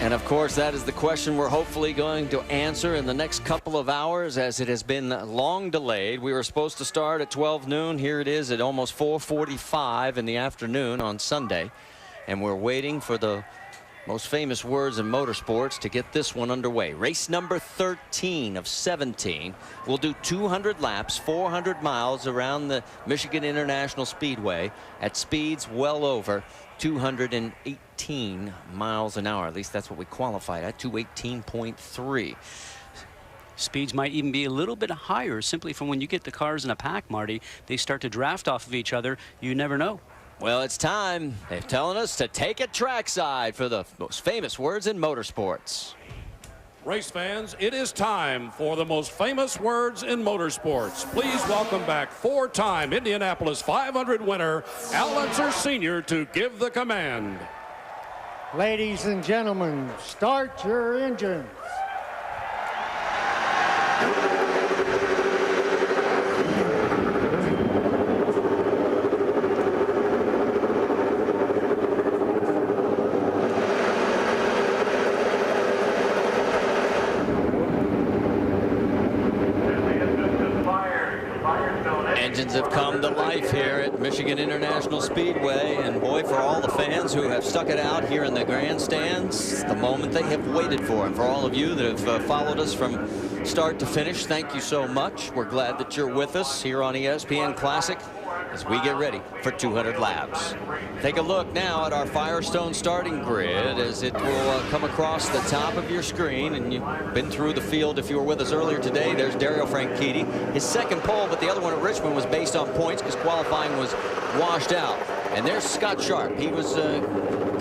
And of course, that is the question we're hopefully going to answer in the next couple of hours, as it has been long delayed. We were supposed to start at 12 noon. Here it is at almost 4:45 in the afternoon on Sunday. And we're waiting for the most famous words in motorsports to get this one underway. Race number 13 of 17. We'll do 200 laps, 400 miles around the Michigan International Speedway at speeds well over 218 miles an hour. At least that's what we qualified at, 218.3. Speeds might even be a little bit higher, simply from when you get the cars in a pack, Marty. They start to draft off of each other. You never know. Well, it's time. They're telling us to take it trackside for the most famous words in motorsports. Race fans, it is time for the most famous words in motorsports. Please welcome back four-time Indianapolis 500 winner, Al Unser Sr. to give the command. Ladies and gentlemen, start your engines. Engines have come to life here at Michigan International Speedway, and boy, for all the fans who have stuck it out here in the grandstands, the moment they have waited for. And for all of you that have followed us from start to finish, thank you so much. We're glad that you're with us here on ESPN Classic as we get ready for 200 laps. Take a look now at our Firestone starting grid as it will come across the top of your screen. And you've been through the field if you were with us earlier today. There's Dario Franchitti, his second pole, but the other one at Richmond was based on points because qualifying was washed out. And there's Scott Sharp. He was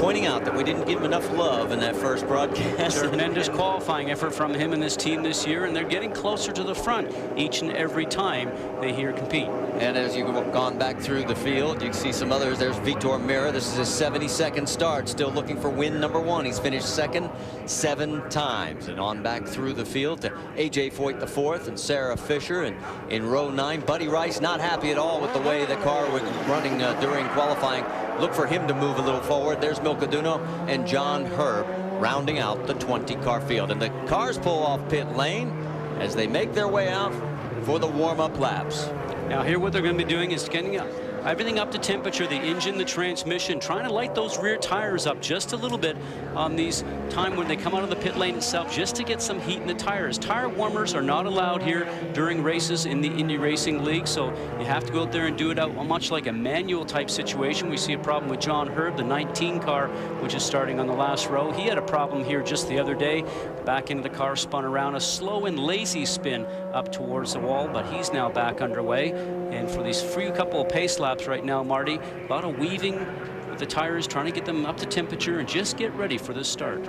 pointing out that we didn't give him enough love in that first broadcast. Tremendous qualifying effort from him and this team this year, and they're getting closer to the front each and every time they here compete. And as you've gone back through the field, you can see some others. There's Vitor Meira. This is his 72nd start, still looking for win number 1. He's finished second 7 times. And on back through the field to A.J. Foyt IV and Sarah Fisher. And in row 9, Buddy Rice not happy at all with the way the car was running during qualifying. Look for him to move a little forward. There's Milka Duno and John Herb rounding out the 20-car field. And the cars pull off pit lane as they make their way out for the warm-up laps. Now here what they're going to be doing is getting everything up to temperature, the engine, the transmission, trying to light those rear tires up just a little bit on these time when they come out of the pit lane itself, just to get some heat in the tires. Tire warmers are not allowed here during races in the Indy Racing League, so you have to go out there and do it out much like a manual type situation. We see a problem with John Herb, the 19 car, which is starting on the last row. He had a problem here just the other day. Back into the car, spun around, a slow and lazy spin up towards the wall, but he's now back underway. And for these few couple of pace laps right now, Marty, a lot of weaving with the tires, trying to get them up to temperature and just get ready for this start.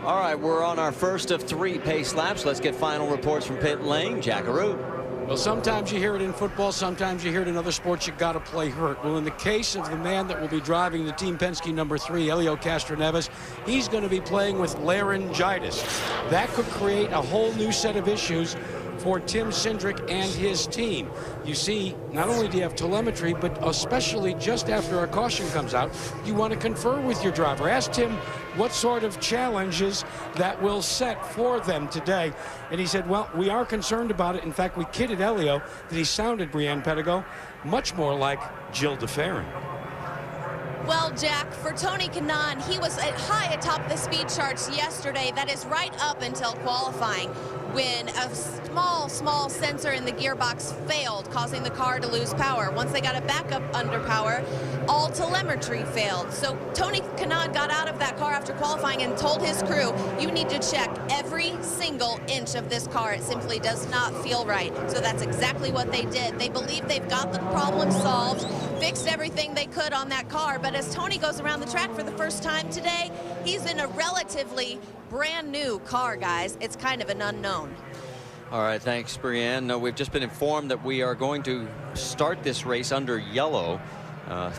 All right, we're on our first of 3 pace laps. Let's get final reports from pit lane. Jackaroo. Well, sometimes you hear it in football, sometimes you hear it in other sports. You got to play hurt. Well, in the case of the man that will be driving the Team Penske number 3, Helio Castroneves, he's going to be playing with laryngitis. That could create a whole new set of issues for Tim Cindric and his team. You see, not only do you have telemetry, but especially just after a caution comes out, you want to confer with your driver. Ask Tim what sort of challenges that will set for them today. And he said, well, we are concerned about it. In fact, we kidded Helio that he sounded, Brianne Pedigo, much more like Jill DeFerrin. Well, Jack, for Tony Kanaan, he was high atop the speed charts yesterday. That is right up until qualifying, when a small sensor in the gearbox failed, causing the car to lose power. Once they got it back up under power, all telemetry failed. So Tony Kanaan got out of that car after qualifying and told his crew, you need to check every single inch of this car. It simply does not feel right. So that's exactly what they did. They believe they've got the problem solved, fixed everything they could on that car. But as Tony goes around the track for the first time today, he's in a relatively brand new car, guys. It's kind of an unknown. All right, thanks, Brianne. We've just been informed that we are going to start this race under yellow.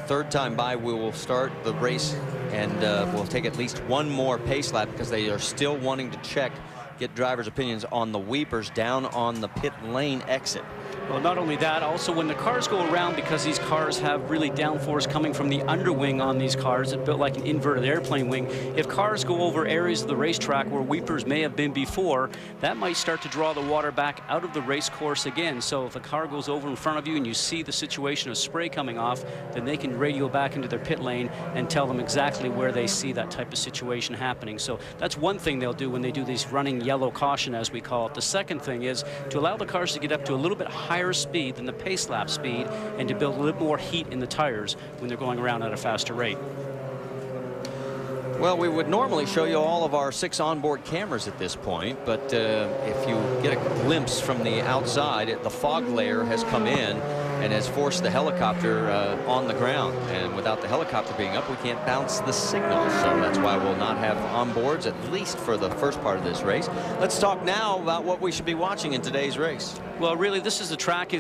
Third time by, we will start the race, and we'll take at least one more pace lap because they are still wanting to check, get drivers' opinions on the weepers down on the pit lane exit. Well, not only that, also when the cars go around, because these cars have really downforce coming from the underwing on these cars, it's built like an inverted airplane wing. If cars go over areas of the racetrack where weepers may have been before, that might start to draw the water back out of the race course again. So if a car goes over in front of you and you see the situation of spray coming off, then they can radio back into their pit lane and tell them exactly where they see that type of situation happening. So that's one thing they'll do when they do these running yellow caution, as we call it. The second thing is to allow the cars to get up to a little bit higher speed than the pace lap speed, and to build a little more heat in the tires when they're going around at a faster rate. Well, we would normally show you all of our 6 onboard cameras at this point, but if you get a glimpse from the outside, the fog layer has come in and has forced the helicopter on the ground. And without the helicopter being up, we can't bounce the signal. So that's why we'll not have onboards, at least for the first part of this race. Let's talk now about what we should be watching in today's race. Well, really, this is the track.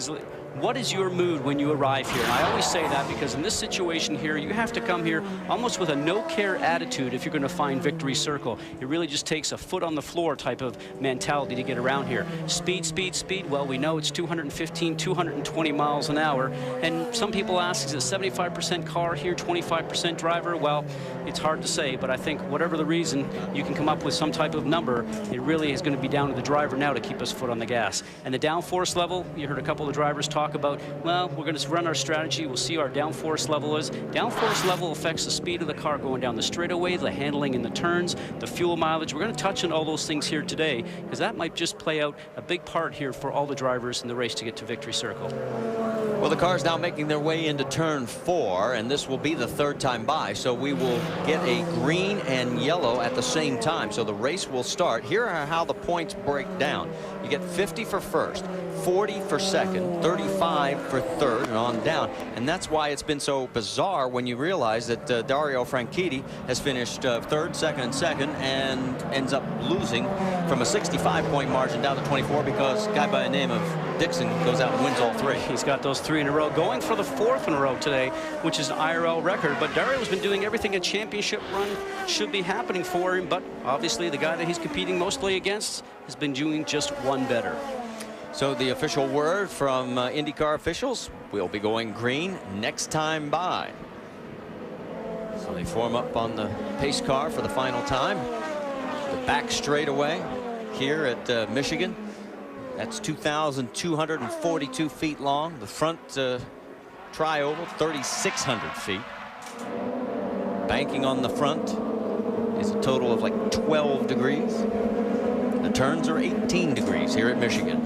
What is your mood when you arrive here? And I always say that because in this situation here, you have to come here almost with a no-care attitude if you're going to find Victory Circle. It really just takes a foot on the floor type of mentality to get around here. Speed, speed, speed. Well, we know it's 215, 220 miles an hour. And some people ask, is it 75% car here, 25% driver? Well, it's hard to say, but I think whatever the reason, you can come up with some type of number. It really is going to be down to the driver now to keep his foot on the gas. And the downforce level, you heard a couple of drivers talk about, well, we're going to run our strategy. We'll see our downforce level is. Downforce level affects the speed of the car going down the straightaway, the handling in the turns, the fuel mileage. We're going to touch on all those things here today, because that might just play out a big part here for all the drivers in the race to get to Victory Circle. Well, the car's now making their way into turn 4, and this will be the 3rd time by, so we will get a green and yellow at the same time. So the race will start. Here are how the points break down. You get 50 for first, 40 for second, 35 for third, and on down. And that's why it's been so bizarre when you realize that Dario Franchitti has finished third, second, and ends up losing from a 65-point margin down to 24 because a guy by the name of Dixon goes out and wins all 3. He's got those 3 in a row, going for the 4th in a row today, which is an IRL record. But Dario's been doing everything a championship run should be happening for him, but obviously the guy that he's competing mostly against has been doing just one better. So the official word from IndyCar officials, we'll be going green next time by. So they form up on the pace car for the final time. The back straightaway here at Michigan. That's 2,242 feet long. The front tri-oval, 3,600 feet. Banking on the front is a total of like 12 degrees. The turns are 18 degrees here at Michigan.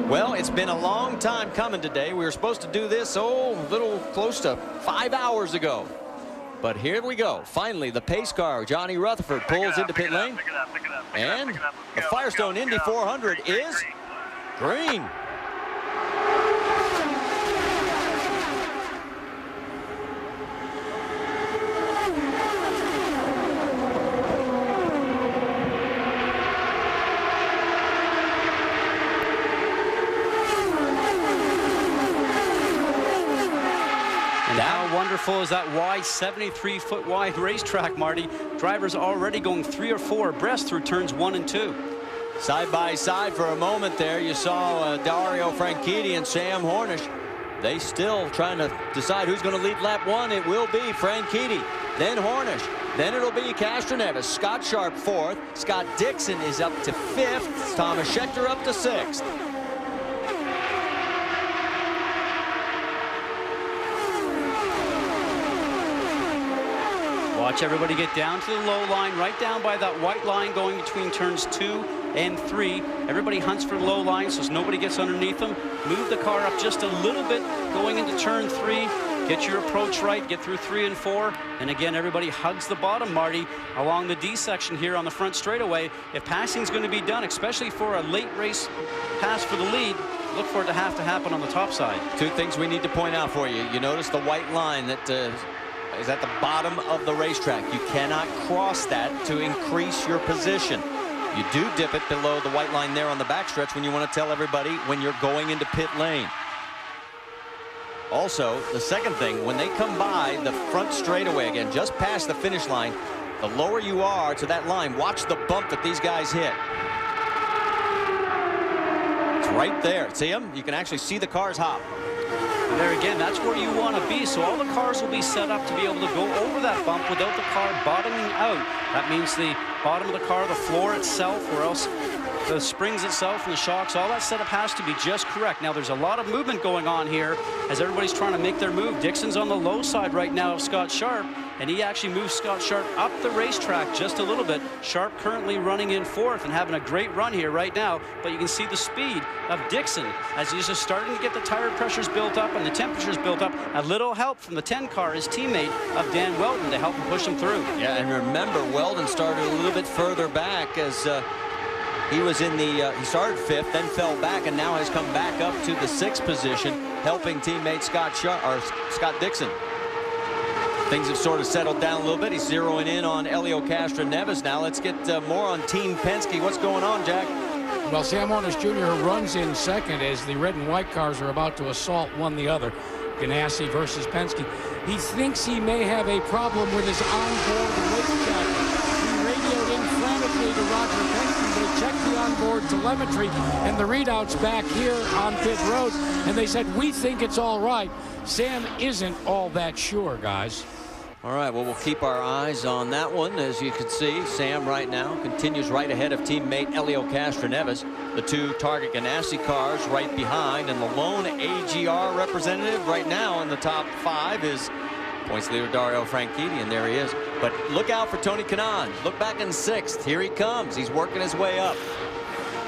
Well, it's been a long time coming today. We were supposed to do this, a little close to 5 hours ago. But here we go. Finally, the pace car, Johnny Rutherford, pulls into pit lane. And the Firestone Indy 400 is green. Wonderful is that wide 73-foot wide racetrack, Marty. Drivers already going 3 or 4 abreast through turns 1 and 2. Side by side for a moment there, you saw Dario Franchitti and Sam Hornish. They still trying to decide who's going to lead lap 1. It will be Franchitti, then Hornish, then it'll be Castroneves. Scott Sharp 4th. Scott Dixon is up to 5th. Thomas Schechter up to 6th. Watch everybody get down to the low line, right down by that white line going between turns 2 and 3. Everybody hunts for the low line so nobody gets underneath them. Move the car up just a little bit going into turn 3. Get your approach right, get through 3 and 4. And again, everybody hugs the bottom, Marty, along the D section here on the front straightaway. If passing is going to be done, especially for a late race pass for the lead, look for it to happen on the top side. 2 things we need to point out for you. You notice the white line that is at the bottom of the racetrack. You cannot cross that to increase your position. You do dip it below the white line there on the backstretch when you want to tell everybody when you're going into pit lane. Also, the second thing, when they come by the front straightaway again, just past the finish line, the lower you are to that line, watch the bump that these guys hit. It's right there. See him? You can actually see the cars hop. And there again, that's where you want to be. So all the cars will be set up to be able to go over that bump without the car bottoming out. That means the bottom of the car, the floor itself, or else the springs itself and the shocks, all that setup has to be just correct. Now, there's a lot of movement going on here as everybody's trying to make their move. Dixon's on the low side right now of Scott Sharp, and he actually moves Scott Sharp up the racetrack just a little bit. Sharp currently running in fourth and having a great run here right now, but you can see the speed of Dixon as he's just starting to get the tire pressures built up and the temperatures built up. A little help from the 10 car, his teammate of Dan Weldon, to help him push him through. Yeah, and remember, Weldon started a little bit further back as he was in the, he started fifth, then fell back, and now has come back up to the sixth position, helping teammate Scott Dixon. Things have sort of settled down a little bit. He's zeroing in on Helio Castroneves now. Let's get more on Team Penske. What's going on, Jack? Well, Sam Hornish Jr. runs in second as the red and white cars are about to assault one the other. Ganassi versus Penske. He thinks he may have a problem with his onboard weight jacket. He radioed in frantically to Roger Penske. They checked the onboard telemetry and the readouts back here on pit road, and they said, we think it's all right. Sam isn't all that sure, guys. All right, well, we'll keep our eyes on that one. As you can see, Sam right now continues right ahead of teammate Helio Castroneves. The two Target Ganassi cars right behind, and the lone AGR representative right now in the top 5 is points leader Dario Franchitti, and there he is. But look out for Tony Kanaan. Look back in 6th. Here he comes. He's working his way up.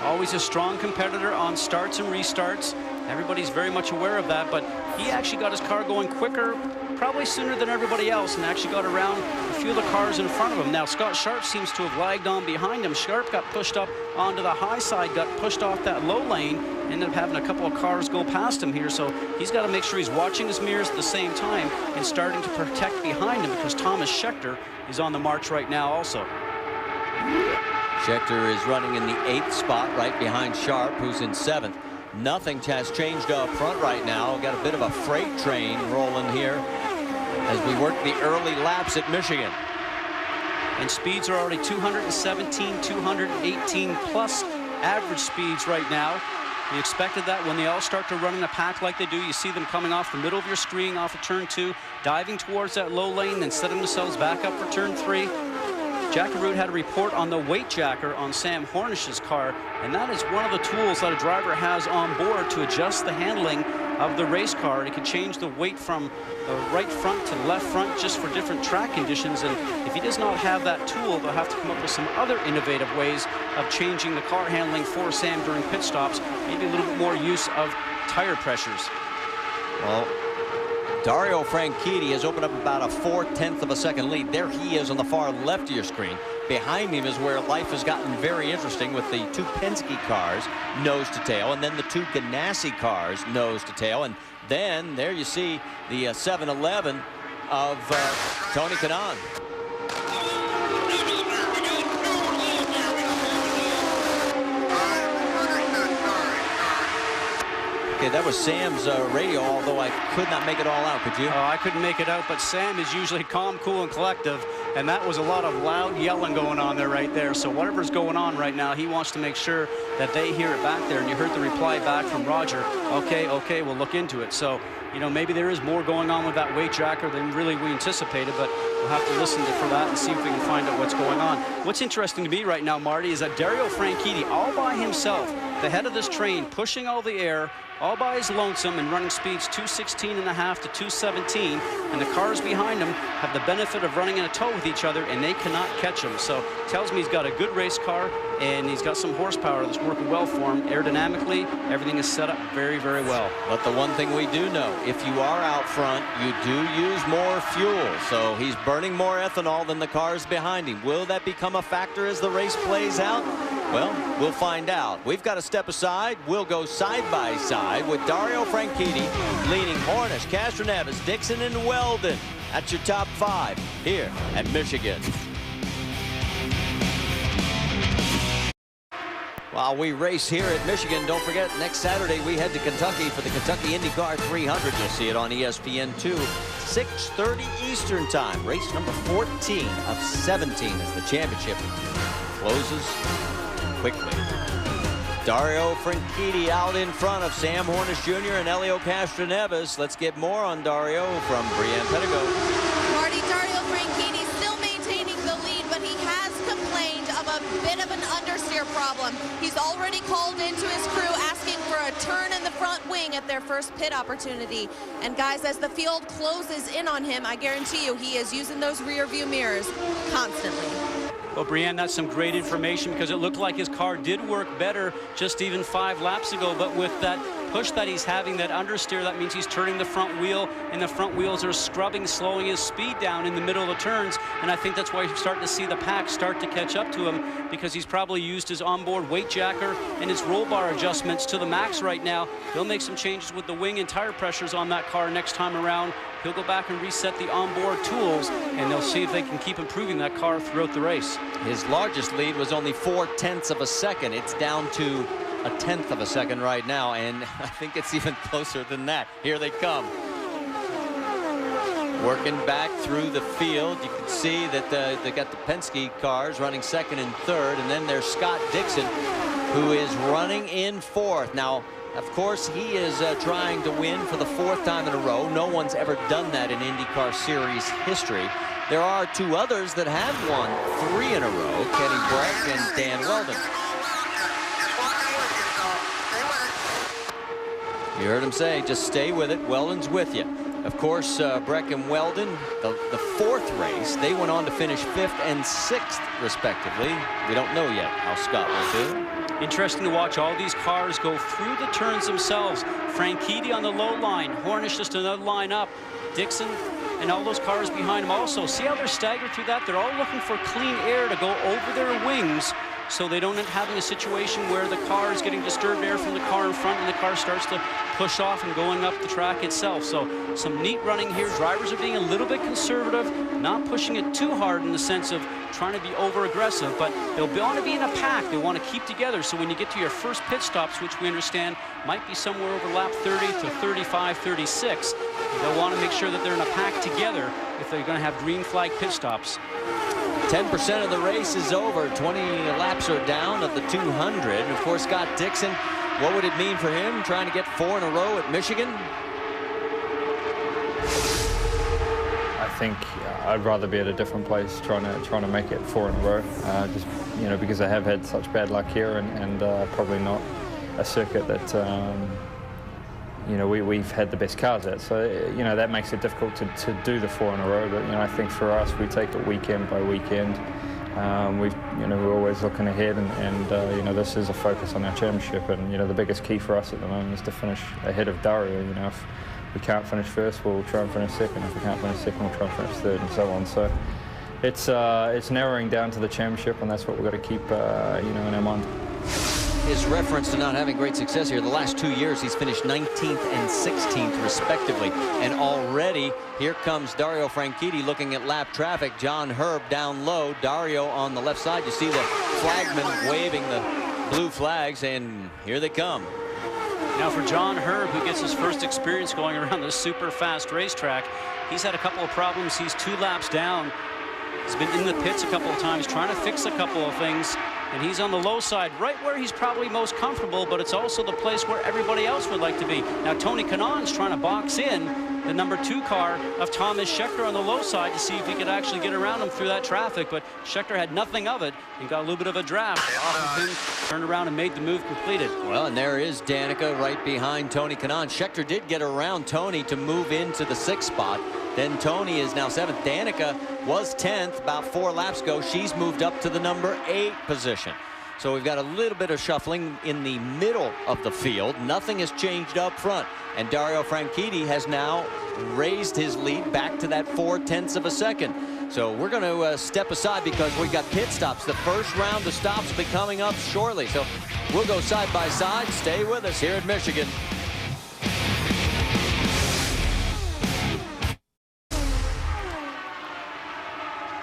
Always a strong competitor on starts and restarts. Everybody's very much aware of that, but he actually got his car going quicker, probably sooner than everybody else, and actually got around a few of the cars in front of him. Now, Scott Sharp seems to have lagged on behind him. Sharp got pushed up onto the high side, got pushed off that low lane, ended up having a couple of cars go past him here, so he's got to make sure he's watching his mirrors at the same time and starting to protect behind him, because Thomas Scheckter is on the march right now also. Scheckter is running in the 8th spot right behind Sharp, who's in 7th. Nothing has changed up front right now. Got a bit of a freight train rolling here as we work the early laps at Michigan. And speeds are already 217, 218 plus average speeds right now. We expected that when they all start to run in a pack like they do. You see them coming off the middle of your screen off of turn 2, diving towards that low lane, then setting themselves back up for turn 3. Jack Arute had a report on the weight jacker on Sam Hornish's car, and that is one of the tools that a driver has on board to adjust the handling of the race car. And it can change the weight from the right front to the left front just for different track conditions. And if he does not have that tool, they'll have to come up with some other innovative ways of changing the car handling for Sam during pit stops. Maybe a little bit more use of tire pressures. Well, Dario Franchitti has opened up about a 4/10 of a second lead. There he is on the far left of your screen. Behind him is where life has gotten very interesting with the 2 Penske cars nose to tail, and then the 2 Ganassi cars nose to tail. And then there you see the 7-11 of Tony Kanaan. Okay, that was Sam's radio, although I could not make it all out. Could you? Oh, I couldn't make it out, but Sam is usually calm, cool, and collective, and that was a lot of loud yelling going on there right there. So whatever's going on right now, he wants to make sure that they hear it back there. And you heard the reply back from Roger, okay, we'll look into it. So, you know, maybe there is more going on with that weight jacker than really we anticipated, but we'll have to listen for that and see if we can find out what's going on. What's interesting to me right now, Marty, is that Dario Franchitti, all by himself, the head of this train, pushing all the air, all by his lonesome, and running speeds 216.5 to 217, and the cars behind him have the benefit of running in a tow with each other, and they cannot catch him. So tells me he's got a good race car, and he's got some horsepower that's working well for him. Aerodynamically, everything is set up very, very well. But the one thing we do know, if you are out front, you do use more fuel. So he's burning more ethanol than the cars behind him. Will that become a factor as the race plays out? Well, we'll find out. We've got to step aside. We'll go side by side with Dario Franchitti leading Hornish, Castroneves, Dixon, and Weldon. That's your top 5 here at Michigan. While we race here at Michigan, don't forget, next Saturday we head to Kentucky for the Kentucky IndyCar 300. You'll see it on ESPN2, 6:30 Eastern Time. Race number 14 of 17 as the championship closes quickly. Dario Franchitti out in front of Sam Hornish Jr. and Helio Castroneves. Let's get more on Dario from Brianne Pettigo. Marty, Dario Franchitti still maintaining the lead, but he has complained of a bit of an understeer problem. He's already called into his crew asking for a turn in the front wing at their first pit opportunity. And guys, as the field closes in on him, I guarantee you he is using those rear view mirrors constantly. Well, Brianne, that's some great information because it looked like his car did work better just even 5 laps ago. But with that push that he's having, that understeer, that means he's turning the front wheel, and the front wheels are scrubbing, slowing his speed down in the middle of the turns. And I think that's why you're starting to see the pack start to catch up to him, because he's probably used his onboard weight jacker and his roll bar adjustments to the max right now. He'll make some changes with the wing and tire pressures on that car next time around. He'll go back and reset the onboard tools, and they'll see if they can keep improving that car throughout the race. His largest lead was only 0.4 of a second. It's down to 1/10 of a second right now, and I think it's even closer than that. Here they come. Working back through the field, you can see that they got the Penske cars running second and third, and then there's Scott Dixon, who is running in fourth. Now, of course, he is trying to win for the 4th time in a row. No one's ever done that in IndyCar Series history. There are 2 others that have won 3 in a row, Kenny Breck and Dan Weldon. You heard him say, just stay with it. Weldon's with you. Of course, Breck and Weldon, the 4th race, they went on to finish 5th and 6th, respectively. We don't know yet how Scott will do. Interesting to watch all these cars go through the turns themselves. Franchitti on the low line, Hornish just another line up, Dixon and all those cars behind him also. See how they're staggered through that? They're all looking for clean air to go over their wings, so they don't end up having a situation where the car is getting disturbed air from the car in front and the car starts to push off and going up the track itself. So some neat running here. Drivers are being a little bit conservative, not pushing it too hard in the sense of trying to be over aggressive, but they'll want to be in a pack. They want to keep together, so when you get to your first pit stops, which we understand might be somewhere over lap 30 to 35, 36, they'll want to make sure that they're in a pack together if they're going to have green flag pit stops. 10% of the race is over. 20 laps are down of the 200. Of course, Scott Dixon, what would it mean for him trying to get 4 in a row at Michigan? I think I'd rather be at a different place trying to make it 4 in a row. Just because I have had such bad luck here, and probably not a circuit that we've had the best cars at. So that makes it difficult to do the 4 in a row. But I think for us, we take it weekend by weekend. We're always looking ahead, and this is a focus on our championship. And the biggest key for us at the moment is to finish ahead of Dario. If we can't finish first, we'll try and finish second. If we can't finish second, we'll try and finish third, and so on. So it's narrowing down to the championship, and that's what we've got to keep in our mind. His reference to not having great success here, the last 2 years he's finished 19th and 16th respectively, and already here comes Dario Franchitti looking at lap traffic. John Herb down low, Dario on the left side. You see the flagman waving the blue flags, and here they come. Now for John Herb, who gets his first experience going around this super fast racetrack, he's had a couple of problems. He's 2 laps down. He's been in the pits a couple of times trying to fix a couple of things, and he's on the low side, right where he's probably most comfortable, but it's also the place where everybody else would like to be. Now Tony Kanaan's trying to box in the number 2 car of Thomas Scheckter on the low side to see if he could actually get around him through that traffic, but Scheckter had nothing of it and got a little bit of a draft off of him, turned around and made the move completed. Well, and there is Danica right behind Tony Kanaan. Scheckter did get around Tony to move into the 6th spot. Then Tony is now 7th. Danica was 10th about 4 laps ago. She's moved up to the number 8 position. So we've got a little bit of shuffling in the middle of the field. Nothing has changed up front. And Dario Franchitti has now raised his lead back to that 0.4 of a second. So we're going to step aside because we've got pit stops. The first round of stops will be coming up shortly. So we'll go side by side. Stay with us here at Michigan.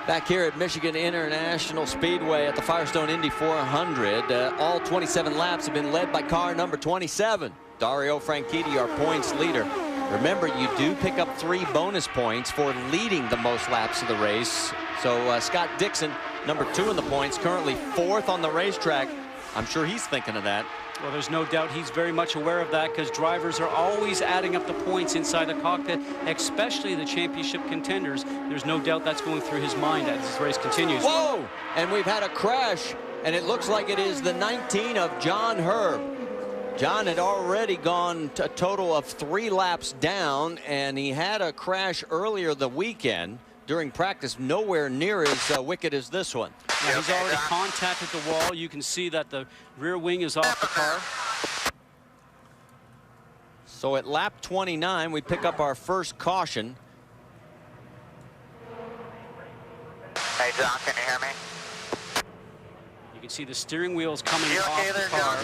Back here at Michigan International Speedway at the Firestone Indy 400, all 27 laps have been led by car number 27. Dario Franchitti, our points leader. Remember, you do pick up 3 bonus points for leading the most laps of the race. So Scott Dixon, number 2 in the points, currently 4th on the racetrack, I'm sure he's thinking of that. Well, there's no doubt he's very much aware of that, because drivers are always adding up the points inside the cockpit, especially the championship contenders. There's no doubt that's going through his mind as this race continues. Whoa! And we've had a crash, and it looks like it is the 19 of John Herb. John had already gone a total of 3 laps down, and he had a crash earlier the weekend during practice, nowhere near as wicked as this one. Now, he's already contacted the wall. You can see that the rear wing is off the car. So at lap 29, we pick up our first caution. Hey, John, can you hear me? You can see the steering wheel's coming off the car.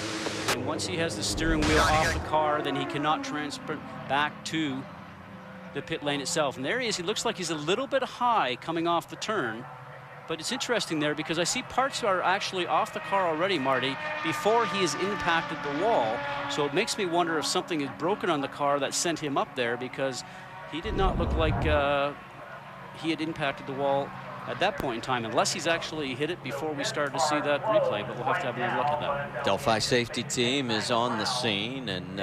And once he has the steering wheel off the car, then he cannot transfer back to the pit lane itself. And there he is. He looks like he's a little bit high coming off the turn. But it's interesting there, because I see parts are actually off the car already, Marty, before he has impacted the wall. So it makes me wonder if something is broken on the car that sent him up there, because he did not look like he had impacted the wall at that point in time, unless he's actually hit it before we started to see that replay. But we'll have to have another look at that. Delphi safety team is on the scene, and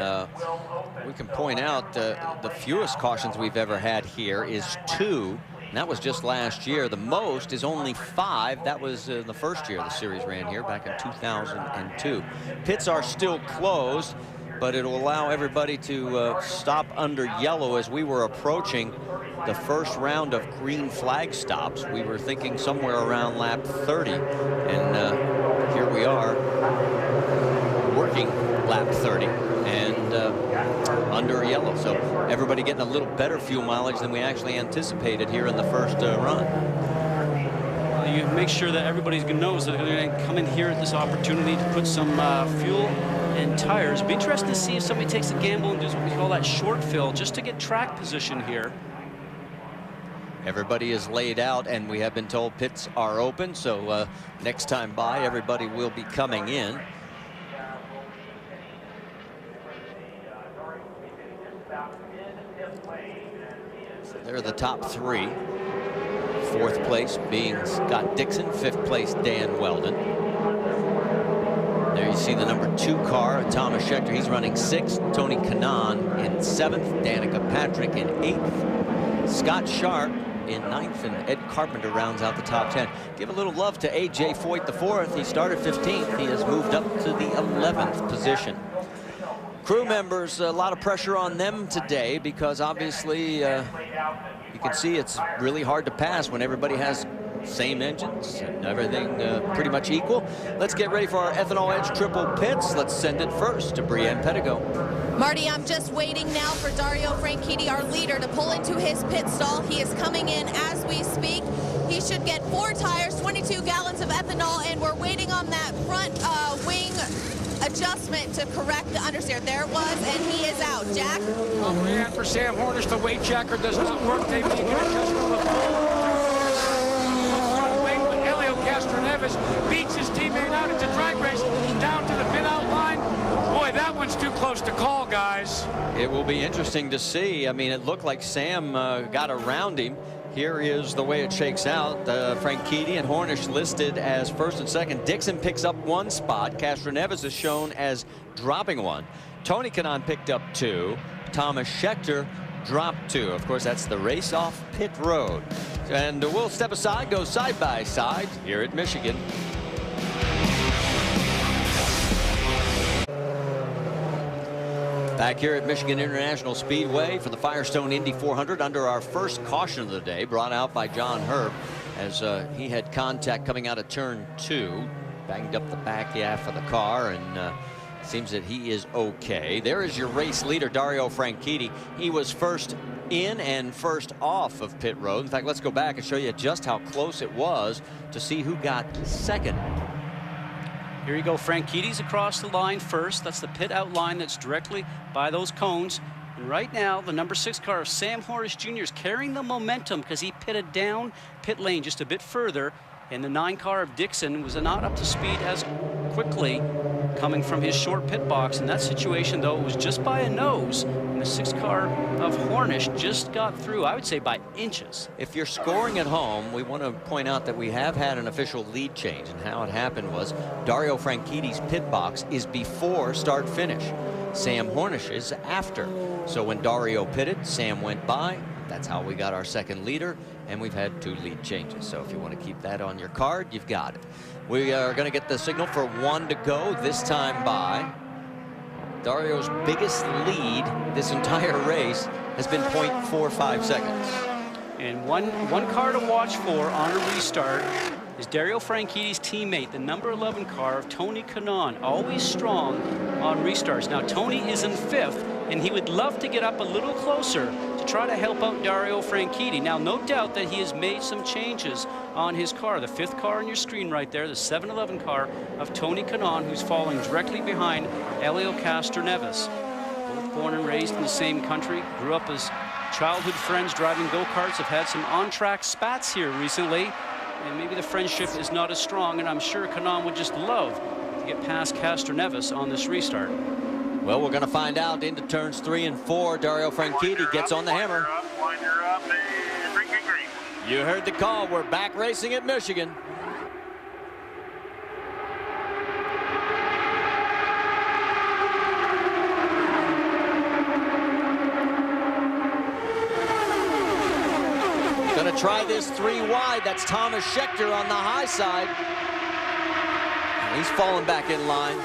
we can point out the fewest cautions we've ever had here is 2. And that was just last year. The most is only 5. That was the first year the series ran here back in 2002. Pits are still closed, but it'll allow everybody to stop under yellow as we were approaching the first round of green flag stops. We were thinking somewhere around lap 30, and here we are working lap 30 and under yellow. So everybody getting a little better fuel mileage than we actually anticipated here in the first run. Well, you make sure that everybody knows that they're going to come in here at this opportunity to put some fuel and tires. It'd be interesting to see if somebody takes a gamble and does what we call that short fill, just to get track position here. Everybody is laid out, and we have been told pits are open, so next time by, everybody will be coming in. So they're the top 3. 4th place being Scott Dixon, 5th place Dan Weldon. There you see the number 2 car, Thomas Schechter. He's running 6th. Tony Kanaan in 7th. Danica Patrick in 8th. Scott Sharp in 9th, and Ed Carpenter rounds out the top 10. Give a little love to A.J. Foyt the 4th. He started 15th. He has moved up to the 11th position. Crew members, a lot of pressure on them today, because obviously you can see it's really hard to pass when everybody has same engines and everything pretty much equal. Let's get ready for our Ethanol Edge triple pits. Let's send it first to Brienne Pettigo. Marty, I'm just waiting now for Dario Franchitti, our leader, to pull into his pit stall. He is coming in as we speak. He should get 4 tires, 22 gallons of ethanol, and we're waiting on that front wing adjustment to correct the understeer. There it was, and he is out. Jack? Well, Brienne, for Sam Hornish, the weight checker does not work. They make an adjustment with Castroneves beats his teammate out. It's a drag race down to the pit out line. Boy, that one's too close to call, guys. It will be interesting to see. I mean, it looked like Sam got around him. Here is the way it shakes out. Franchitti and Hornish listed as 1st and 2nd. Dixon picks up 1 spot. Castroneves is shown as dropping 1. Tony Kanaan picked up 2. Thomas Schechter dropped 2. Of course, that's the race off pit road. And we'll step aside, go side by side here at Michigan. Back here at Michigan International Speedway for the Firestone Indy 400 under our first caution of the day, brought out by John Herb as he had contact coming out of turn 2, banged up the back half of the car, and seems that he is okay. There is your race leader, Dario Franchitti. He was first in and first off of pit road. In fact, let's go back and show you just how close it was to see who got 2nd. Here you go. Franchitti's across the line first. That's the pit out line that's directly by those cones. And right now, the number 6 car of Sam Hornish Jr. is carrying the momentum because he pitted down pit lane just a bit further. And the 9 car of Dixon was not up to speed as quickly coming from his short pit box. In that situation, though, it was just by a nose And the 6th car of Hornish just got through, I would say, by inches. If you're scoring at home, we want to point out that we have had an official lead change, and how it happened was Dario Franchitti's pit box is before start finish. Sam Hornish is after. So when Dario pitted, Sam went by. That's how we got our second leader, and we've had 2 lead changes. So if you want to keep that on your card, you've got it. We are going to get the signal for 1 to go, this time by. Dario's biggest lead this entire race has been 0.45 seconds. And one car to watch for on a restart is Dario Franchitti's teammate, the number 11 car of Tony Kanaan, always strong on restarts. Now, Tony is in 5th, and he would love to get up a little closer to try to help out Dario Franchitti. Now, no doubt that he has made some changes on his car. The 5th car on your screen right there, the 711 car of Tony Kanaan, who's falling directly behind Elio Castroneves. Both born and raised in the same country, grew up as childhood friends driving go-karts, have had some on-track spats here recently, and maybe the friendship is not as strong, and I'm sure Kanaan would just love to get past Castroneves on this restart. Well, we're going to find out into turns 3 and 4. Dario Franchitti gets on the hammer. You heard the call. We're back racing at Michigan. Going to try this 3 wide. That's Thomas Schechter on the high side. He's falling back in line.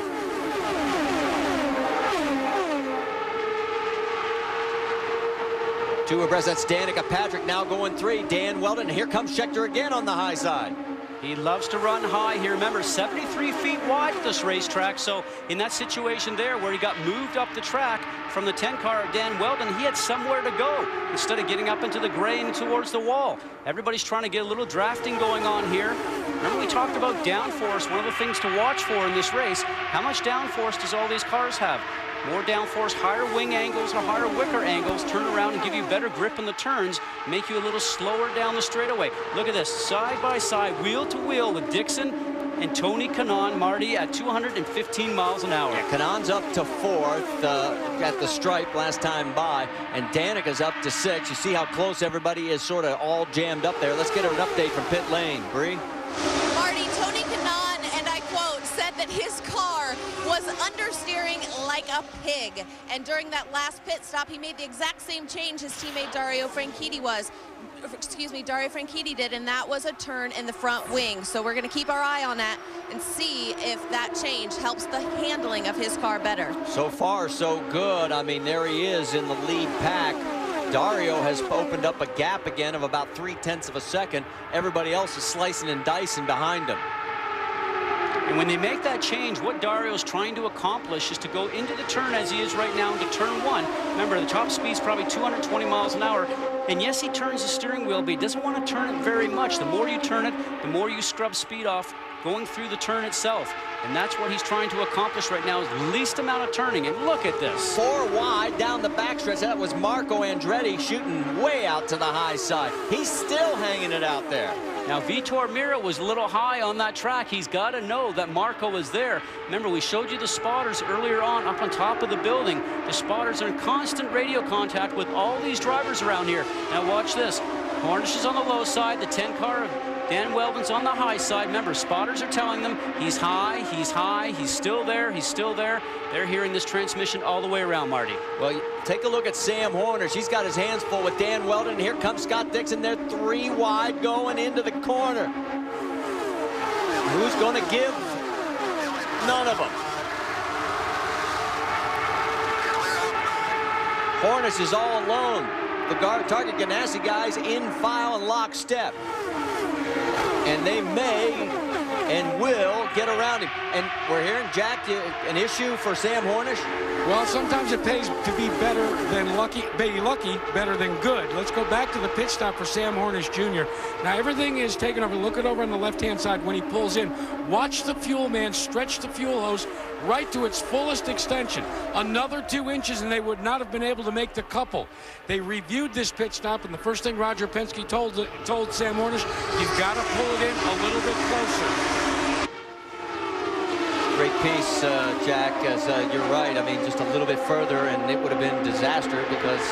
Two abreast, that's Danica Patrick now going 3. Dan Weldon, and here comes Schechter again on the high side. He loves to run high here. Remember, 73 feet wide at this racetrack. So in that situation there where he got moved up the track from the 10 car of Dan Weldon, he had somewhere to go instead of getting up into the gray and towards the wall. Everybody's trying to get a little drafting going on here. Remember, we talked about downforce. One of the things to watch for in this race, how much downforce does all these cars have? More downforce, higher wing angles or higher wicker angles turn around and give you better grip in the turns, make you a little slower down the straightaway. Look at this, side by side, wheel to wheel with Dixon and Tony Kanaan, Marty, at 215 miles an hour. Yeah, Kanaan's up to 4th at the stripe last time by, and Danica's up to 6th. You see how close everybody is sort of all jammed up there. Let's get an update from pit lane. Bree? Marty, Tony Kanaan, and I quote, said that his car was understeering like a pig. And during that last pit stop, he made the exact same change his teammate Dario Franchitti did, and that was a turn in the front wing. So we're going to keep our eye on that and see if that change helps the handling of his car better. So far, so good. I mean, there he is in the lead pack. Dario has opened up a gap again of about 0.3 of a second. Everybody else is slicing and dicing behind him. And when they make that change, what Dario's trying to accomplish is to go into the turn as he is right now into turn 1. Remember, the top speed's probably 220 miles an hour. And yes, he turns the steering wheel, but he doesn't want to turn it very much. The more you turn it, the more you scrub speed off going through the turn itself. And that's what he's trying to accomplish right now, is least amount of turning. And look at this. 4 wide down the backstretch. That was Marco Andretti shooting way out to the high side. He's still hanging it out there. Now, Vitor Mira was a little high on that track. He's got to know that Marco is there. Remember, we showed you the spotters earlier on up on top of the building. The spotters are in constant radio contact with all these drivers around here. Now, watch this. Hornish is on the low side. The 10 car of Dan Weldon's on the high side. Remember, spotters are telling them he's high, he's still there, he's still there. They're hearing this transmission all the way around, Marty. Well, take a look at Sam Hornish. He's got his hands full with Dan Weldon. And here comes Scott Dixon. They're 3 wide going into the corner. Who's going to give? None of them. Hornish is all alone. The Target Ganassi guys in file and lockstep. And they may and will get around him. And we're hearing, Jack, an issue for Sam Hornish? Well, sometimes it pays to be better than lucky, better than good. Let's go back to the pit stop for Sam Hornish Jr. Now, everything is taken over. Look it over on the left-hand side when he pulls in. Watch the fuel man stretch the fuel hose right to its fullest extension. Another 2 inches, and they would not have been able to make the couple. They reviewed this pit stop, and the first thing Roger Penske told Sam Hornish, you've got to pull it in a little bit closer. Great piece, Jack, as you're right. I mean, just a little bit further, and it would have been disaster because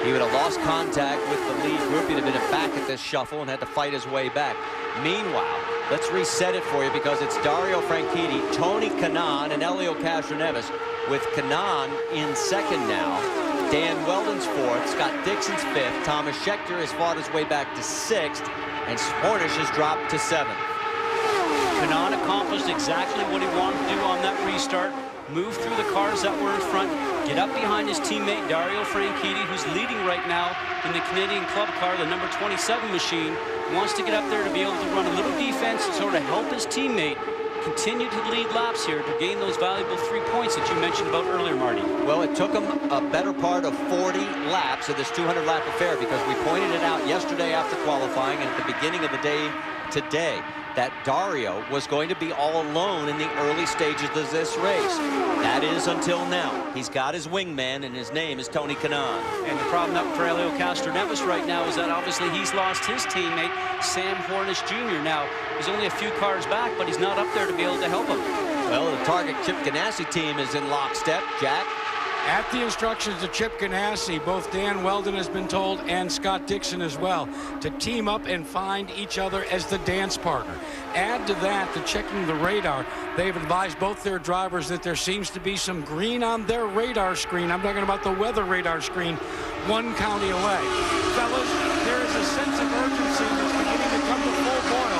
he would have lost contact with the lead group. He'd have been back at this shuffle and had to fight his way back. Meanwhile, let's reset it for you because it's Dario Franchitti, Tony Kanaan, and Elio Castroneves, with Kanaan in second now. Dan Weldon's fourth, Scott Dixon's fifth, Thomas Schechter has fought his way back to sixth, and Hornish has dropped to seventh. Kanaan accomplished exactly what he wanted to do on that restart. Move through the cars that were in front, get up behind his teammate Dario Franchitti, who's leading right now in the Canadian Club car, the number 27 machine. Wants to get up there to be able to run a little defense and sort of help his teammate continue to lead laps here to gain those valuable 3 points that you mentioned about earlier, Marty. Well, it took him a better part of 40 laps of this 200-lap affair because we pointed it out yesterday after qualifying and at the beginning of the day today that Dario was going to be all alone in the early stages of this race. That is until now. He's got his wingman, and his name is Tony Kanaan. And the problem up for Elio Castroneves right now is that obviously he's lost his teammate, Sam Hornish Jr. Now, he's only a few cars back, but he's not up there to be able to help him. Well, the Target Chip Ganassi team is in lockstep. Jack? At the instructions of Chip Ganassi, both Dan Weldon has been told and Scott Dixon as well to team up and find each other as the dance partner. Add to that the checking the radar. They've advised both their drivers that there seems to be some green on their radar screen. I'm talking about the weather radar screen 1 county away. Fellas, there is a sense of urgency that's beginning to come to full boil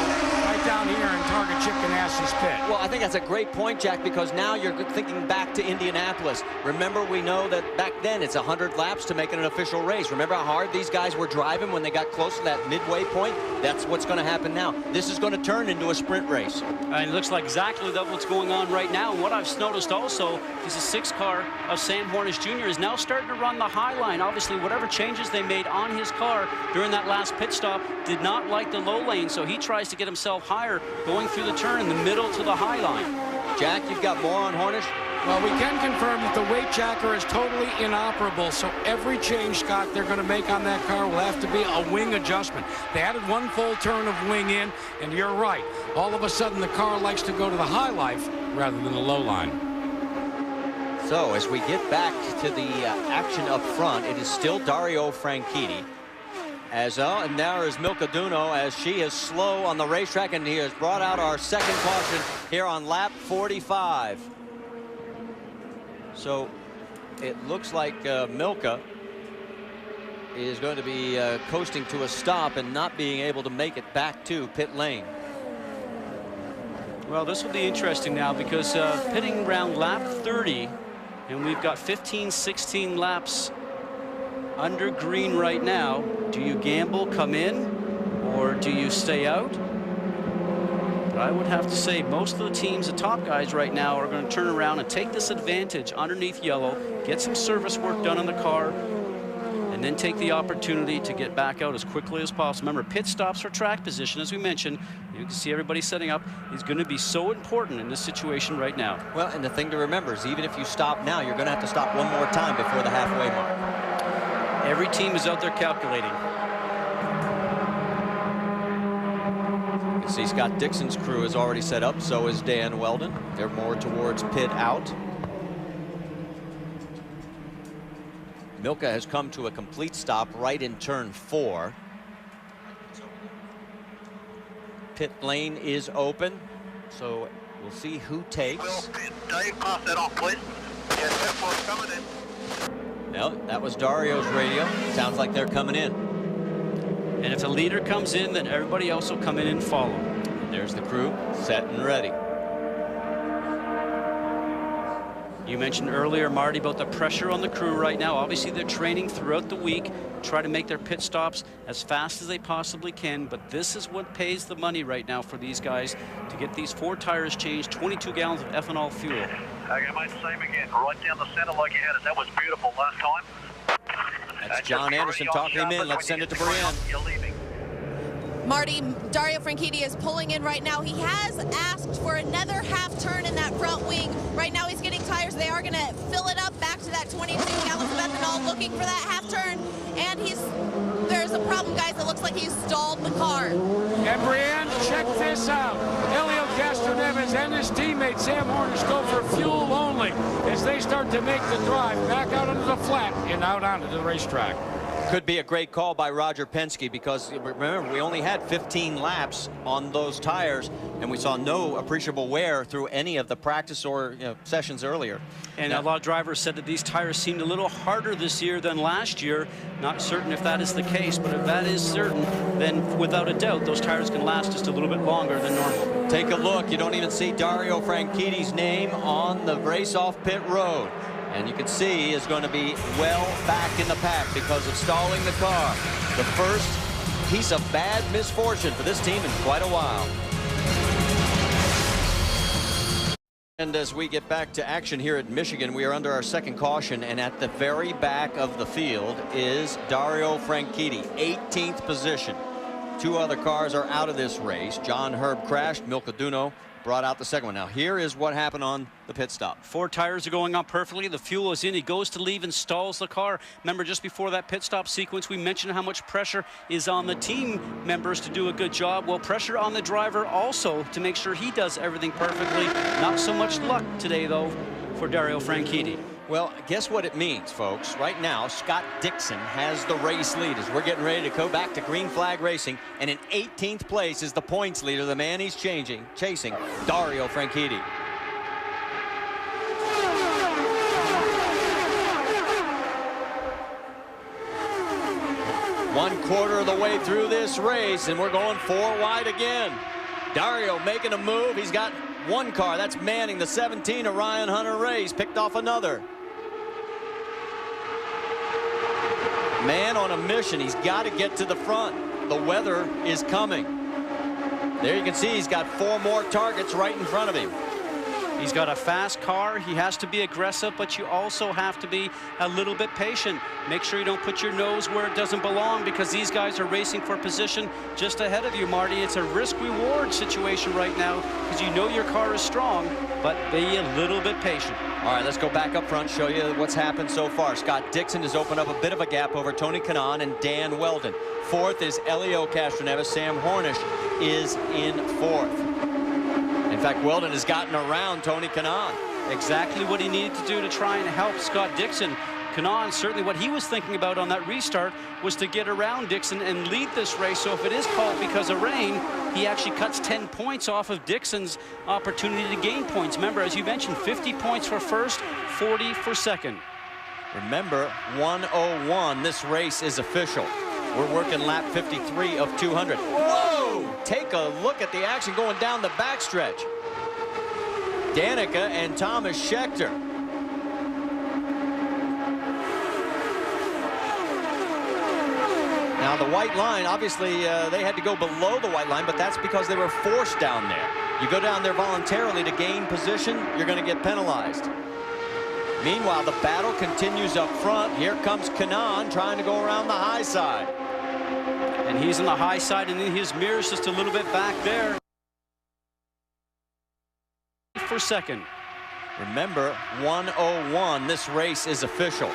right down here in Target Chip Ganassi's pit. Well, I think that's a great point, Jack, because now you're thinking back to Indianapolis. Remember, we know that back then it's 100 laps to make it an official race. Remember how hard these guys were driving when they got close to that midway point? That's what's going to happen now. This is going to turn into a sprint race. And it looks like exactly that's what's going on right now. And what I've noticed also is the 6 car of Sam Hornish Jr. is now starting to run the high line. Obviously, whatever changes they made on his car during that last pit stop did not like the low lane, so he tries to get himself higher going through the turn in the middle to the high line. Jack, you've got more on Hornish? Well, we can confirm that the weight jacker is totally inoperable, so every change, Scott, they're going to make on that car will have to be a wing adjustment. They added 1 full turn of wing in, and you're right. All of a sudden, the car likes to go to the high life rather than the low line. So, as we get back to the action up front, it is still Dario Franchitti. And there is Milka Duno as she is slow on the racetrack, and he has brought out our second caution here on lap 45. So it looks like Milka is going to be coasting to a stop and not being able to make it back to pit lane. Well, this will be interesting now because pitting around lap 30, and we've got 15, 16 laps under green right now. Do you gamble, come in, or do you stay out? But I would have to say most of the teams, the top guys right now, are going to turn around and take this advantage underneath yellow, get some service work done on the car, and then take the opportunity to get back out as quickly as possible. Remember, pit stops for track position, as we mentioned. You can see everybody setting up is going to be so important in this situation right now. Well, and the thing to remember is even if you stop now, you're going to have to stop one more time before the halfway mark. Every team is out there calculating. You can see Scott Dixon's crew is already set up, so is Dan Weldon. They're more towards pit out. Milka has come to a complete stop right in turn 4. Pit lane is open, so we'll see who takes. Dave, pass that off, please. Yeah, pit board's coming in. No, that was Dario's radio. Sounds like they're coming in. And if the leader comes in, then everybody else will come in and follow. And there's the crew set and ready. You mentioned earlier, Marty, about the pressure on the crew right now. Obviously, they're training throughout the week, try to make their pit stops as fast as they possibly can. But this is what pays the money right now for these guys to get these 4 tires changed, 22 gallons of ethanol fuel. Okay, mate, same again. Right down the center like you had it. That was beautiful last time. That's John Anderson talking him in. Let's send it to Brienne. You're leaving. Marty, Dario Franchitti is pulling in right now. He has asked for another half turn in that front wing. Right now he's getting tires. They are going to fill it up back to that 22 gallons of ethanol, looking for that half turn. And there's a problem, guys. It looks like he's stalled the car. And Brienne, check this out. Elio Castroneves and his teammate Sam Hornish go for fuel only as they start to make the drive back out onto the flat and out onto the racetrack. Could be a great call by Roger Penske, because remember, we only had 15 laps on those tires, and we saw no appreciable wear through any of the practice or sessions earlier. And a lot of drivers said that these tires seemed a little harder this year than last year. Not certain if that is the case, but if that is certain, then without a doubt, those tires can last just a little bit longer than normal. Take a look. You don't even see Dario Franchitti's name on the race-off pit road. And you can see he is going to be well back in the pack because of stalling the car. The first piece of bad misfortune for this team in quite a while. And as we get back to action here at Michigan, we are under our second caution, and at the very back of the field is Dario Franchitti, 18th position. Two other cars are out of this race. John Herb crashed. Milka Duno brought out the second one. Now here is what happened on the pit stop. 4 tires are going on perfectly. The fuel is in. He goes to leave and stalls the car. Remember, just before that pit stop sequence, we mentioned how much pressure is on the team members to do a good job. Well, pressure on the driver also to make sure he does everything perfectly. Not so much luck today, though, for Dario Franchitti. Well, guess what it means, folks. Right now, Scott Dixon has the race lead as we're getting ready to go back to green flag racing. And in 18th place is the points leader, the man he's chasing, Dario Franchitti. One quarter of the way through this race, and we're going 4 wide again. Dario making a move. He's got one car. That's Manning, the 17 of Ryan Hunter-Reay's, picked off another. Man on a mission. He's got to get to the front. The weather is coming. There you can see he's got 4 more targets right in front of him. He's got a fast car. He has to be aggressive, but you also have to be a little bit patient. Make sure you don't put your nose where it doesn't belong, because these guys are racing for position just ahead of you, Marty. It's a risk-reward situation right now because you know your car is strong, but be a little bit patient. All right, let's go back up front, show you what's happened so far. Scott Dixon has opened up a bit of a gap over Tony Kanaan and Dan Weldon. 4th is Elio Castroneves. Sam Hornish is in 4th. In fact, Weldon has gotten around Tony Kanaan. Exactly what he needed to do to try and help Scott Dixon. Kanaan, certainly what he was thinking about on that restart was to get around Dixon and lead this race. So if it is called because of rain, he actually cuts 10 points off of Dixon's opportunity to gain points. Remember, as you mentioned, 50 points for first, 40 for second. Remember, 101, this race is official. We're working lap 53 of 200. Whoa! Take a look at the action going down the backstretch. Danica and Thomas Schechter. Now the white line, obviously they had to go below the white line, but that's because they were forced down there. You go down there voluntarily to gain position, you're going to get penalized. Meanwhile, the battle continues up front. Here comes Kanaan trying to go around the high side. And he's on the high side, and in his mirrors just a little bit back there. For second. Remember, 101, this race is official.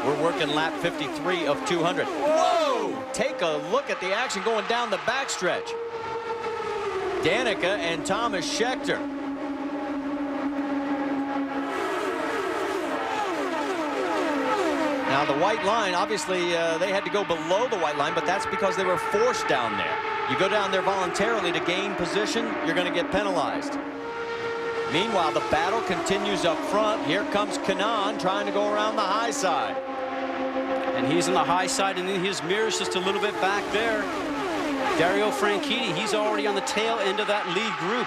We're working lap 53 of 200. Whoa! Take a look at the action going down the backstretch. Danica and Thomas Schechter. Now the white line, obviously they had to go below the white line, but that's because they were forced down there. You go down there voluntarily to gain position, you're going to get penalized. Meanwhile, the battle continues up front. Here comes Kanaan trying to go around the high side. And he's on the high side, and in his mirrors just a little bit back there. Dario Franchitti, he's already on the tail end of that lead group.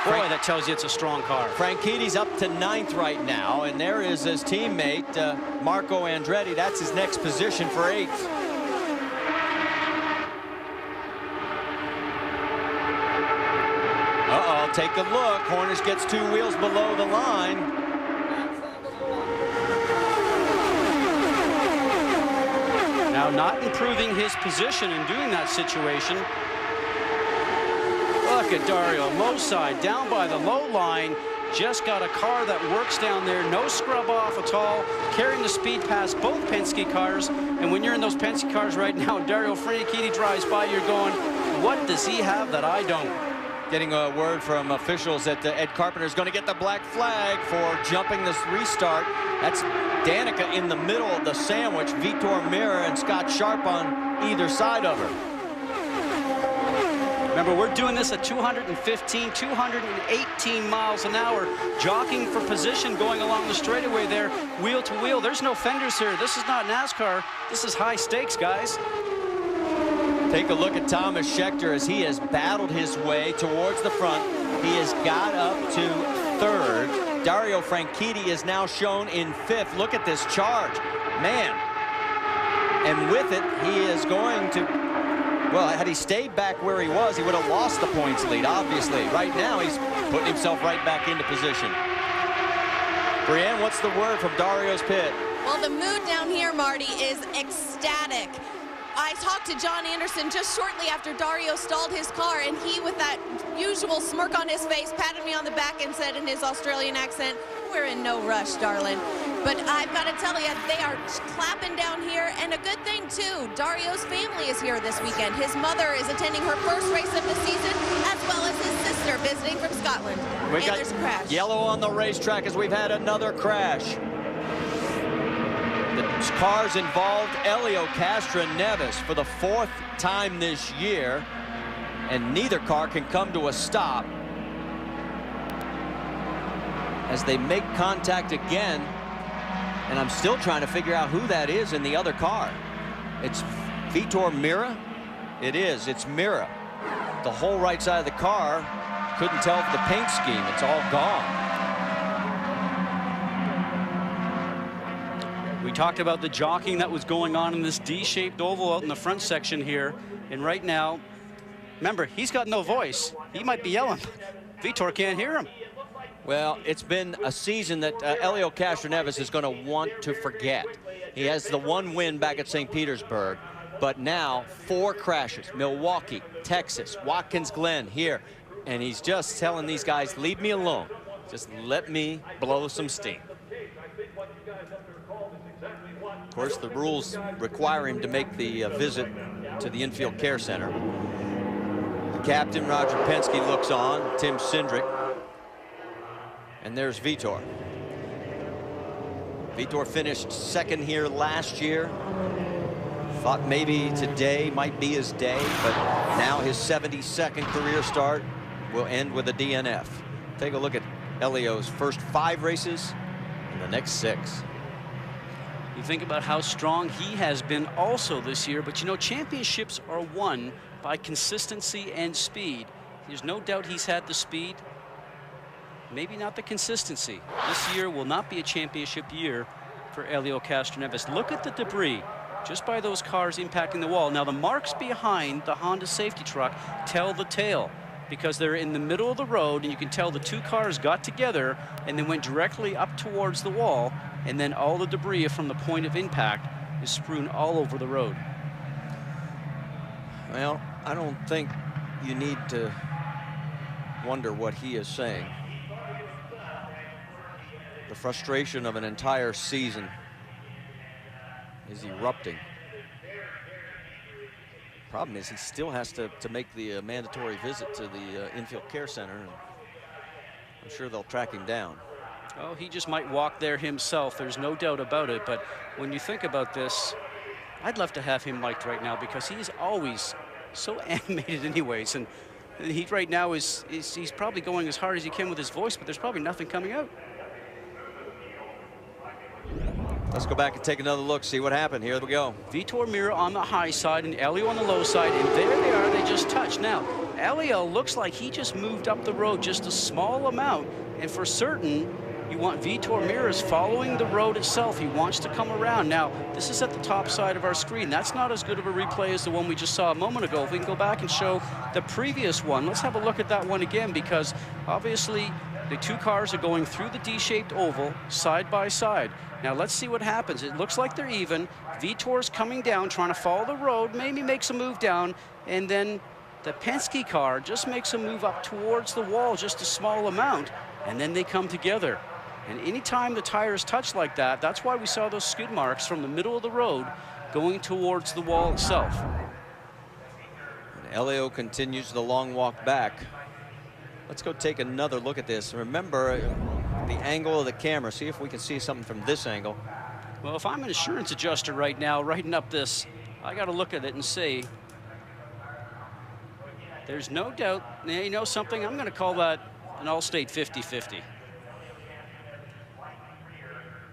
Boy, that tells you it's a strong car. Franchitti's up to 9th right now, and there is his teammate, Marco Andretti. That's his next position for 8th. Uh-oh, take a look. Hornish gets 2 wheels below the line. Now, not improving his position in doing that situation. Look at Dario, low side, down by the low line. Just got a car that works down there, no scrub off at all, carrying the speed past both Penske cars. And when you're in those Penske cars right now, Dario Franchitti drives by, you're going, what does he have that I don't? Getting a word from officials that Ed Carpenter is going to get the black flag for jumping this restart. That's Danica in the middle of the sandwich. Vitor Mira and Scott Sharp on either side of her. Remember, we're doing this at 215, 218 miles an hour, jockeying for position going along the straightaway there, wheel to wheel. There's no fenders here. This is not NASCAR. This is high stakes, guys. Take a look at Thomas Schechter as he has battled his way towards the front. He has got up to third. Dario Franchitti is now shown in fifth. Look at this charge, man. And with it, he is going to, well, had he stayed back where he was, he would have lost the points lead, obviously. Right now, he's putting himself right back into position. Brienne, what's the word from Dario's pit? Well, the mood down here, Marty, is ecstatic. I talked to John Anderson just shortly after Dario stalled his car, and he, with that usual smirk on his face, patted me on the back and said in his Australian accent, "We're in no rush, darling." But I've got to tell you, they are clapping down here, and a good thing, too. Dario's family is here this weekend. His mother is attending her first race of the season, as well as his sister visiting from Scotland. We and got there's a crash. Yellow on the racetrack as we've had another crash. The cars involved Elio Castroneves for the fourth time this year, and neither car can come to a stop as they make contact again. And I'm still trying to figure out who that is in the other car. It's Vitor Mira? It is. It's Mira. The whole right side of the car, couldn't tell the paint scheme. It's all gone. We talked about the jockeying that was going on in this D-shaped oval out in the front section here. And right now, remember, he's got no voice. He might be yelling. Vitor can't hear him. Well, it's been a season that Elio Castroneves is going to want to forget. He has the one win back at St. Petersburg, but now 4 crashes. Milwaukee, Texas, Watkins Glen here. And he's just telling these guys, leave me alone. Just let me blow some steam. Of course, the rules require him to make the visit to the infield care center. The captain, Roger Penske, looks on, Tim Cindric. And there's Vitor. Vitor finished second here last year. Thought maybe today might be his day, but now his 72nd career start will end with a DNF. Take a look at Elio's first 5 races and the next 6. You think about how strong he has been also this year, but you know, championships are won by consistency and speed. There's no doubt he's had the speed, maybe not the consistency. This year will not be a championship year for Elio Castroneves. Look at the debris just by those cars impacting the wall. Now, the marks behind the Honda safety truck tell the tale, because they're in the middle of the road, and you can tell the 2 cars got together and then went directly up towards the wall, and then all the debris from the point of impact is strewn all over the road. Well, I don't think you need to wonder what he is saying. The frustration of an entire season is erupting. Problem is, he still has to make the mandatory visit to the infield care center, and I'm sure they'll track him down. Oh, he just might walk there himself. There's no doubt about it. But when you think about this, I'd love to have him mic'd right now, because he's always so animated anyways. And he right now he's probably going as hard as he can with his voice, but there's probably nothing coming out. Let's go back and take another look, see what happened. Here we go. Vitor Mira on the high side and Elio on the low side, and there they are. They just touched. Now, Elio looks like he just moved up the road just a small amount, and for certain, you want Vitor Mira's following the road itself. He wants to come around. Now, this is at the top side of our screen. That's not as good of a replay as the one we just saw a moment ago. If we can go back and show the previous one, let's have a look at that one again, because obviously the 2 cars are going through the D-shaped oval side by side. Now let's see what happens. It looks like they're even. Vitor's coming down, trying to follow the road, maybe makes a move down, and then the Penske car just makes a move up towards the wall, just a small amount, and then they come together. And anytime the tires touch like that, that's why we saw those skid marks from the middle of the road going towards the wall itself. And Elio continues the long walk back. Let's go take another look at this. Remember the angle of the camera. See if we can see something from this angle. Well, if I'm an insurance adjuster right now writing up this, I got to look at it and see. There's no doubt. You know something? I'm going to call that an Allstate 50-50.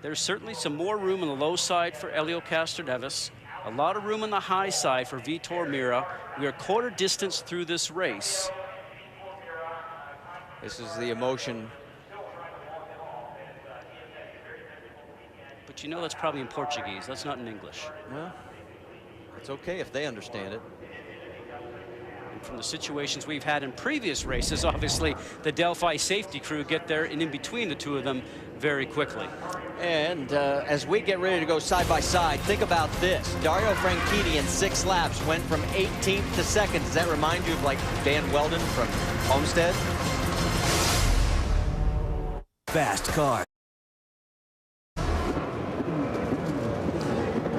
There's certainly some more room on the low side for Elio Castroneves. A lot of room on the high side for Vitor Meira. We are quarter distance through this race. This is the emotion. But you know that's probably in Portuguese. That's not in English. Well, it's okay if they understand it. And from the situations we've had in previous races, obviously, the Delphi safety crew get there and in between the two of them very quickly. And as we get ready to go side by side, think about this. Dario Franchitti in 6 laps went from 18th to 2nd. Does that remind you of like Dan Weldon from Homestead? Fast car.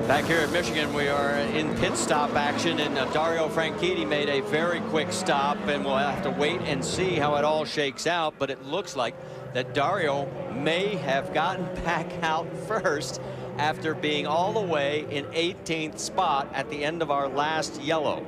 Back here at Michigan, we are in pit stop action, and Dario Franchitti made a very quick stop, and we'll have to wait and see how it all shakes out. But it looks like that Dario may have gotten back out first after being all the way in 18th spot at the end of our last yellow.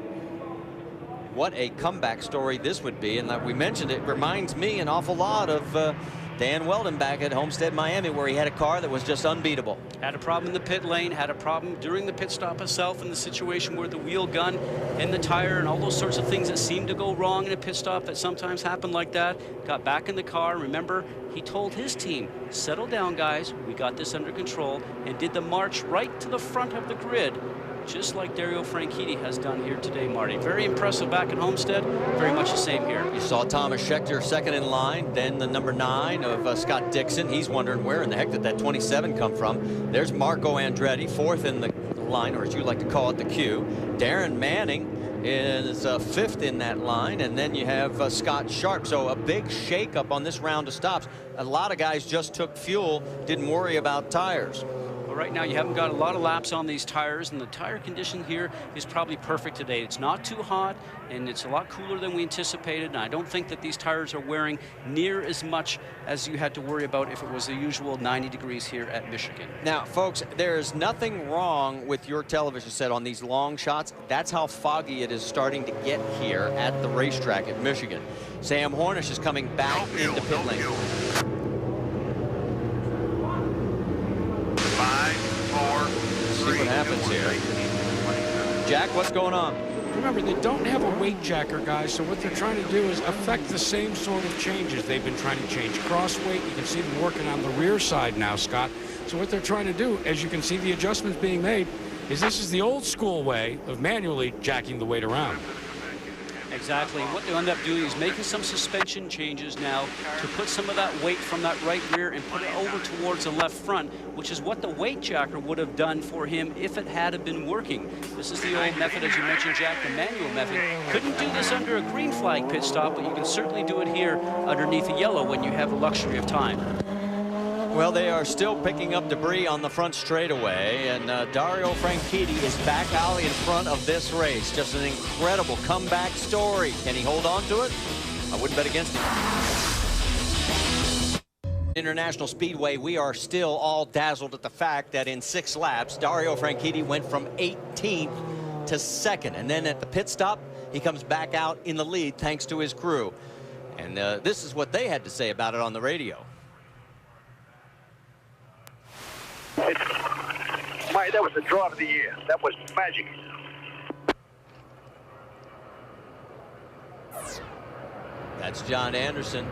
What a comeback story this would be, and like we mentioned, it reminds me an awful lot of Dan Weldon back at Homestead, Miami, where he had a car that was just unbeatable. Had a problem in the pit lane, had a problem during the pit stop itself in the situation where the wheel gun and the tire and all those sorts of things that seem to go wrong in a pit stop that sometimes happen like that. Got back in the car. Remember, he told his team, settle down, guys. We got this under control, and did the march right to the front of the grid, just like Dario Franchitti has done here today, Marty. Very impressive back at Homestead. Very much the same here. You saw Thomas Schechter second in line, then the number 9 of Scott Dixon. He's wondering where in the heck did that 27 come from. There's Marco Andretti, 4th in the line, or as you like to call it, the queue. Darren Manning is 5th in that line, and then you have Scott Sharp. So a big shakeup on this round of stops. A lot of guys just took fuel, didn't worry about tires. Right now you haven't got a lot of laps on these tires, and the tire condition here is probably perfect today. It's not too hot, and it's a lot cooler than we anticipated, and I don't think that these tires are wearing near as much as you had to worry about if it was the usual 90 degrees here at Michigan. Now, folks, there's nothing wrong with your television set on these long shots. That's how foggy it is starting to get here at the racetrack at Michigan. Sam Hornish is coming back into pit lane. 5, 4, 3. See what happens here. Jack, what's going on? Remember, they don't have a weight jacker, guys, so what they're trying to do is affect the same sort of changes. They've been trying to change cross weight. You can see them working on the rear side now, Scott. So what they're trying to do, as you can see the adjustments being made, is this is the old school way of manually jacking the weight around. Exactly. What they end up doing is making some suspension changes now to put some of that weight from that right rear and put it over towards the left front, which is what the weight jacker would have done for him if it had been working. This is the old method, as you mentioned, Jack, the manual method. Couldn't do this under a green flag pit stop, but you can certainly do it here underneath a yellow when you have the luxury of time. Well, they are still picking up debris on the front straightaway, and Dario Franchitti is back out in front of this race. Just an incredible comeback story. Can he hold on to it? I wouldn't bet against him. International Speedway, we are still all dazzled at the fact that in 6 laps, Dario Franchitti went from 18th to 2nd, and then at the pit stop, he comes back out in the lead thanks to his crew. And this is what they had to say about it on the radio. Mate, that was the drive of the year. That was magic. That's John Anderson.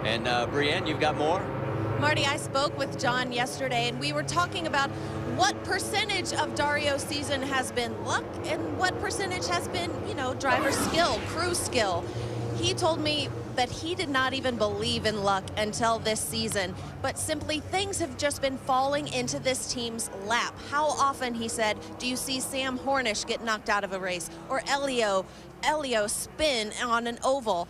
And Brienne, you've got more? Marty, I spoke with John yesterday, and we were talking about what percentage of Dario's season has been luck and what percentage has been, you know, driver skill, crew skill. He told me that he did not even believe in luck until this season, but simply things have just been falling into this team's lap. How often, he said, do you see Sam Hornish get knocked out of a race, or Elio spin on an oval?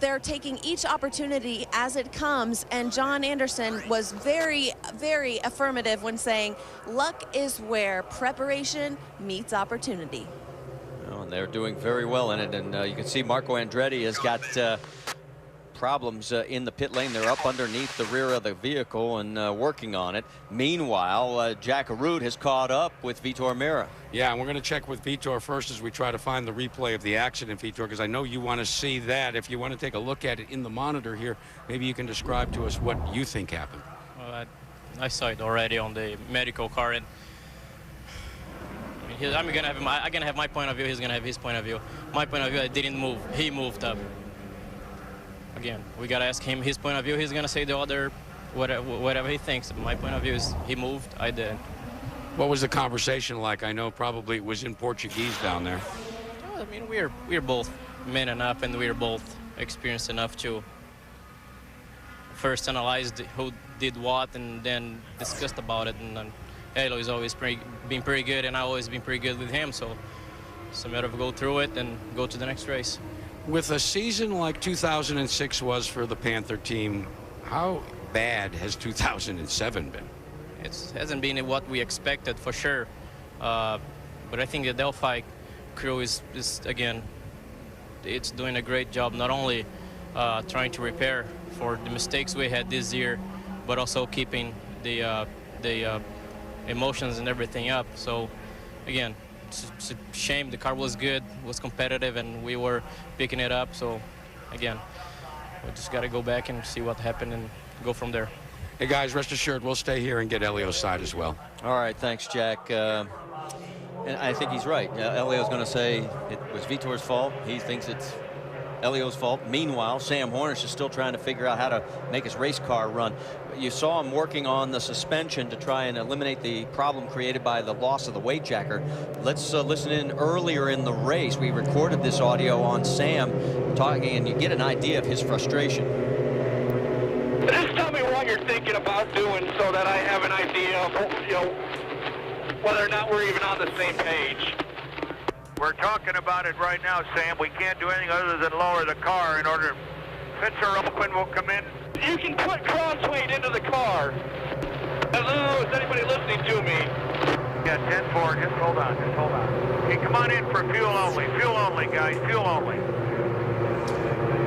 They're taking each opportunity as it comes, and John Anderson was very, very affirmative when saying luck is where preparation meets opportunity. Oh, and they're doing very well in it, and you can see Marco Andretti has got problems in the pit lane. They're up underneath the rear of the vehicle and working on it. Meanwhile, Jack Arute has caught up with Vitor Meira. Yeah, and we're going to check with Vitor first as we try to find the replay of the accident, Vitor, because I know you want to see that. If you want to take a look at it in the monitor here, maybe you can describe to us what you think happened. Well, I saw it already on the medical car, and I'm gonna have my point of view. He's gonna have his point of view. My point of view, I didn't move. He moved up. Again, we gotta ask him his point of view. He's gonna say the other, whatever he thinks. My point of view is he moved. I didn't. What was the conversation like? I know probably it was in Portuguese down there. I mean, we're both men enough, and we're both experienced enough to first analyze who did what, and then discussed about it. And Elio has always been pretty good, and I've always been pretty good with him. So it's a matter of go through it and go to the next race. With a season like 2006 was for the Panther team, how bad has 2007 been? It hasn't been what we expected, for sure. But I think the Delphi crew is again, it's doing a great job, not only trying to repair for the mistakes we had this year, but also keeping the emotions and everything up. So again, it's a shame. The car was good, was competitive, and we were picking it up. So again, we just got to go back and see what happened and go from there. Hey guys, rest assured we'll stay here and get Elio's side as well. All right, thanks, Jack. And I think he's right. Elio's going to say it was Vitor's fault. He thinks it's Elio's fault. Meanwhile, Sam Hornish is still trying to figure out how to make his race car run. You saw him working on the suspension to try and eliminate the problem created by the loss of the weight jacker. Let's listen in earlier in the race. We recorded this audio on Sam talking, and you get an idea of his frustration. Just tell me what you're thinking about doing so that I have an idea of, whether or not we're even on the same page. We're talking about it right now, Sam. We can't do anything other than lower the car in order. Pits are open, we'll come in. You can put crossweight into the car. Hello, is anybody listening to me? Yeah, 10-4, just hold on, Okay, come on in for fuel only, guys, fuel only.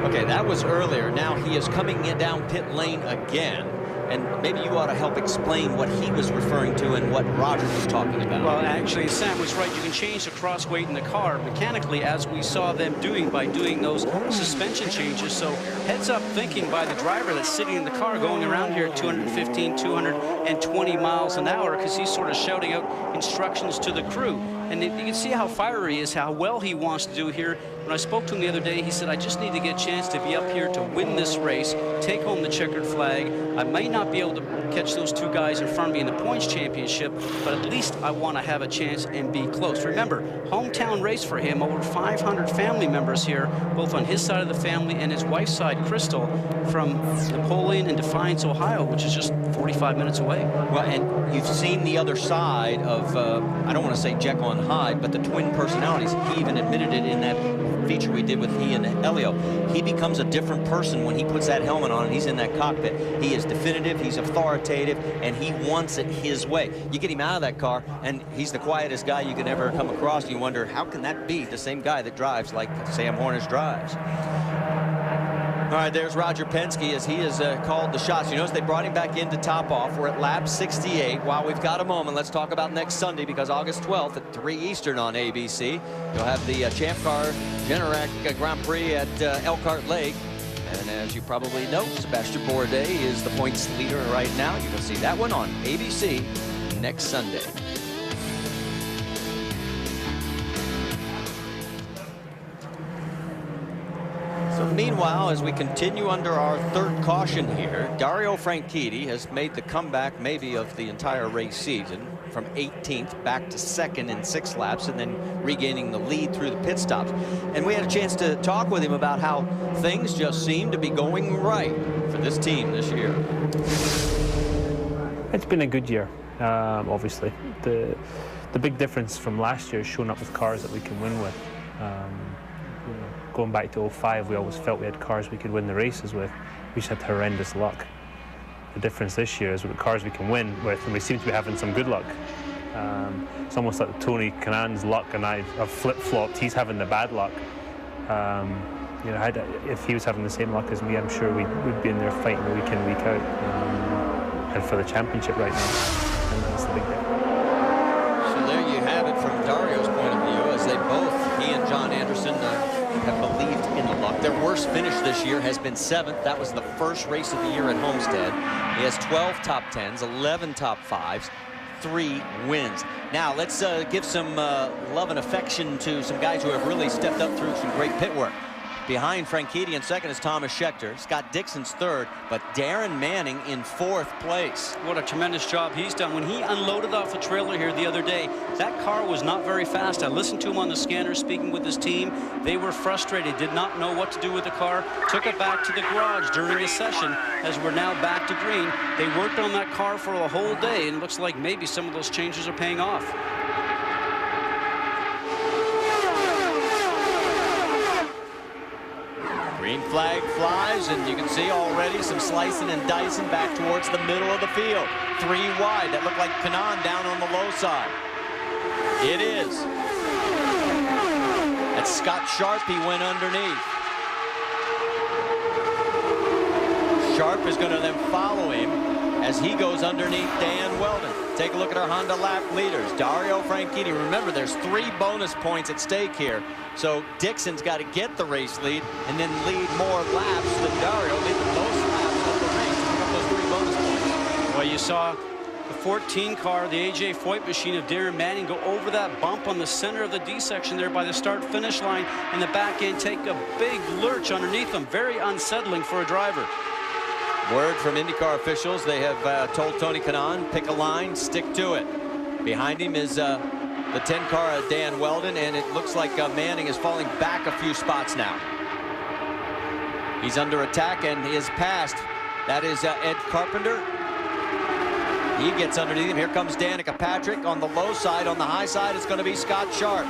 Okay, that was earlier. Now he is coming in down pit lane again. And maybe you ought to help explain what he was referring to and what Roger was talking about. Well, actually, Sam was right. You can change the cross weight in the car mechanically, as we saw them doing by doing those suspension changes. So heads up thinking by the driver that's sitting in the car going around here at 215, 220 miles an hour, because he's sort of shouting out instructions to the crew. And you can see how fiery he is, how well he wants to do here. When I spoke to him the other day, he said, I just need to get a chance to be up here to win this race, take home the checkered flag. I may not be able to catch those two guys in front of me in the points championship, but at least I want to have a chance and be close. Remember, hometown race for him, over 500 family members here, both on his side of the family and his wife's side, Crystal, from Napoleon and Defiance, Ohio, which is just 45 minutes away. Well, and you've seen the other side of, I don't want to say Jekyll and Hyde, but the twin personalities. He even admitted it in that feature we did with he and Elio. He becomes a different person when he puts that helmet on and he's in that cockpit. He is definitive, he's authoritative, and he wants it his way. You get him out of that car, and he's the quietest guy you can ever come across. And you wonder, how can that be the same guy that drives like Sam Hornish drives? All right, there's Roger Penske as he has called the shots. You notice they brought him back in to top off. We're at lap 68. While we've got a moment, let's talk about next Sunday, because August 12th at 3 Eastern on ABC, you'll have the Champ Car Generac Grand Prix at Elkhart Lake. And as you probably know, Sebastian Bourdais is the points leader right now. You can see that one on ABC next Sunday. So meanwhile, as we continue under our third caution here, Dario Franchitti has made the comeback maybe of the entire race season, from 18th back to 2nd in 6 laps, and then regaining the lead through the pit stops. And we had a chance to talk with him about how things just seem to be going right for this team this year. It's been a good year, obviously. The big difference from last year is showing up with cars that we can win with. Going back to 05, we always felt we had cars we could win the races with. We just had horrendous luck. The difference this year is we've got cars we can win with, and we seem to be having some good luck. It's almost like Tony Kanaan's luck and I have flip-flopped. He's having the bad luck. You know, if he was having the same luck as me, I'm sure we'd be in there fighting week in, week out, and for the championship right now. And that's the big thing. So there you have it from Dario's point of view, as they both, he and John Anderson, have believed in the luck. Their worst finish this year has been 7th. That was the first race of the year at Homestead. He has 12 top 10s, 11 top 5s, 3 wins. Now let's give some love and affection to some guys who have really stepped up through some great pit work. Behind Franchitti in second is Thomas Schechter. Scott Dixon's third, but Darren Manning in 4th place. What a tremendous job he's done. When he unloaded off the trailer here the other day, that car was not very fast. I listened to him on the scanner speaking with his team. They were frustrated, did not know what to do with the car, took it back to the garage during the session as we're now back to green. They worked on that car for a whole day, and it looks like maybe some of those changes are paying off. Green flag flies, and you can see already some slicing and dicing back towards the middle of the field. 3 wide. That looked like Kanaan down on the low side. It is. That's Scott Sharp. He went underneath. Sharp is going to then follow him as he goes underneath Dan Weldon. Take a look at our Honda lap leaders. Dario Franchitti. Remember, there's 3 bonus points at stake here. So Dixon's got to get the race lead and then lead more laps than Dario. Lead the most laps of the race to pick up those 3 bonus points. Well, you saw the 14 car, the A.J. Foyt machine of Darren Manning, go over that bump on the center of the D section there by the start-finish line, and the back end take a big lurch underneath them. Very unsettling for a driver. Word from IndyCar officials, they have told Tony Kanaan, pick a line, stick to it. Behind him is the 10 car of Dan Weldon, and it looks like Manning is falling back a few spots now. He's under attack and is passed. That is Ed Carpenter. He gets underneath him. Here comes Danica Patrick on the low side. On the high side, it's going to be Scott Sharp.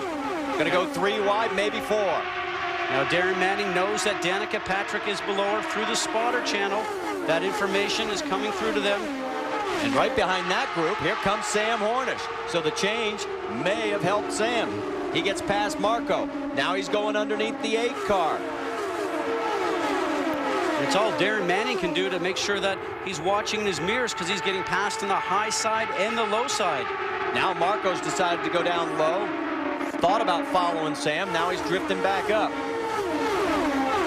Going to go 3 wide, maybe 4. Now Darren Manning knows that Danica Patrick is below her through the spotter channel. That information is coming through to them. And right behind that group, here comes Sam Hornish. So the change may have helped Sam. He gets past Marco. Now he's going underneath the 8 car. It's all Darren Manning can do to make sure that he's watching his mirrors, because he's getting passed in the high side and the low side. Now Marco's decided to go down low. Thought about following Sam. Now he's drifting back up.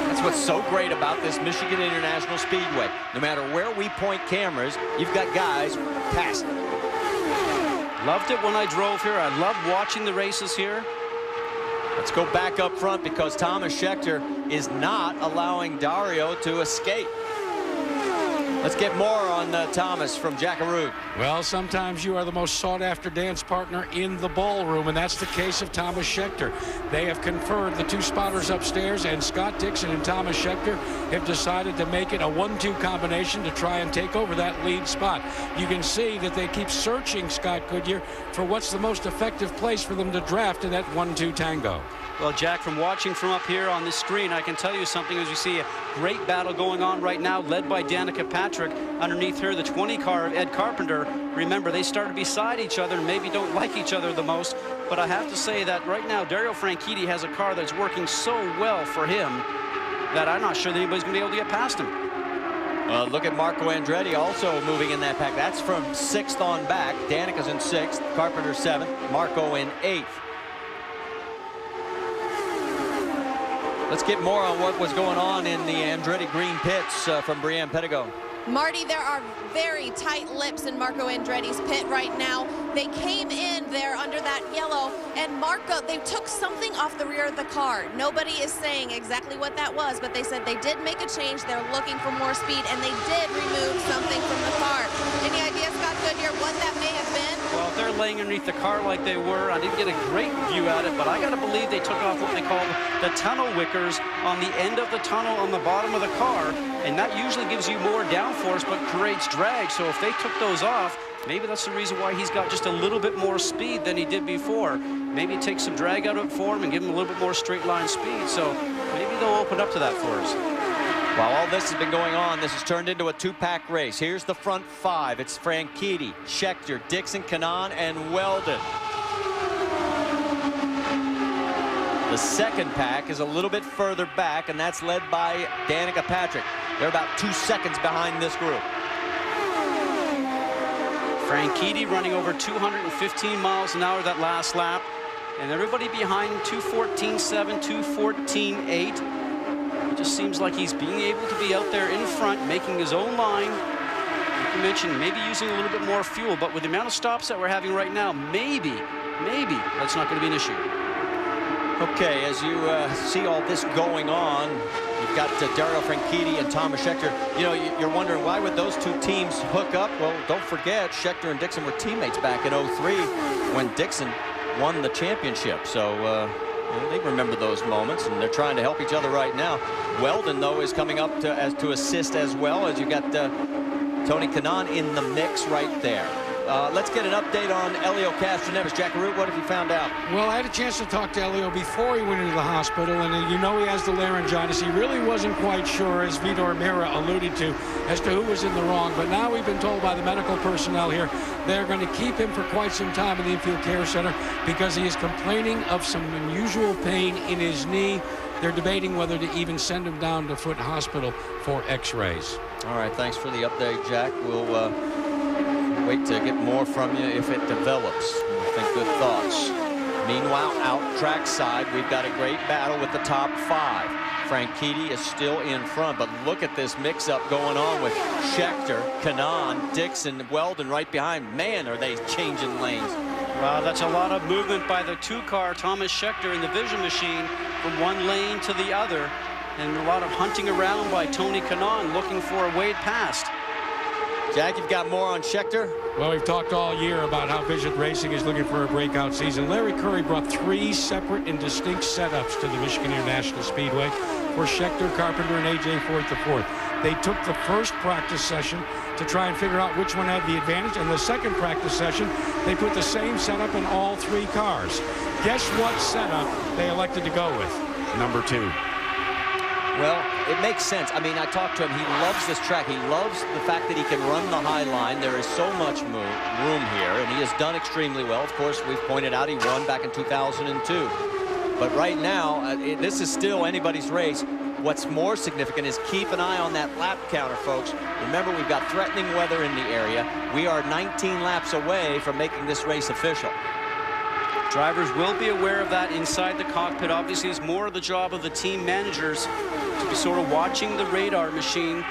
That's what's so great about this Michigan International Speedway. No matter where we point cameras, you've got guys passing. Loved it when I drove here. I loved watching the races here. Let's go back up front, because Thomas Schechter is not allowing Dario to escape. Let's get more on Thomas from Jackaroo. Well, sometimes you are the most sought-after dance partner in the ballroom, and that's the case of Thomas Schechter. They have conferred, the 2 spotters upstairs, and Scott Dixon and Thomas Schechter have decided to make it a 1-2 combination to try and take over that lead spot. You can see that they keep searching, Scott Goodyear, for what's the most effective place for them to draft in that 1-2 tango. Well, Jack, from watching from up here on the screen, I can tell you something as you see a great battle going on right now, led by Danica Patrick. Underneath her, the 20 car of Ed Carpenter. Remember, they started beside each other and maybe don't like each other the most. But I have to say that right now, Dario Franchitti has a car that's working so well for him that I'm not sure that anybody's going to be able to get past him. Look at Marco Andretti also moving in that pack. That's from 6th on back. Danica's in 6th, Carpenter 7th, Marco in 8th. Let's get more on what was going on in the Andretti green pits from Brianne Pettigo. Marty, there are very tight lips in Marco Andretti's pit right now. They came in there under that yellow, and Marco, they took something off the rear of the car. Nobody is saying exactly what that was, but they said they did make a change. They're looking for more speed, and they did remove something from the car. Any idea, Scott Goodyear, what that may have been? Well, if they're laying underneath the car like they were, I didn't get a great view at it, but I got to believe they took off what they call the tunnel wickers on the end of the tunnel on the bottom of the car, and that usually gives you more downforce but creates drag. So if they took those off, maybe that's the reason why he's got just a little bit more speed than he did before. Maybe take some drag out of it for him and give him a little bit more straight line speed. So maybe they'll open up to that for us. While all this has been going on, this has turned into a 2-pack race. Here's the front 5. It's Franchitti, Schechter, Dixon, Kanaan, and Weldon. The second pack is a little bit further back, and that's led by Danica Patrick. They're about 2 seconds behind this group. Franchitti running over 215 miles an hour that last lap. And everybody behind him, 2:14.7, 2:14.8. It just seems like he's being able to be out there in front, making his own line. Like you mentioned, maybe using a little bit more fuel, but with the amount of stops that we're having right now, maybe that's not going to be an issue. Okay, as you see all this going on, you've got Dario Franchitti and Thomas Scheckter. You know, you're wondering why would those two teams hook up? Well, don't forget, Scheckter and Dixon were teammates back in '03 when Dixon won the championship. So they remember those moments, and they're trying to help each other right now. Weldon, though, is coming up to assist as well, as you got Tony Kanaan in the mix right there. Let's get an update on Elio Castroneves. Jack Root, what have you found out? Well, I had a chance to talk to Elio before he went into the hospital, and you know he has the laryngitis. He really wasn't quite sure, as Vitor Mira alluded to, as to who was in the wrong. But now we've been told by the medical personnel here they're going to keep him for quite some time in the infield care center because he is complaining of some unusual pain in his knee. They're debating whether to even send him down to Foot Hospital for x-rays. All right, thanks for the update, Jack. We'll wait to get more from you if it develops. I think good thoughts. Meanwhile, out track side, we've got a great battle with the top 5. Franchitti is still in front, but look at this mix-up going on with Scheckter, Kanaan, Dixon, Weldon right behind. Man, are they changing lanes. Wow, that's a lot of movement by the 2-car Thomas Scheckter in the Vision Machine from one lane to the other, and a lot of hunting around by Tony Kanaan looking for a Wade past. Jack, you've got more on Scheckter? Well, we've talked all year about how Vision Racing is looking for a breakout season. Larry Curry brought 3 separate and distinct setups to the Michigan International Speedway for Scheckter, Carpenter, and A.J. Foyt IV. They took the first practice session to try and figure out which one had the advantage, and the second practice session, they put the same setup in all 3 cars. Guess what setup they elected to go with? Number 2. Well, it makes sense. I mean, I talked to him. He loves this track. He loves the fact that he can run the high line. There is so much room here, and he has done extremely well. Of course, we've pointed out he won back in 2002. But right now, this is still anybody's race. What's more significant is keep an eye on that lap counter, folks. Remember, we've got threatening weather in the area. We are 19 laps away from making this race official. Drivers will be aware of that inside the cockpit. Obviously, it's more of the job of the team managers to be sort of watching the radar machine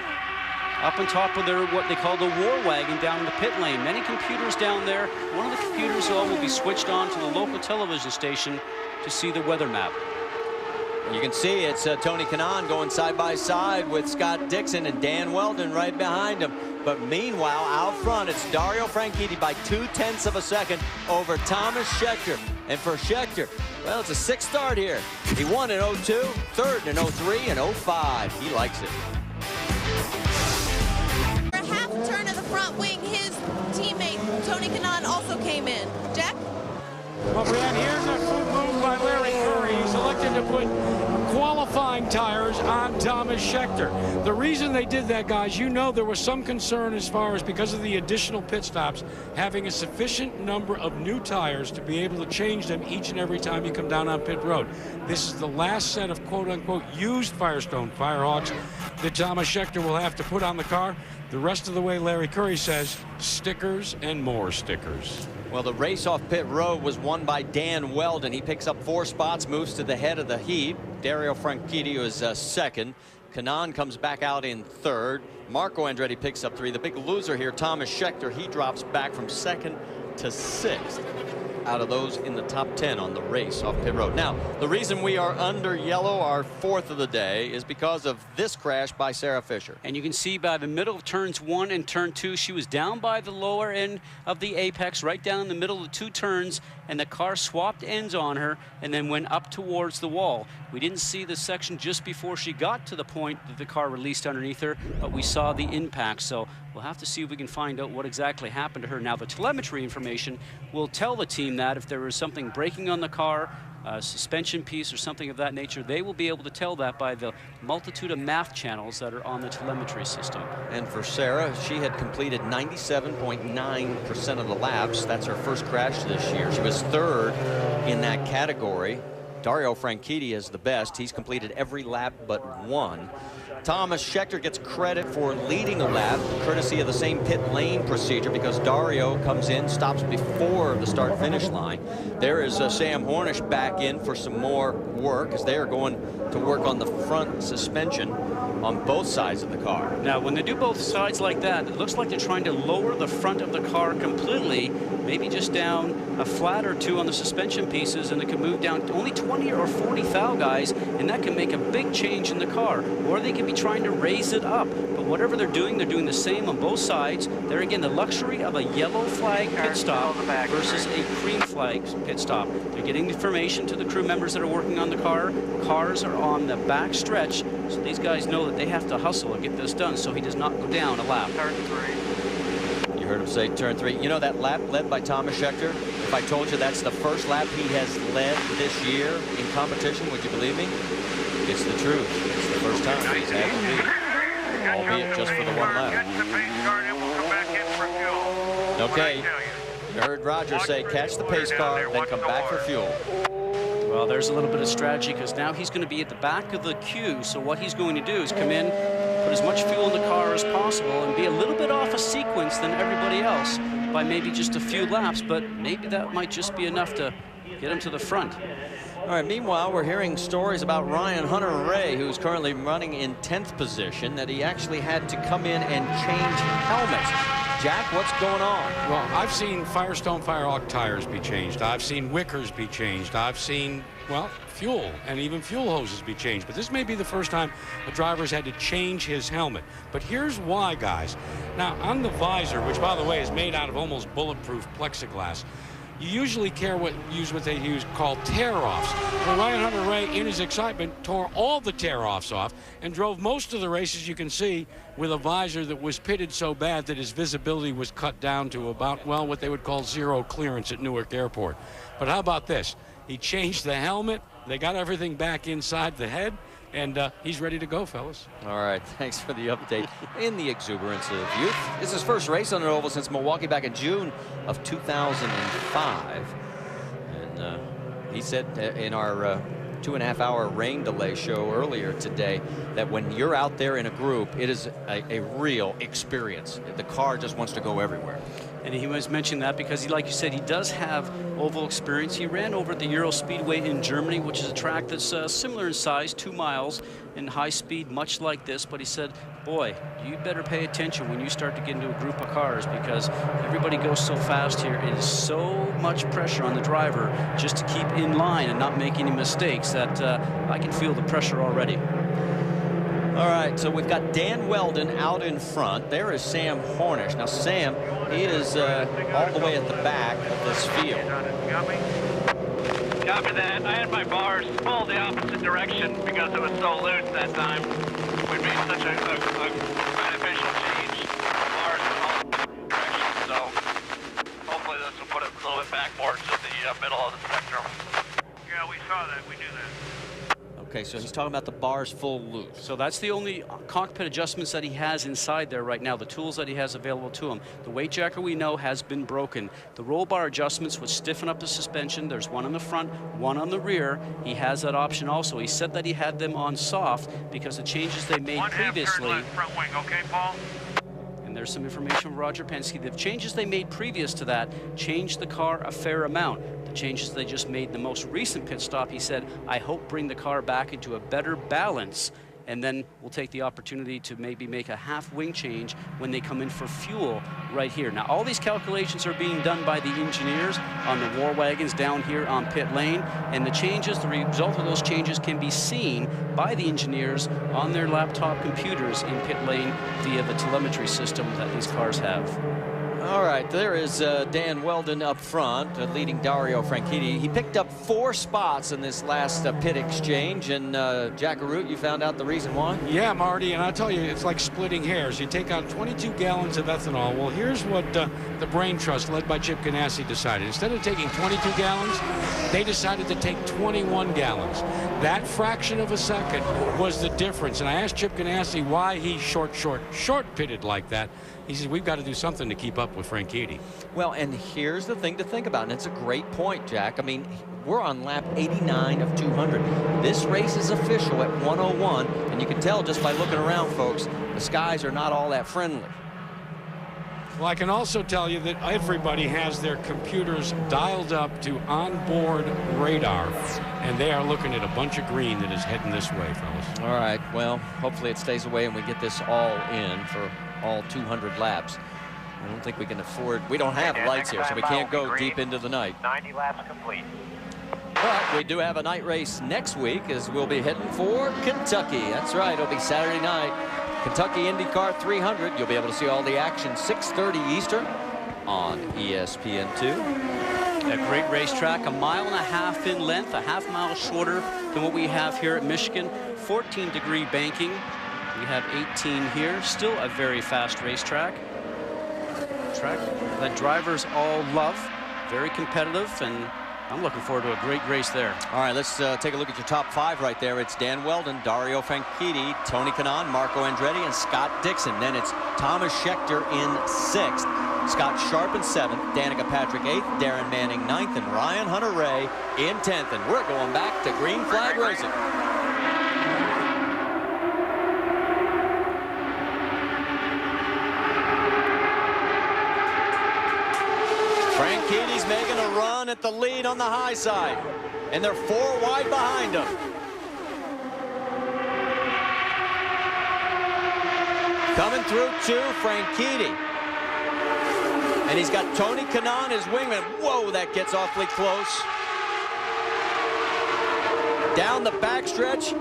up on top of their, what they call the war wagon down in the pit lane. Many computers down there. One of the computers, though, will be switched on to the local television station to see the weather map. You can see it's Tony Kanaan going side by side with Scott Dixon and Dan Weldon right behind him. But meanwhile, out front, it's Dario Franchitti by 0.2 of a second over Thomas Scheckter. And for Scheckter, well, it's a 6th start here. He won in '02, 3rd in '03, and '05. He likes it. For a half turn of the front wing, his teammate Tony Kanaan also came in. Jack? Well, Brian, here's a good move by Larry Curry. He's elected to put qualifying tires on Thomas Scheckter. The reason they did that, guys, you know there was some concern as far as because of the additional pit stops, having a sufficient number of new tires to be able to change them each and every time you come down on pit road. This is the last set of quote-unquote used Firestone Firehawks that Thomas Scheckter will have to put on the car. The rest of the way, Larry Curry says, stickers and more stickers. Well, the race off pit road was won by Dan Weldon. He picks up 4 spots, moves to the head of the heap. Dario Franchitti is 2nd. Kanaan comes back out in 3rd. Marco Andretti picks up 3. The big loser here, Thomas Scheckter, he drops back from 2nd to 6th. Out of those in the top 10 on the race off pit road. Now, the reason we are under yellow, our 4th of the day, is because of this crash by Sarah Fisher. And you can see by the middle of turns 1 and turn 2, she was down by the lower end of the apex, right down in the middle of the 2 turns, and the car swapped ends on her and then went up towards the wall. We didn't see the section just before she got to the point that the car released underneath her, but we saw the impact. So we'll have to see if we can find out what exactly happened to her. Now, the telemetry information will tell the team that if there was something breaking on the car, a suspension piece or something of that nature, they will be able to tell that by the multitude of math channels that are on the telemetry system. And for Sarah, she had completed 97.9% of the laps. That's her first crash this year. She was 3rd in that category. Dario Franchitti is the best. He's completed every lap but one. Thomas Scheckter gets credit for leading a lap, courtesy of the same pit lane procedure, because Dario comes in, stops before the start-finish line. There is Sam Hornish back in for some more work, as they are going to work on the front suspension on both sides of the car. Now, when they do both sides like that, it looks like they're trying to lower the front of the car completely, maybe just down a flat or two on the suspension pieces, and it can move down only 20 or 40 thou, guys, and that can make a big change in the car. Or they can be trying to raise it up. But whatever they're doing the same on both sides. There again, the luxury of a yellow flag pit stop versus a green flag pit stop. They're getting information to the crew members that are working on the car. Cars are on the back stretch, so these guys know that they have to hustle and get this done so he does not go down a lap. Turn 3. You heard him say turn 3. You know that lap led by Thomas Scheckter? If I told you that's the first lap he has led this year in competition, would you believe me? It's the truth. It's the first time he's had the lead, albeit just for the one lap. Catch the pace car, and we'll come back in for fuel. Okay. You heard Roger say catch the pace car, then come back for fuel. Well, there's a little bit of strategy, because now he's going to be at the back of the queue. So what he's going to do is come in, put as much fuel in the car as possible, and be a little bit off a sequence than everybody else by maybe just a few laps. But maybe that might just be enough to get him to the front. All right, meanwhile, we're hearing stories about Ryan Hunter-Reay, who's currently running in 10th position, that he actually had to come in and change helmets. Jack, what's going on? Well, I've seen Firestone Firehawk tires be changed. I've seen wickers be changed. I've seen, well, fuel and even fuel hoses be changed. But this may be the first time a driver's had to change his helmet. But here's why, guys. Now, on the visor, which, by the way, is made out of almost bulletproof plexiglass, you usually use what they called tear-offs. Well, Ryan Hunter-Reay, in his excitement, tore all the tear-offs off and drove most of the races, you can see, with a visor that was pitted so bad that his visibility was cut down to about, well, what they would call zero clearance at Newark Airport. But how about this? He changed the helmet. They got everything back inside the head. And he's ready to go, fellas. All right, thanks for the update. In the exuberance of youth, this is his first race on an oval since Milwaukee back in June of 2005. And he said in our 2.5-hour rain delay show earlier today that when you're out there in a group, it is a real experience. The car just wants to go everywhere. And he was mentioning that because, he, like you said, he does have oval experience. He ran over at the Euro Speedway in Germany, which is a track that's similar in size, 2 miles, and high speed, much like this. But he said, boy, you better pay attention when you start to get into a group of cars, because everybody goes so fast here. It is so much pressure on the driver just to keep in line and not make any mistakes that I can feel the pressure already. All right, so we've got Dan Weldon out in front. There is Sam Hornish. Now, Sam, he is all the way at the back of this field. Copy that. I had my bars pulled the opposite direction because it was so loose that time. We made such a beneficial change. The bars in all directions, so hopefully this will put it a little bit back more to the middle of the spectrum. Yeah, we saw that. We knew that. Okay, so he's talking about the bars full loose. So that's the only cockpit adjustments that he has inside there right now, the tools that he has available to him. The weight jacker, we know, has been broken. The roll bar adjustments would stiffen up the suspension. There's one on the front, one on the rear. He has that option also. He said that he had them on soft because the changes they made previously. One half turn left front wing, okay, Paul? And there's some information from Roger Penske. The changes they made previous to that changed the car a fair amount. The changes they just made in the most recent pit stop, he said, I hope bring the car back into a better balance, and then we'll take the opportunity to maybe make a half wing change when they come in for fuel right here. Now, all these calculations are being done by the engineers on the war wagons down here on pit lane, and the changes, the result of those changes can be seen by the engineers on their laptop computers in pit lane via the telemetry system that these cars have. All right, there is Dan Weldon up front, leading Dario Franchitti. He picked up 4 spots in this last pit exchange, and Jack Arute, you found out the reason why? Yeah, Marty, and I'll tell you, it's like splitting hairs. You take out 22 gallons of ethanol. Well, here's what the Brain Trust, led by Chip Ganassi, decided. Instead of taking 22 gallons, they decided to take 21 gallons. That fraction of a second was the difference. And I asked Chip Ganassi why he short pitted like that. he says, we've got to do something to keep up with Franchitti. Well, and here's the thing to think about, and it's a great point, Jack. I mean, we're on lap 89 of 200. This race is official at 101, and you can tell just by looking around, folks, the skies are not all that friendly. Well, I can also tell you that everybody has their computers dialed up to onboard radar, and they are looking at a bunch of green that is heading this way, fellas. All right, well, hopefully it stays away and we get this all in for all 200 laps. I don't think we can afford, we don't have lights here, so we can't go deep into the night. 90 laps complete. But we do have a night race next week as we'll be heading for Kentucky. That's right, it'll be Saturday night. Kentucky IndyCar 300. You'll be able to see all the action 6:30 Eastern on ESPN2. A great racetrack, 1.5 miles in length, a half mile shorter than what we have here at Michigan. 14-degree banking. We have 18 here. Still a very fast racetrack. Track that drivers all love. Very competitive, and I'm looking forward to a great race there. All right, let's take a look at your top 5 right there. It's Dan Weldon, Dario Franchitti, Tony Kanaan, Marco Andretti, and Scott Dixon. Then it's Thomas Scheckter in 6th, Scott Sharp in 7th, Danica Patrick 8th, Darren Manning 9th, and Ryan Hunter-Reay in 10th. And we're going back to green flag racing. Franchitti's making a run at the lead on the high side, and they're 4 wide behind him. Coming through to Franchitti. And he's got Tony Kanaan, his wingman. Whoa, that gets awfully close. Down the backstretch.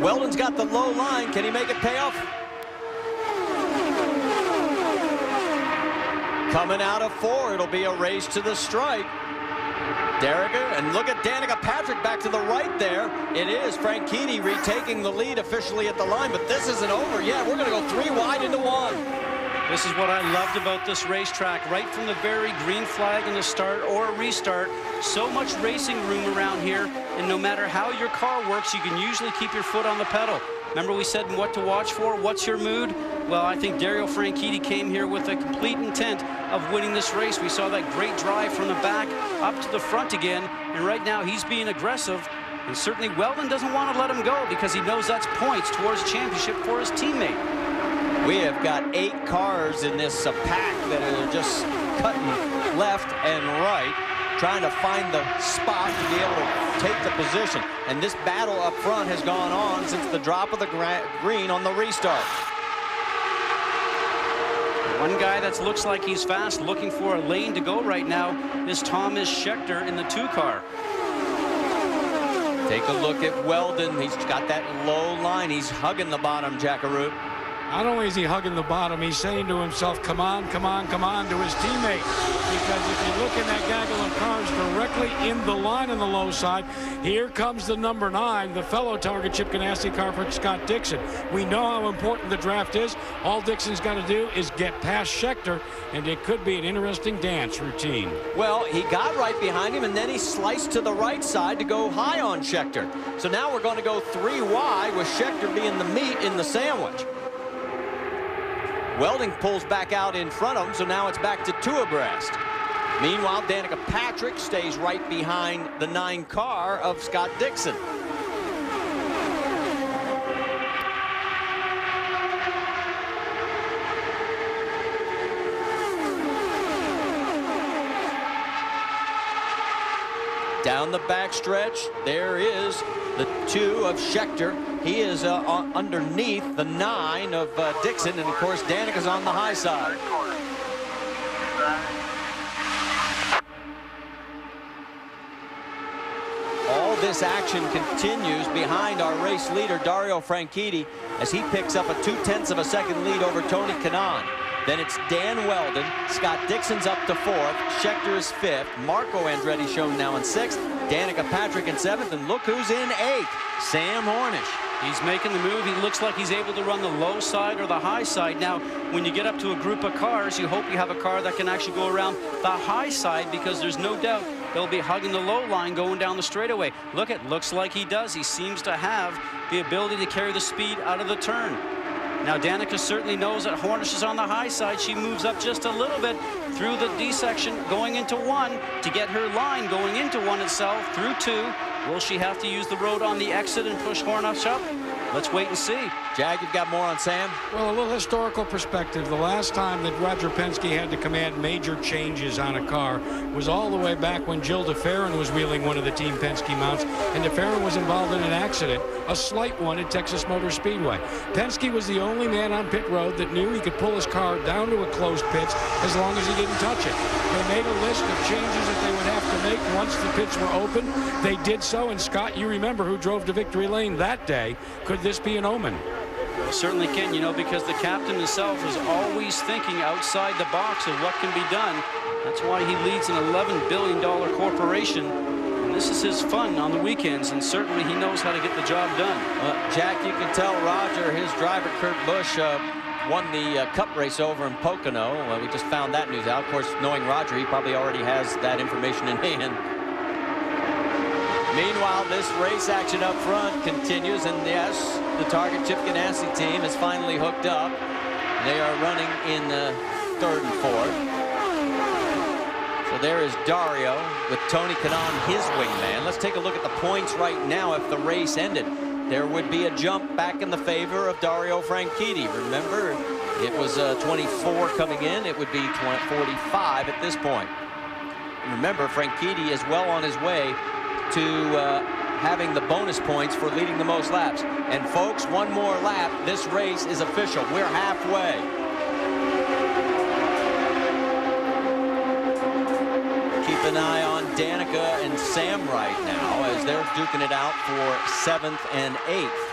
Weldon's got the low line. Can he make it pay off? Coming out of 4, it'll be a race to the stripe. Derringer, and look at Danica Patrick back to the right there. It is Franchitti retaking the lead officially at the line, but this isn't over yet. We're going to go 3 wide into 1. This is what I loved about this racetrack. Right from the very green flag in the start or restart, so much racing room around here, and no matter how your car works, you can usually keep your foot on the pedal. Remember we said what to watch for? What's your mood? Well, I think Dario Franchitti came here with a complete intent of winning this race. We saw that great drive from the back up to the front again, and right now he's being aggressive, and certainly Weldon doesn't want to let him go because he knows that's points towards championship for his teammate. We have got 8 cars in this pack that are just cutting left and right, trying to find the spot to be able to take the position. And this battle up front has gone on since the drop of the green on the restart. One guy that looks like he's fast, looking for a lane to go right now, is Thomas Scheckter in the 2 car. Take a look at Weldon. He's got that low line. He's hugging the bottom, Jackaroo. Not only is he hugging the bottom, he's saying to himself, come on, come on, come on, to his teammate. Because if you look in that gaggle of cars directly in the line on the low side, here comes the number 9, the fellow Target Chip Ganassi car for Scott Dixon. We know how important the draft is. All Dixon's got to do is get past Scheckter, and it could be an interesting dance routine. Well, he got right behind him, and then he sliced to the right side to go high on Scheckter. So now we're going to go 3 wide with Scheckter being the meat in the sandwich. Weldon pulls back out in front of him, so now it's back to 2 abreast. Meanwhile, Danica Patrick stays right behind the 9 car of Scott Dixon. Down the backstretch, there is the 2 of Scheckter. He is underneath the 9 of Dixon, and of course Danica's on the high side. All this action continues behind our race leader Dario Franchitti as he picks up a 0.2 of a second lead over Tony Kanaan. Then it's Dan Weldon. Scott Dixon's up to 4th. Scheckter is 5th. Marco Andretti shown now in 6th. Danica Patrick in 7th. And look who's in 8th. Sam Hornish. He's making the move. He looks like he's able to run the low side or the high side. Now, when you get up to a group of cars, you hope you have a car that can actually go around the high side, because there's no doubt they'll be hugging the low line going down the straightaway. Look, it looks like he does. He seems to have the ability to carry the speed out of the turn. Now Danica certainly knows that Hornish is on the high side. She moves up just a little bit through the D section going into 1 to get her line going into 1 itself through 2. Will she have to use the road on the exit and push Hornish up? Let's wait and see. Jag, you've got more on Sam? Well, a little historical perspective. The last time that Roger Penske had to command major changes on a car was all the way back when Jill DeFerrin was wheeling one of the Team Penske mounts, and DeFerrin was involved in an accident, a slight one at Texas Motor Speedway. Penske was the only man on pit road that knew he could pull his car down to a closed pits as long as he didn't touch it. They made a list of changes that they would have to make once the pits were open. They did so, and Scott, you remember who drove to victory lane that day. Could this be an omen? Well, certainly can, you know, because the captain himself is always thinking outside the box of what can be done. That's why he leads an $11 billion corporation. And this is his fun on the weekends, and certainly he knows how to get the job done. Jack, you can tell Roger, his driver, Kurt Busch, won the Cup race over in Pocono. We just found that news out. Of course, knowing Roger, he probably already has that information in hand. Meanwhile, this race action up front continues, and yes, the Target Chip Ganassi team is finally hooked up. They are running in 3rd and 4th. So there is Dario with Tony Kanaan, his wingman. Let's take a look at the points right now. If the race ended, there would be a jump back in the favor of Dario Franchitti. Remember, it was 24 coming in. It would be 45 at this point. Remember, Franchitti is well on his way to having the bonus points for leading the most laps. And folks, one more lap, this race is official. We're halfway. Keep an eye on Danica and Sam right now as they're duking it out for 7th and 8th.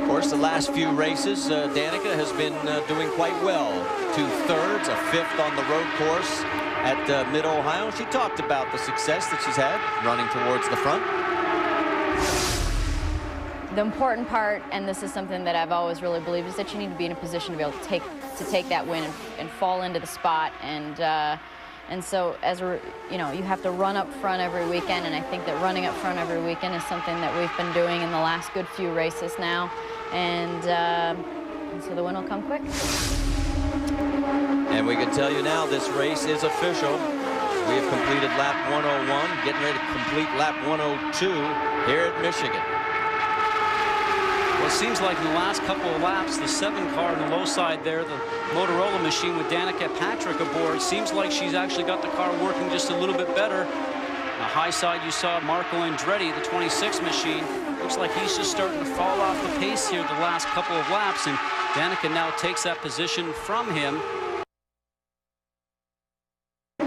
Of course, the last few races, Danica has been doing quite well. 2 thirds, a 5th on the road course at Mid-Ohio. She talked about the success that she's had running towards the front. The important part, and this is something that I've always really believed, is that you need to be in a position to be able to take that win and fall into the spot. And so, you have to run up front every weekend, and I think that running up front every weekend is something that we've been doing in the last good few races now, and so the win will come quick. And we can tell you now, this race is official. We have completed lap 101, getting ready to complete lap 102 here at Michigan. Well, it seems like in the last couple of laps, the 7 car on the low side there, the Motorola machine with Danica Patrick aboard, seems like she's actually got the car working just a little bit better. On the high side, you saw Marco Andretti, the 26 machine. Looks like he's just starting to fall off the pace here the last couple of laps, and Danica now takes that position from him.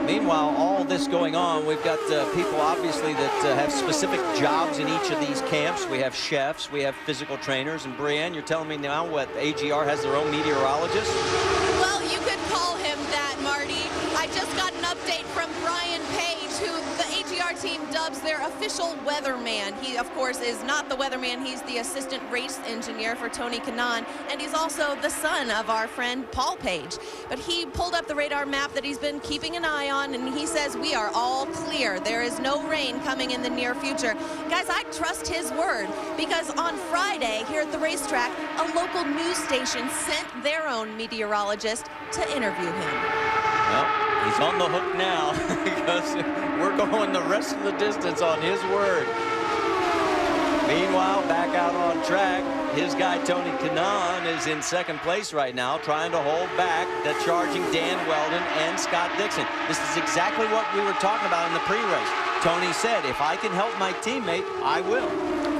Meanwhile, all this going on, we've got people obviously that have specific jobs in each of these camps. We have chefs, we have physical trainers, and Brianne, you're telling me now what, AGR has their own meteorologist? Well, you could call him that, Marty. I just got an update from Brian Page, who the AGR team dubs their official weatherman. He, of course, is not the weatherman. He's the assistant race engineer for Tony Kanaan, and he's also the son of our friend Paul Page. But he pulled up the radar map that he's been keeping an eye on, and he says we are all clear. There is no rain coming in the near future. Guys, I trust his word, because on Friday here at the racetrack, a local news station sent their own meteorologist to interview him. Well, he's on the hook now because we're going the rest of the distance on his word. Meanwhile, back out on track, his guy Tony Kanaan is in 2nd place right now, trying to hold back the charging Dan Weldon and Scott Dixon. This is exactly what we were talking about in the pre-race. Tony said, if I can help my teammate, I will.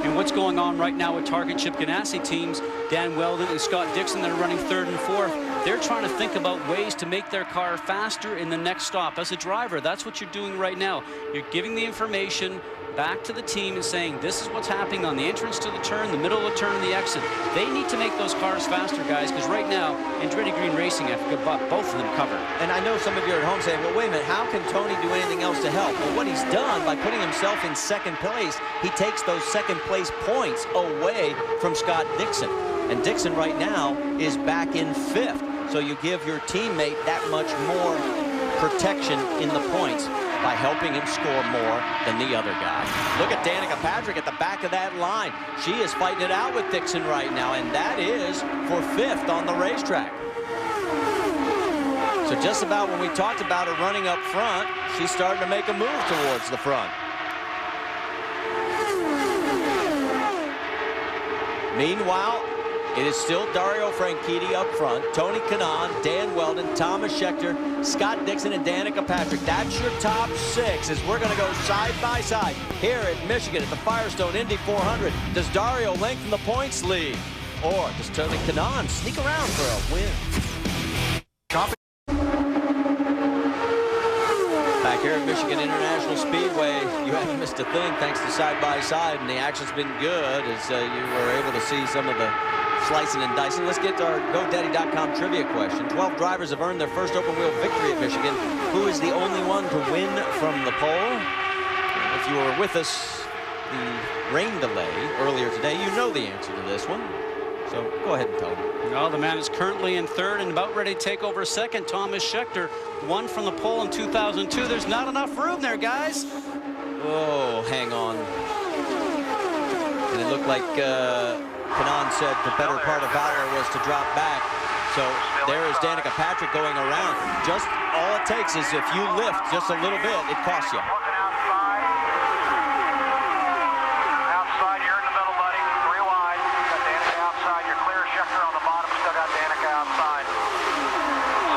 And what's going on right now with Target Chip Ganassi teams, Dan Weldon and Scott Dixon, that are running 3rd and 4th, they're trying to think about ways to make their car faster in the next stop. As a driver, that's what you're doing right now. You're giving the information back to the team and saying, this is what's happening on the entrance to the turn, the middle of the turn, and the exit. They need to make those cars faster, guys, because right now, Andretti Green Racing have got both of them covered. And I know some of you are at home saying, well, wait a minute, how can Tony do anything else to help? Well, what he's done by putting himself in 2nd place, he takes those 2nd place points away from Scott Dixon. And Dixon right now is back in 5th. So you give your teammate that much more protection in the points. by helping him score more than the other guy. Look at Danica Patrick at the back of that line. She is fighting it out with Dixon right now, and that is for 5th on the racetrack. So just about when we talked about her running up front, she's starting to make a move towards the front. Meanwhile, it is still Dario Franchitti up front, Tony Kanaan, Dan Weldon, Thomas Schechter, Scott Dixon, and Danica Patrick. That's your top 6 as we're going to go side by side here at Michigan at the Firestone Indy 400. Does Dario lengthen the points lead? Or does Tony Kanaan sneak around for a win? Back here at Michigan International Speedway, you haven't missed a thing thanks to side by side, and the action's been good as you were able to see some of the slicing and dicing. Let's get to our GoDaddy.com trivia question. 12 drivers have earned their first open wheel victory at Michigan. Who is the only one to win from the pole? If you were with us the rain delay earlier today, you know the answer to this one. So go ahead and tell me. Well, the man is currently in 3rd and about ready to take over 2nd. Thomas Schechter won from the pole in 2002. There's not enough room there, guys. Oh, hang on. And it looked like Kanaan said the better part of valor was to drop back. So there is Danica Patrick going around. Just all it takes is if you lift just a little bit, it costs you. Outside, you're in the middle, buddy. 3 wide. Got Danica outside. You're clear. Schechter on the bottom. Still got Danica outside.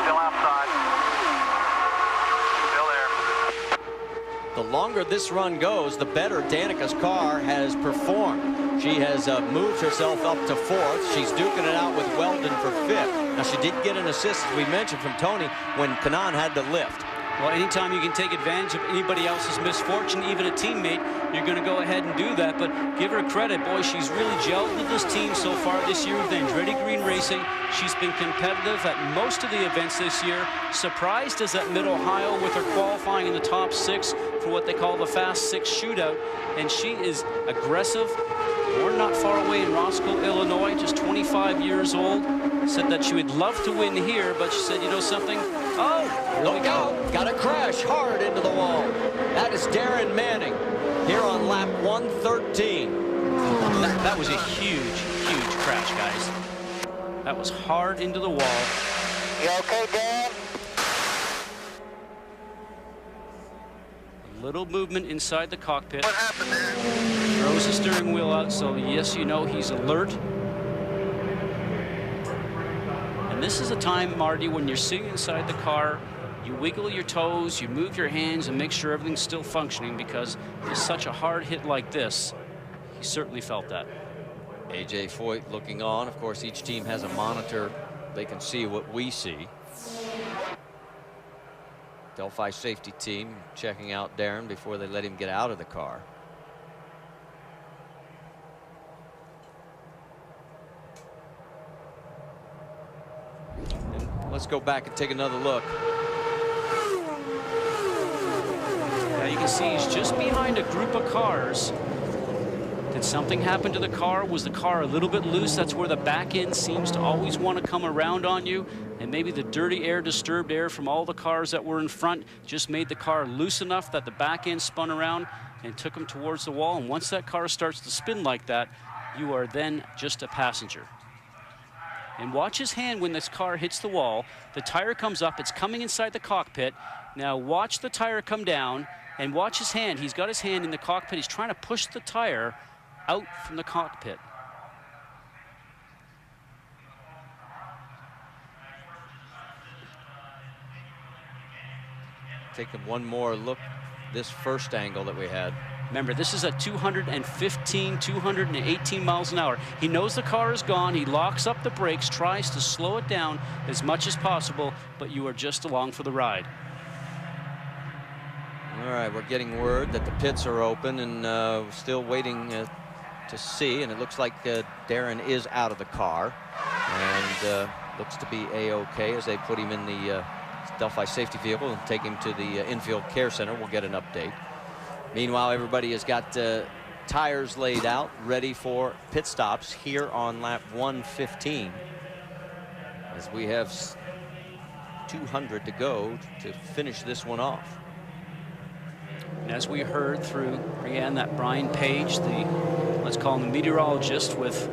Still outside. Still there. The longer this run goes, the better Danica's car has performed. She has moved herself up to 4th. She's duking it out with Weldon for 5th. Now, she did get an assist, as we mentioned, from Tony when Kanaan had to lift. Well, anytime you can take advantage of anybody else's misfortune, even a teammate, you're going to go ahead and do that. But give her credit, boy, she's really gelled with this team so far this year with Andretti Green Racing. She's been competitive at most of the events this year. Surprised as at Mid-Ohio with her qualifying in the top 6 for what they call the Fast 6 shootout. And she is aggressive. Born not far away in Roscoe, Illinois, just 25 years old. Said that she would love to win here, but she said, you know something? Oh, here we go. Got to crash hard into the wall. That is Darren Manning here on lap 113. That was a huge, huge crash, guys. That was hard into the wall. You okay, Dan? A little movement inside the cockpit. What happened there? Throws the steering wheel out, so yes, you know he's alert. And this is a time, Marty, when you're sitting inside the car, you wiggle your toes, you move your hands, and make sure everything's still functioning, because it's such a hard hit like this. He certainly felt that. A.J. Foyt looking on. Of course, each team has a monitor. They can see what we see. Delphi safety team checking out Darren before they let him get out of the car. And let's go back and take another look. Now you can see he's just behind a group of cars. Did something happen to the car? Was the car a little bit loose? That's where the back end seems to always want to come around on you. And maybe the dirty air, disturbed air from all the cars that were in front just made the car loose enough that the back end spun around and took him towards the wall. And once that car starts to spin like that, you are then just a passenger. And watch his hand when this car hits the wall. The tire comes up. It's coming inside the cockpit. Now watch the tire come down and watch his hand. He's got his hand in the cockpit. He's trying to push the tire out from the cockpit. Taking one more look, this first angle that we had. Remember, this is at 215, 218 miles an hour. He knows the car is gone. He locks up the brakes, tries to slow it down as much as possible, but you are just along for the ride. All right, we're getting word that the pits are open, and still waiting to see, and it looks like Darren is out of the car, and looks to be a-okay as they put him in the Delphi safety vehicle and take him to the infield care center. We'll get an update. Meanwhile, everybody has got tires laid out, ready for pit stops here on lap 115, as we have 200 to go to finish this one off. as we heard through Brianne, that Brian Page, the, let's call him the meteorologist with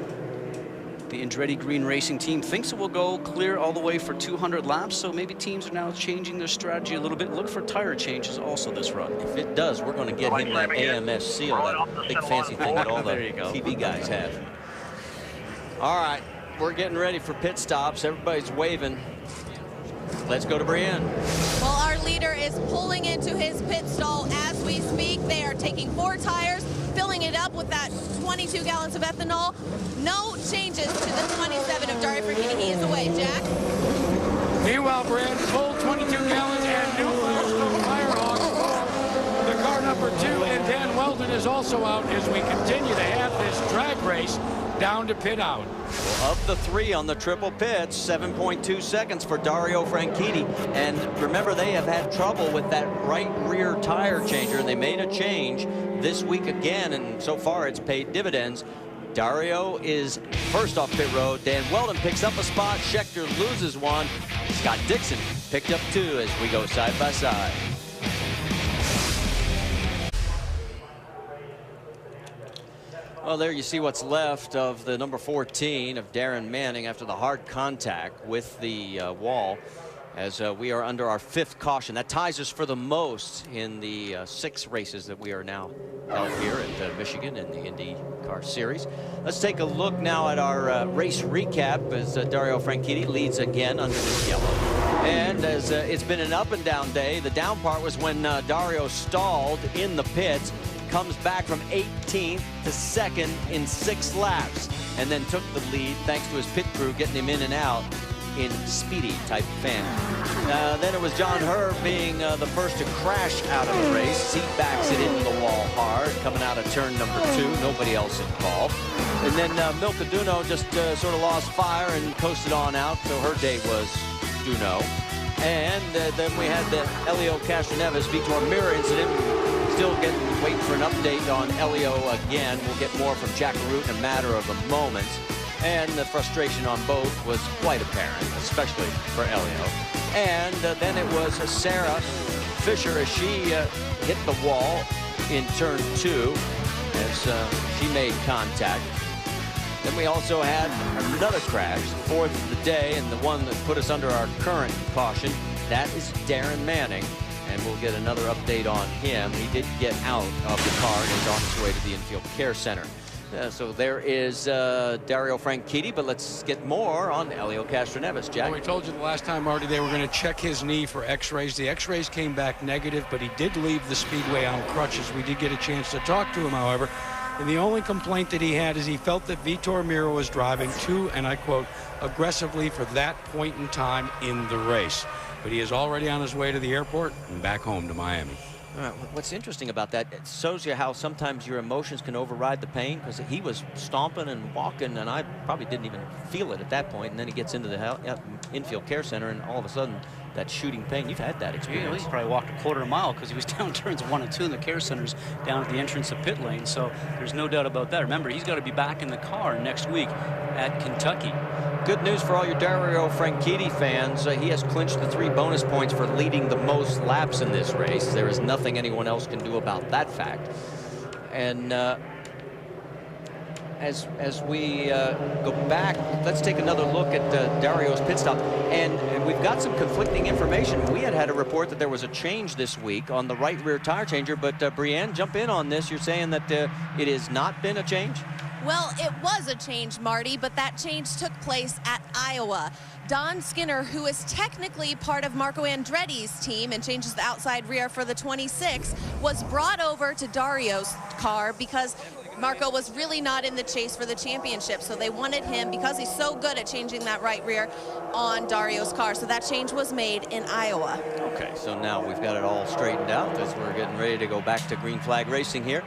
the Andretti Green Racing team, thinks it will go clear all the way for 200 laps. So maybe teams are now changing their strategy a little bit. Look for tire changes also this run. If it does, we're going to get him that AMS seal, that big fancy thing that all the TV guys have. All right, we're getting ready for pit stops. Everybody's waving. Let's go to Brianne. Well, our leader is pulling into his pit stall as we speak. They are taking 4 tires, filling it up with that 22 gallons of ethanol. No changes to the 27 of Dario Franchitti. He is away. Jack? Meanwhile, Brand, full 22 gallons and new Firestone Firehawks. The car number 2, and Dan Weldon is also out as we continue to have this drag race down to pit out. Well, of the 3 on the triple pits, 7.2 seconds for Dario Franchitti. And remember, they have had trouble with that right rear tire changer, and they made a change this week again, and so far it's paid dividends. Dario is first off pit road. Dan Weldon picks up a spot. Schechter loses one. Scott Dixon picked up 2 as we go side by side. Well, there you see what's left of the number 14 of Darren Manning after the hard contact with the wall, as we are under our 5th caution. That ties us for the most in the 6 races that we are now held here at Michigan in the IndyCar Series. Let's take a look now at our race recap as Dario Franchitti leads again under this yellow. And as it's been an up and down day, the down part was when Dario stalled in the pits, comes back from 18th to 2nd in 6 laps, and then took the lead thanks to his pit crew getting him in and out in speedy type fan. Then it was John Herb being the first to crash out of the race. Seat backs it into the wall hard, coming out of turn number 2. Nobody else involved. And then Milka Duno just sort of lost fire and coasted on out, so her day was Duno. And then we had the Elio Castroneves Vitor Mirror incident. Still waiting for an update on Elio again. We'll get more from Jack Root in a matter of a moment. And the frustration on both was quite apparent, especially for Elio. And then it was Sarah Fisher as she hit the wall in turn 2 as she made contact. Then we also had another crash, 4th of the day, and the one that put us under our current caution. That is Darren Manning, and we'll get another update on him. He did get out of the car and is on his way to the infield care center. So there is Dario Franchitti, but let's get more on Elio Castroneves. Jack? Well, we told you the last time, Marty, they were going to check his knee for x-rays. The x-rays came back negative, but he did leave the speedway on crutches. We did get a chance to talk to him, however. And the only complaint that he had is he felt that Vitor Mirror was driving too, and I quote, aggressively for that point in time in the race. But he is already on his way to the airport and back home to Miami. All right, what's interesting about that, it shows you how sometimes your emotions can override the pain, because he was stomping and walking, and I probably didn't even feel it at that point, and then he gets into the infield care center, and all of a sudden, that shooting pain. You've had that experience. He probably walked a quarter mile because he was down turns 1 and 2 in the care centers down at the entrance of pit lane, so there's no doubt about that. Remember, he's got to be back in the car next week at Kentucky. Good news for all your Dario Franchitti fans. He has clinched the 3 bonus points for leading the most laps in this race. There is nothing anyone else can do about that fact. And as we go back, let's take another look at Dario's pit stop. And we've got some conflicting information. We had a report that there was a change this week on the right rear tire changer, but Brianne, jump in on this. You're saying that it has not been a change? Well, it was a change, Marty, but that change took place at Iowa. Don Skinner, who is technically part of Marco Andretti's team and changes the outside rear for the 26, was brought over to Dario's car because Marco was really not in the chase for the championship, so they wanted him, because he's so good at changing that right rear, on Dario's car. So that change was made in Iowa. Okay, so now we've got it all straightened out as we're getting ready to go back to green flag racing here.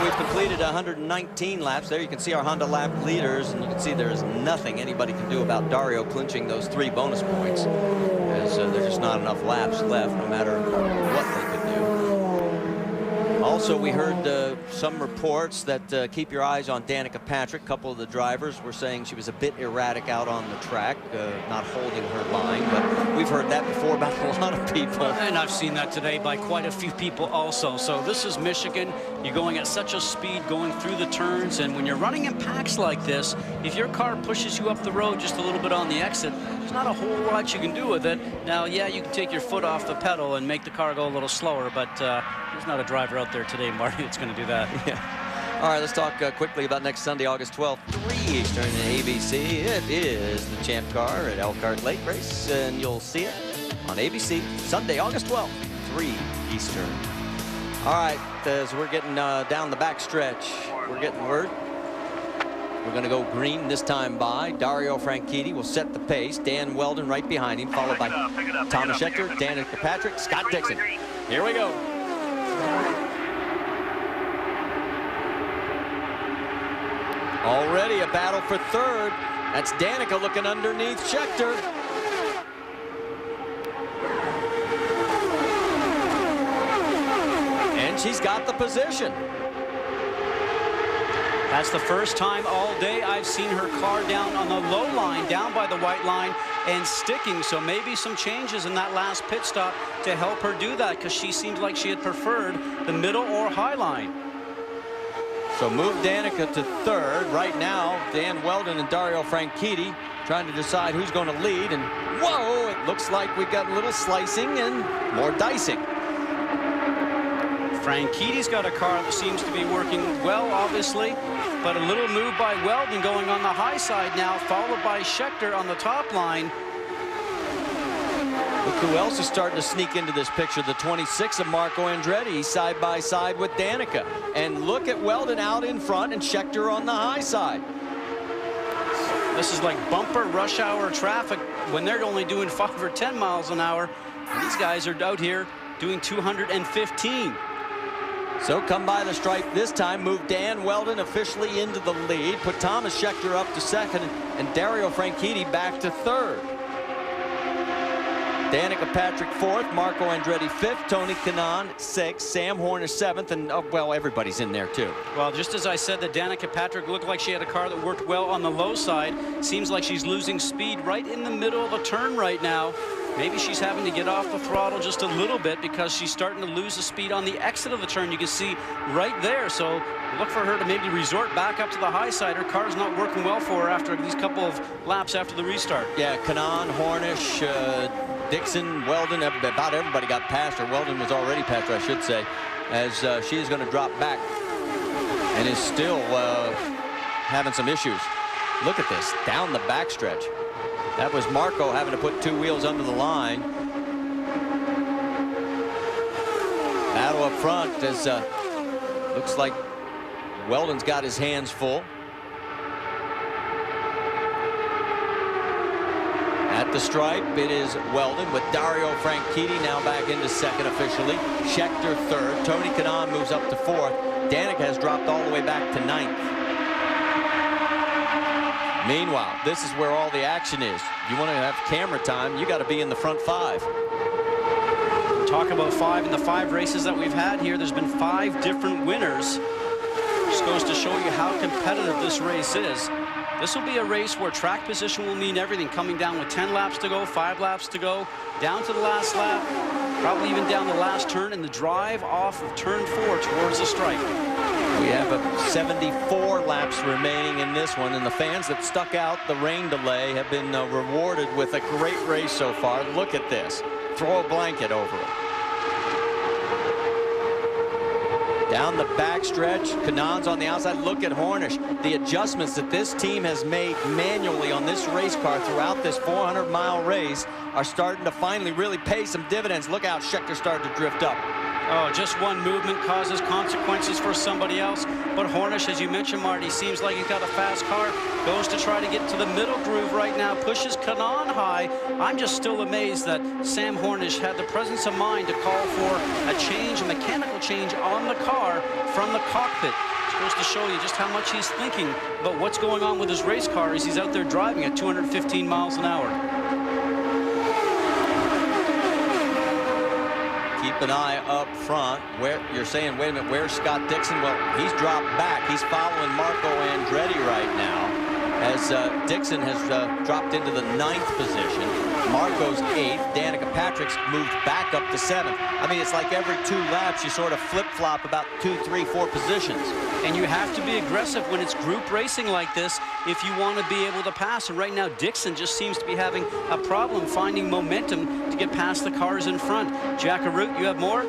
We've completed 119 laps. There you can see our Honda lap leaders, and you can see there is nothing anybody can do about Dario clinching those 3 bonus points, as there's just not enough laps left, no matter what they could do. Also, we heard some reports that keep your eyes on Danica Patrick. A couple of the drivers were saying she was a bit erratic out on the track, not holding her line. But we've heard that before about a lot of people. And I've seen that today by quite a few people also. So this is Michigan. You're going at such a speed going through the turns. And when you're running in packs like this, if your car pushes you up the road just a little bit on the exit, there's not a whole lot you can do with it. Now, yeah, you can take your foot off the pedal and make the car go a little slower, but there's not a driver out there today, Marty, that's going to do that. Yeah. All right, let's talk quickly about next Sunday, August 12th, 3 Eastern in ABC. It is the Champ Car at Elkhart Lake Race, and you'll see it on ABC Sunday, August 12th, 3 Eastern. All right, as we're getting down the back stretch, we're getting word. We're going to go green this time by. Dario Franchitti will set the pace. Dan Weldon right behind him, followed by Thomas Scheckter, Danica Patrick, Scott Dixon. Here we go. Already a battle for third. That's Danica looking underneath Scheckter. And she's got the position. That's the first time all day I've seen her car down on the low line, down by the white line, and sticking. So maybe some changes in that last pit stop to help her do that, because she seemed like she had preferred the middle or high line. So move Danica to third. Right now, Dan Weldon and Dario Franchitti trying to decide who's going to lead. And whoa, it looks like we've got a little slicing and more dicing. Franchitti's got a car that seems to be working well, obviously, but a little move by Weldon going on the high side now, followed by Scheckter on the top line. Look who else is starting to sneak into this picture. The 26 of Marco Andretti side by side with Danica. And look at Weldon out in front and Scheckter on the high side. This is like bumper rush hour traffic when they're only doing 5 or 10 miles an hour. These guys are out here doing 215. So come by the stripe this time, move Dan Weldon officially into the lead, put Thomas Scheckter up to second, and Dario Franchitti back to third. Danica Patrick fourth, Marco Andretti fifth, Tony Kanaan sixth, Sam Horner seventh, and well, everybody's in there too. Well, just as I said that Danica Patrick looked like she had a car that worked well on the low side, seems like she's losing speed right in the middle of the turn right now. Maybe she's having to get off the throttle just a little bit because she's starting to lose the speed on the exit of the turn. You can see right there. So look for her to maybe resort back up to the high side. Her car's not working well for her after these couple of laps after the restart. Yeah, Kanaan, Hornish, Dixon, Weldon, about everybody got past her. Weldon was already past her, I should say, as she is going to drop back and is still having some issues. Look at this, down the backstretch. That was Marco having to put 2 wheels under the line. Battle up front as looks like Weldon's got his hands full. At the stripe, it is Weldon with Dario Franchitti now back into second officially. Scheckter third. Tony Kanaan moves up to fourth. Danica has dropped all the way back to ninth. Meanwhile, this is where all the action is. You want to have camera time, you got to be in the front 5. Talk about 5 in the 5 races that we've had here. There's been 5 different winners. Just goes to show you how competitive this race is. This will be a race where track position will mean everything. Coming down with 10 laps to go, 5 laps to go, down to the last lap, probably even down the last turn, and the drive off of turn 4 towards the stripe. We have 74 laps remaining in this one, and the fans that stuck out the rain delay have been rewarded with a great race so far. Look at this. Throw a blanket over it. Down the backstretch, Kanaan's on the outside. Look at Hornish. The adjustments that this team has made manually on this race car throughout this 400-mile race are starting to finally really pay some dividends. Look out, Scheckter started to drift up. Oh, just one movement causes consequences for somebody else. But Hornish, as you mentioned, Marty, seems like he's got a fast car. Goes to try to get to the middle groove right now. Pushes Kanaan high. I'm just still amazed that Sam Hornish had the presence of mind to call for a change, a mechanical change on the car from the cockpit. It goes to show you just how much he's thinking about what's going on with his race car as he's out there driving at 215 miles an hour. keep an eye up front. Where you're saying, wait a minute, where's Scott Dixon? Well, he's dropped back. He's following Marco Andretti right now, as Dixon has dropped into the 9th position. Marco's 8th. Danica Patrick's moved back up to 7th. I mean, it's like every 2 laps you sort of flip-flop about 2, 3, 4 positions. And you have to be aggressive when it's group racing like this if you want to be able to pass. And right now, Dixon just seems to be having a problem finding momentum to get past the cars in front. Jack Arute, you have more?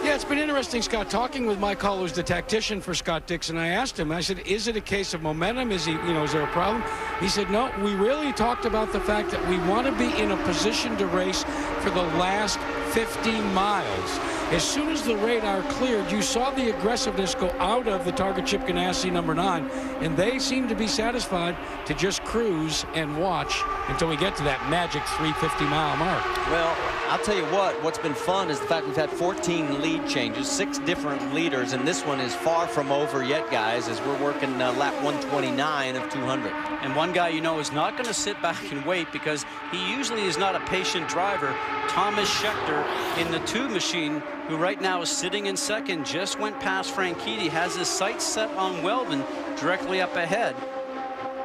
Yeah, it's been interesting, Scott, talking with Mike Hull, who's the tactician for Scott Dixon. I asked him, I said, is it a case of momentum? Is he, is there a problem? He said, no, we really talked about the fact that we want to be in a position to race for the last 15 miles. As soon as the radar cleared, you saw the aggressiveness go out of the target Chip Ganassi number 9, and they seem to be satisfied to just cruise and watch until we get to that magic 350-mile mark. Well, I'll tell you what's been fun is the fact we've had 14 lead changes, 6 different leaders, and this one is far from over yet, guys, as we're working lap 129 of 200. And one guy is not going to sit back and wait, because he usually is not a patient driver. Thomas Scheckter in the 2 machine, who right now is sitting in 2nd, just went past Franchitti, has his sights set on Weldon directly up ahead.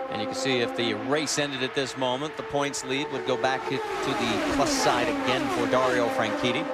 And you can see if the race ended at this moment, the points lead would go back to the plus side again for Dario Franchitti,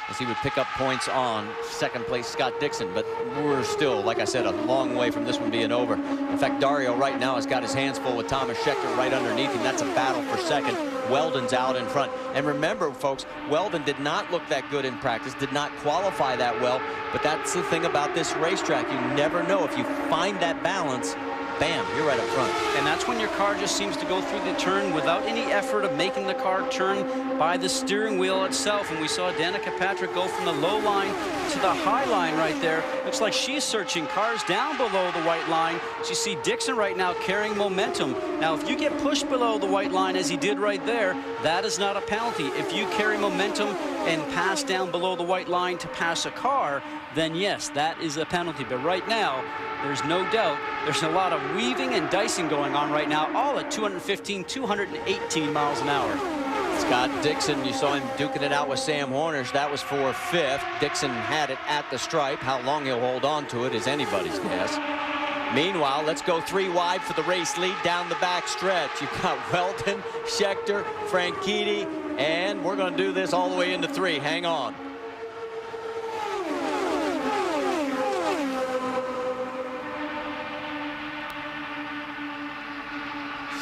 as he would pick up points on 2nd place Scott Dixon. But we're still, like I said, a long way from this one being over. In fact, Dario right now has got his hands full with Thomas Scheckter right underneath him. That's a battle for 2nd. Weldon's out in front. And remember, folks, Weldon did not look that good in practice, did not qualify that well. But that's the thing about this racetrack. You never know. If you find that balance, bam, you're right up front. And that's when your car just seems to go through the turn without any effort of making the car turn by the steering wheel itself. And we saw Danica Patrick go from the low line to the high line right there. Looks like she's searching cars down below the white line. So you see Dixon right now carrying momentum. Now, if you get pushed below the white line, as he did right there, that is not a penalty. If you carry momentum and pass down below the white line to pass a car, then yes, that is a penalty. But right now, there's no doubt there's a lot of weaving and dicing going on right now, all at 215, 218 miles an hour. Scott Dixon, you saw him duking it out with Sam Hornish. That was for 5th. Dixon had it at the stripe. How long he'll hold on to it is anybody's guess. Meanwhile, let's go 3 wide for the race lead down the back stretch. You've got Weldon, Scheckter, Franchitti, and we're going to do this all the way into 3. Hang on.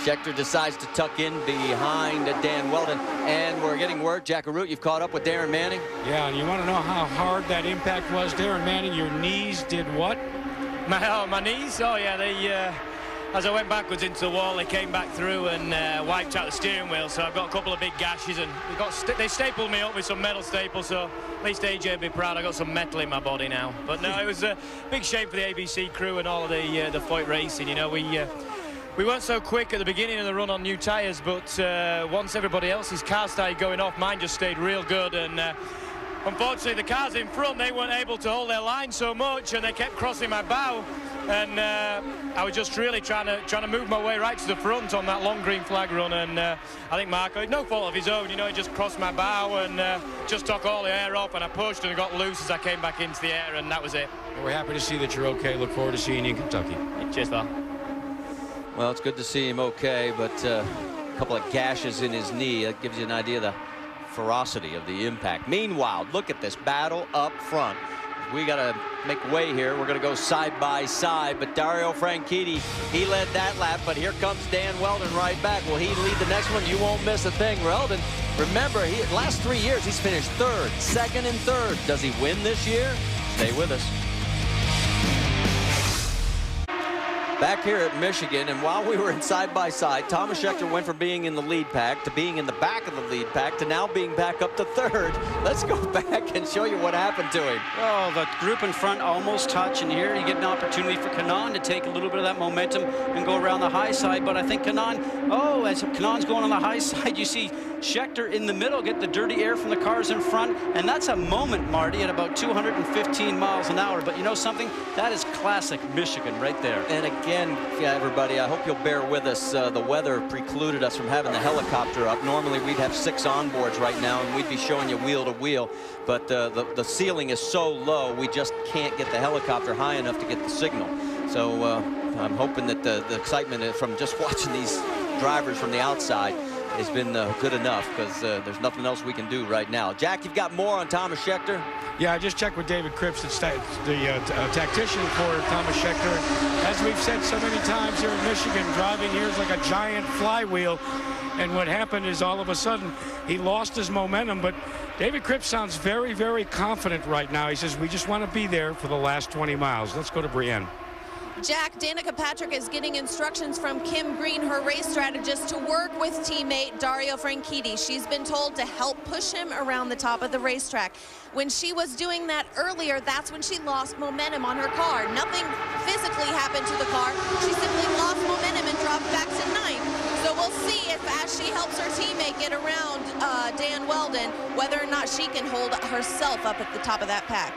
Scheckter decides to tuck in behind Dan Weldon, and we're getting word, Jack Arute, you've caught up with Darren Manning. Yeah, and you want to know how hard that impact was, Darren Manning? Your knees did what? My knees? Oh, yeah, they, as I went backwards into the wall, they came back through and wiped out the steering wheel, so I've got a couple of big gashes, and they stapled me up with some metal staples, so at least AJ will be proud I got some metal in my body now. But no, it was a big shame for the ABC crew and all of the Foyt racing. We weren't so quick at the beginning of the run on new tyres, but once everybody else's cars started going off, mine just stayed real good. And unfortunately, the cars in front, they weren't able to hold their line so much, and they kept crossing my bow. And I was just really trying to move my way right to the front on that long green flag run. And I think Marco, no fault of his own, he just crossed my bow and just took all the air off, and I pushed and I got loose as I came back into the air, and that was it. We're happy to see that you're okay. Look forward to seeing you in Kentucky. Cheers, pal. Well, it's good to see him okay, but a couple of gashes in his knee. That gives you an idea of the ferocity of the impact. Meanwhile, look at this battle up front. We got to make way here. We're going to go side by side, but Dario Franchitti, he led that lap, but here comes Dan Weldon right back. Will he lead the next one? You won't miss a thing. Weldon, remember, last 3 years, he's finished 3rd, 2nd, and 3rd. Does he win this year? Stay with us. Back here at Michigan, and while we were in side-by-side, Thomas Scheckter went from being in the lead pack to being in the back of the lead pack to now being back up to 3rd. Let's go back and show you what happened to him. Oh, the group in front almost touch, and here you get an opportunity for Kanaan to take a little bit of that momentum and go around the high side. But I think Kanaan, as Kanaan's going on the high side, you see Scheckter in the middle get the dirty air from the cars in front, and that's a moment, Marty, at about 215 miles an hour. But you know something? That is classic Michigan right there. And again, again, yeah, everybody, I hope you'll bear with us. The weather precluded us from having the helicopter up. Normally we'd have 6 onboards right now and we'd be showing you wheel to wheel, but the ceiling is so low we just can't get the helicopter high enough to get the signal. So I'm hoping that the excitement from just watching these drivers from the outside has been good enough, because there's nothing else we can do right now. Jack, you've got more on Thomas Schechter? Yeah, I just checked with David Cripps, the tactician for Thomas Schechter. As we've said so many times here in Michigan, driving here is like a giant flywheel. And what happened is all of a sudden he lost his momentum. But David Cripps sounds very, very confident right now. He says, we just want to be there for the last 20 miles. Let's go to Brienne. Jack, Danica Patrick is getting instructions from Kim Green, her race strategist, to work with teammate Dario Franchitti. She's been told to help push him around the top of the racetrack. When she was doing that earlier, that's when she lost momentum on her car. Nothing physically happened to the car. She simply lost momentum and dropped back to 9th. So we'll see if, as she helps her teammate get around Dan Weldon, whether or not she can hold herself up at the top of that pack.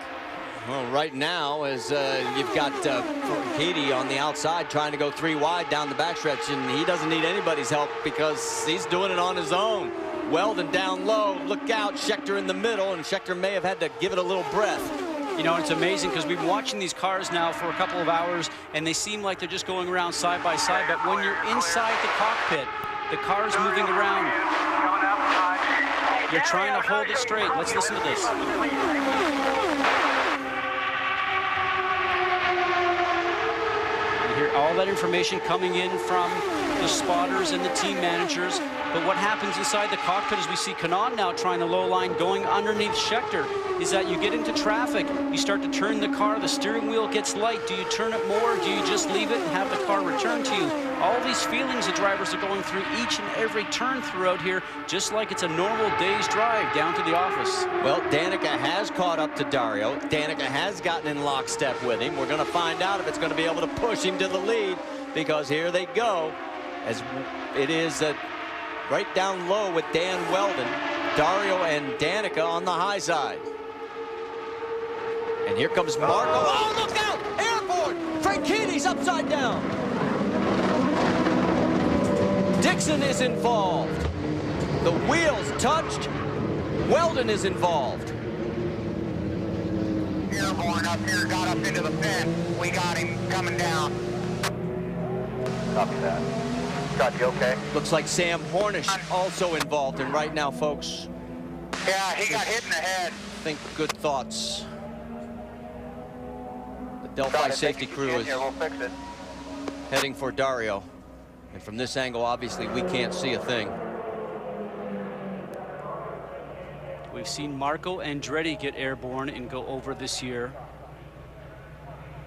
Well, right now, as you've got Franchitti on the outside trying to go 3 wide down the backstretch, and he doesn't need anybody's help because he's doing it on his own. Weldon down low, look out, Schechter in the middle, and Schechter may have had to give it a little breath. You know, it's amazing because we've been watching these cars now for a couple of hours, and they seem like they're just going around side by side, but when you're inside the cockpit, the car's moving around. You're trying to hold it straight. Let's listen to this. All that information coming in from the spotters and the team managers. But what happens inside the cockpit as we see Kanaan now trying to low line going underneath Schechter is that you get into traffic, you start to turn the car, the steering wheel gets light. Do you turn it more? Do you just leave it and have the car return to you? All these feelings the drivers are going through each and every turn throughout here, just like it's a normal day's drive down to the office. Well, Danica has caught up to Dario. Danica has gotten in lockstep with him. We're going to find out if it's going to be able to push him to the lead, because here they go, as it is right down low with Dan Weldon, Dario and Danica on the high side. And here comes Marco. Oh, look out! Airborne! Franchitti's upside down. Dixon is involved. The wheels touched. Weldon is involved. Airborne up here, got up into the pit. We got him coming down. Copy that. Scott, you okay? Looks like Sam Hornish also involved, and right now, folks. Yeah, he got hit in the head. Think good thoughts. The Delphi safety crew is heading for Dario. And from this angle, obviously, we can't see a thing. We've seen Marco Andretti get airborne and go over this year,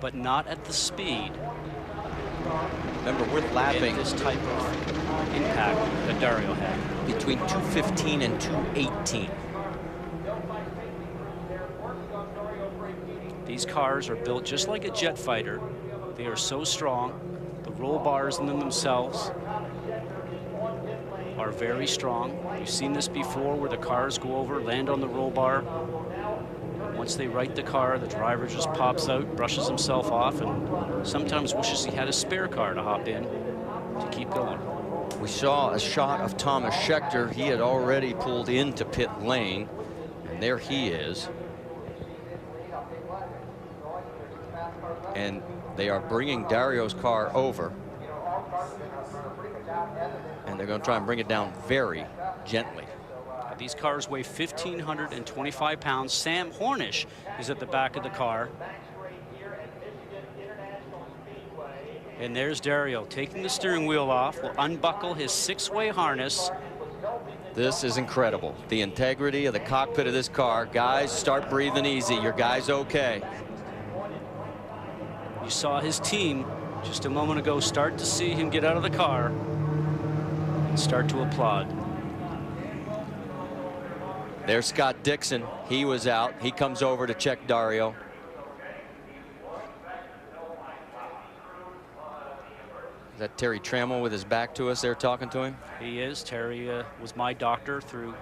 but not at the speed. Remember, we're lapping this type of impact that Dario had. Between 215 and 218. These cars are built just like a jet fighter. They are so strong. The roll bars in them themselves are very strong. You've seen this before where the cars go over, land on the roll bar. Once they right the car, the driver just pops out, brushes himself off, and sometimes wishes he had a spare car to hop in to keep going. We saw a shot of Thomas Schechter. He had already pulled into pit lane, and there he is. And they are bringing Dario's car over, and they're going to try and bring it down very gently. These cars weigh 1,525 pounds. Sam Hornish is at the back of the car. And there's Dario taking the steering wheel off, will unbuckle his 6-way harness. This is incredible. The integrity of the cockpit of this car. Guys, start breathing easy. Your guy's okay. You saw his team just a moment ago start to see him get out of the car and start to applaud. There's Scott Dixon. He was out. He comes over to check Dario. Is that Terry Trammell with his back to us there talking to him? He is. Terry was my doctor through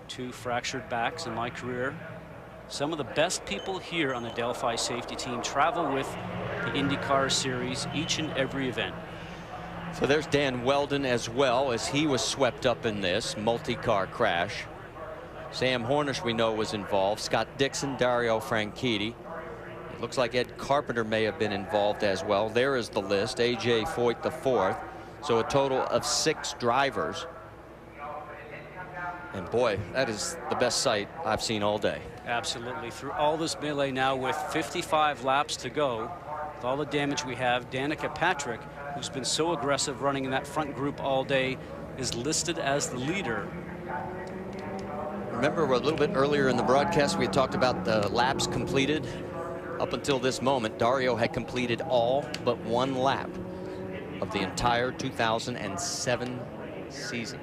2 fractured backs in my career. Some of the best people here on the Delphi safety team travel with the IndyCar series each and every event. So there's Dan Weldon as well, as he was swept up in this multi-car crash. Sam Hornish, we know, was involved. Scott Dixon, Dario Franchitti. It looks like Ed Carpenter may have been involved as well. There is the list. A.J. Foyt the fourth. So a total of 6 drivers. And boy, that is the best sight I've seen all day. Absolutely. Through all this melee now with 55 laps to go, with all the damage we have, Danica Patrick, who's been so aggressive running in that front group all day, is listed as the leader. Remember a little bit earlier in the broadcast, we had talked about the laps completed. Up until this moment, Dario had completed all but 1 lap of the entire 2007 season.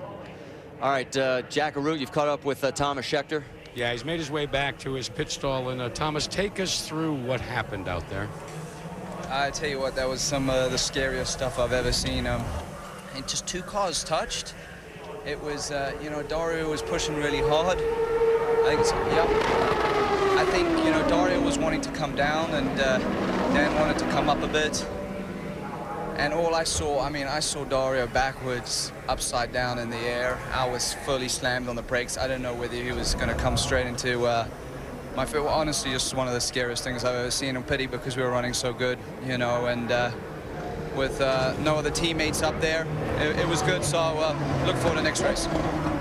All right, Jack Arute, you've caught up with Thomas Scheckter. Yeah, he's made his way back to his pit stall. And Thomas, take us through what happened out there. I tell you what, that was some of the scariest stuff I've ever seen. And just 2 cars touched. It was, you know, Dario was pushing really hard. I think, you know, Dario was wanting to come down, and Dan wanted to come up a bit. And all I saw, I mean, I saw Dario backwards, upside down in the air. I was fully slammed on the brakes. I didn't know whether he was going to come straight into my foot. Honestly, just one of the scariest things I've ever seen. And pity because we were running so good, you know, and with no other teammates up there, it was good. So look forward to the next race.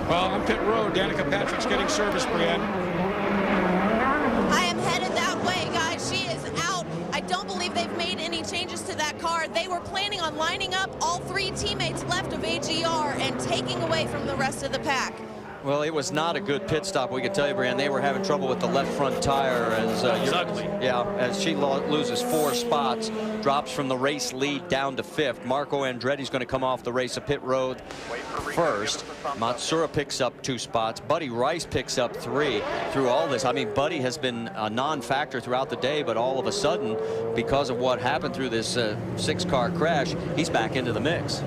Well, on pit road, Danica Patrick's getting service, Brienne. I am headed that way, guys. She is out. I don't believe they've made any changes to that car. They were planning on lining up all 3 teammates left of AGR and taking away from the rest of the pack. Well, it was not a good pit stop. We could tell you, Brian, they were having trouble with the left front tire as as she loses 4 spots, drops from the race lead down to 5th. Marco Andretti's going to come off the race of pit road first. Matsura picks up 2 spots. Buddy Rice picks up 3 through all this. I mean, Buddy has been a non-factor throughout the day, but all of a sudden, because of what happened through this 6-car crash, he's back into the mix.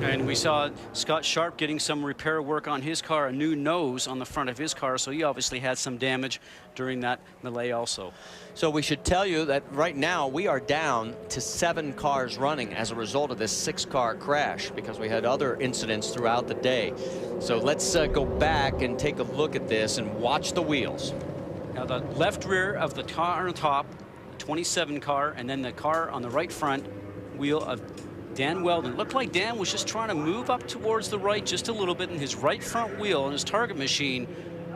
And we saw Scott Sharp getting some repair work on his car, a new nose on the front of his car, so he obviously had some damage during that melee also. So we should tell you that right now we are down to 7 cars running as a result of this 6-car crash, because we had other incidents throughout the day. So let's go back and take a look at this and watch the wheels. Now the left rear of the car on top, the 27 car, and then the car on the right front wheel of Dan Weldon. Looked like Dan was just trying to move up towards the right just a little bit, and his right front wheel on his target machine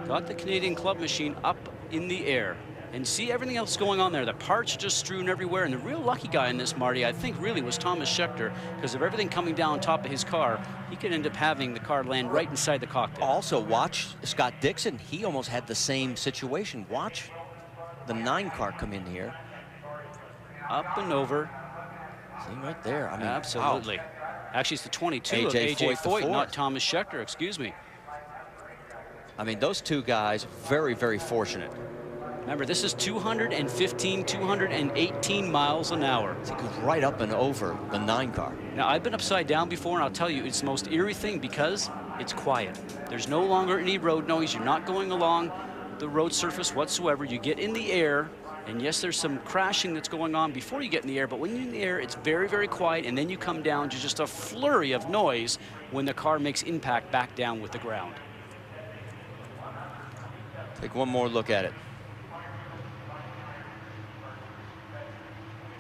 got the Canadian Club machine up in the air. And see everything else going on there. The parts just strewn everywhere. And the real lucky guy in this, Marty, I think really was Thomas Scheckter, because of everything coming down on top of his car, he could end up having the car land right inside the cockpit. Also, watch Scott Dixon. He almost had the same situation. Watch the 9-car come in here. Up and over. See right there. I mean, absolutely. Wow. Actually, it's the 22 of A.J. Foyt, not Thomas Scheckter, excuse me. I mean, those 2 guys, very, very fortunate. Remember, this is 215, 218 miles an hour. It goes right up and over the 9-car. Now, I've been upside down before, and I'll tell you, it's the most eerie thing because it's quiet. There's no longer any road noise. You're not going along the road surface whatsoever. You get in the air. And yes, there's some crashing that's going on before you get in the air, but when you're in the air, it's very, very quiet, and then you come down to just a flurry of noise when the car makes impact back down with the ground. Take one more look at it.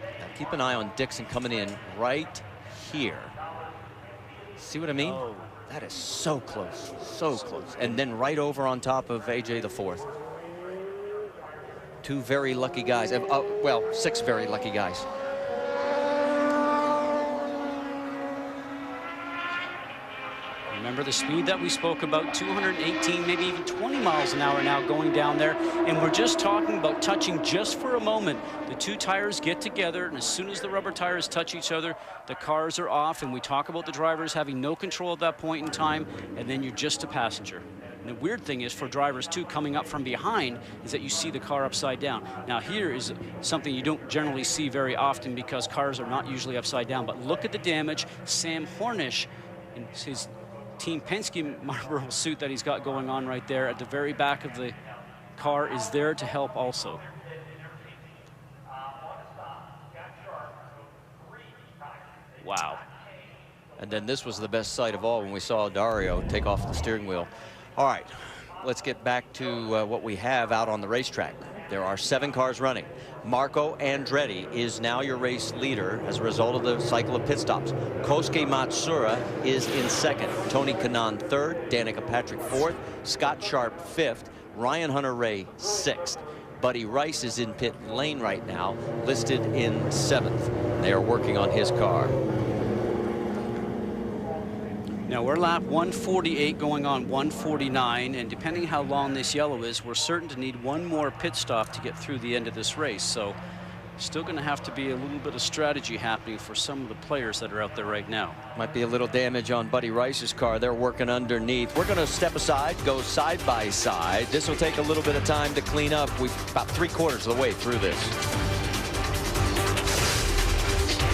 Now keep an eye on Dixon coming in right here. See what I mean? Oh. That is so close, so close. And then right over on top of AJ the 4th. 2 very lucky guys. Well, 6 very lucky guys. Remember the speed that we spoke about, 218, maybe even 20 miles an hour now going down there. And we're just talking about touching just for a moment. The 2 tires get together, and as soon as the rubber tires touch each other, the cars are off. And we talk about the drivers having no control at that point in time, and then you're just a passenger. And the weird thing is for drivers too, coming up from behind, is that you see the car upside down. Now here is something you don't generally see very often because cars are not usually upside down. But look at the damage. Sam Hornish in his Team Penske Marlboro suit that he's got going on right there at the very back of the car is there to help also. Wow. And then this was the best sight of all when we saw Dario take off the steering wheel. All right, let's get back to what we have out on the racetrack. There are 7 cars running. Marco Andretti is now your race leader as a result of the cycle of pit stops. Kosuke Matsuura is in 2nd. Tony Kanaan 3rd. Danica Patrick 4th. Scott Sharp 5th. Ryan Hunter-Reay 6th. Buddy Rice is in pit lane right now, listed in 7th. They are working on his car. Now we're lap 148 going on 149, and depending how long this yellow is, we're certain to need one more pit stop to get through the end of this race. So still going to have to be a little bit of strategy happening for some of the players that are out there right now. Might be a little damage on Buddy Rice's car. They're working underneath. We're going to step aside, go side by side. This will take a little bit of time to clean up. We've about 3/4 of the way through this.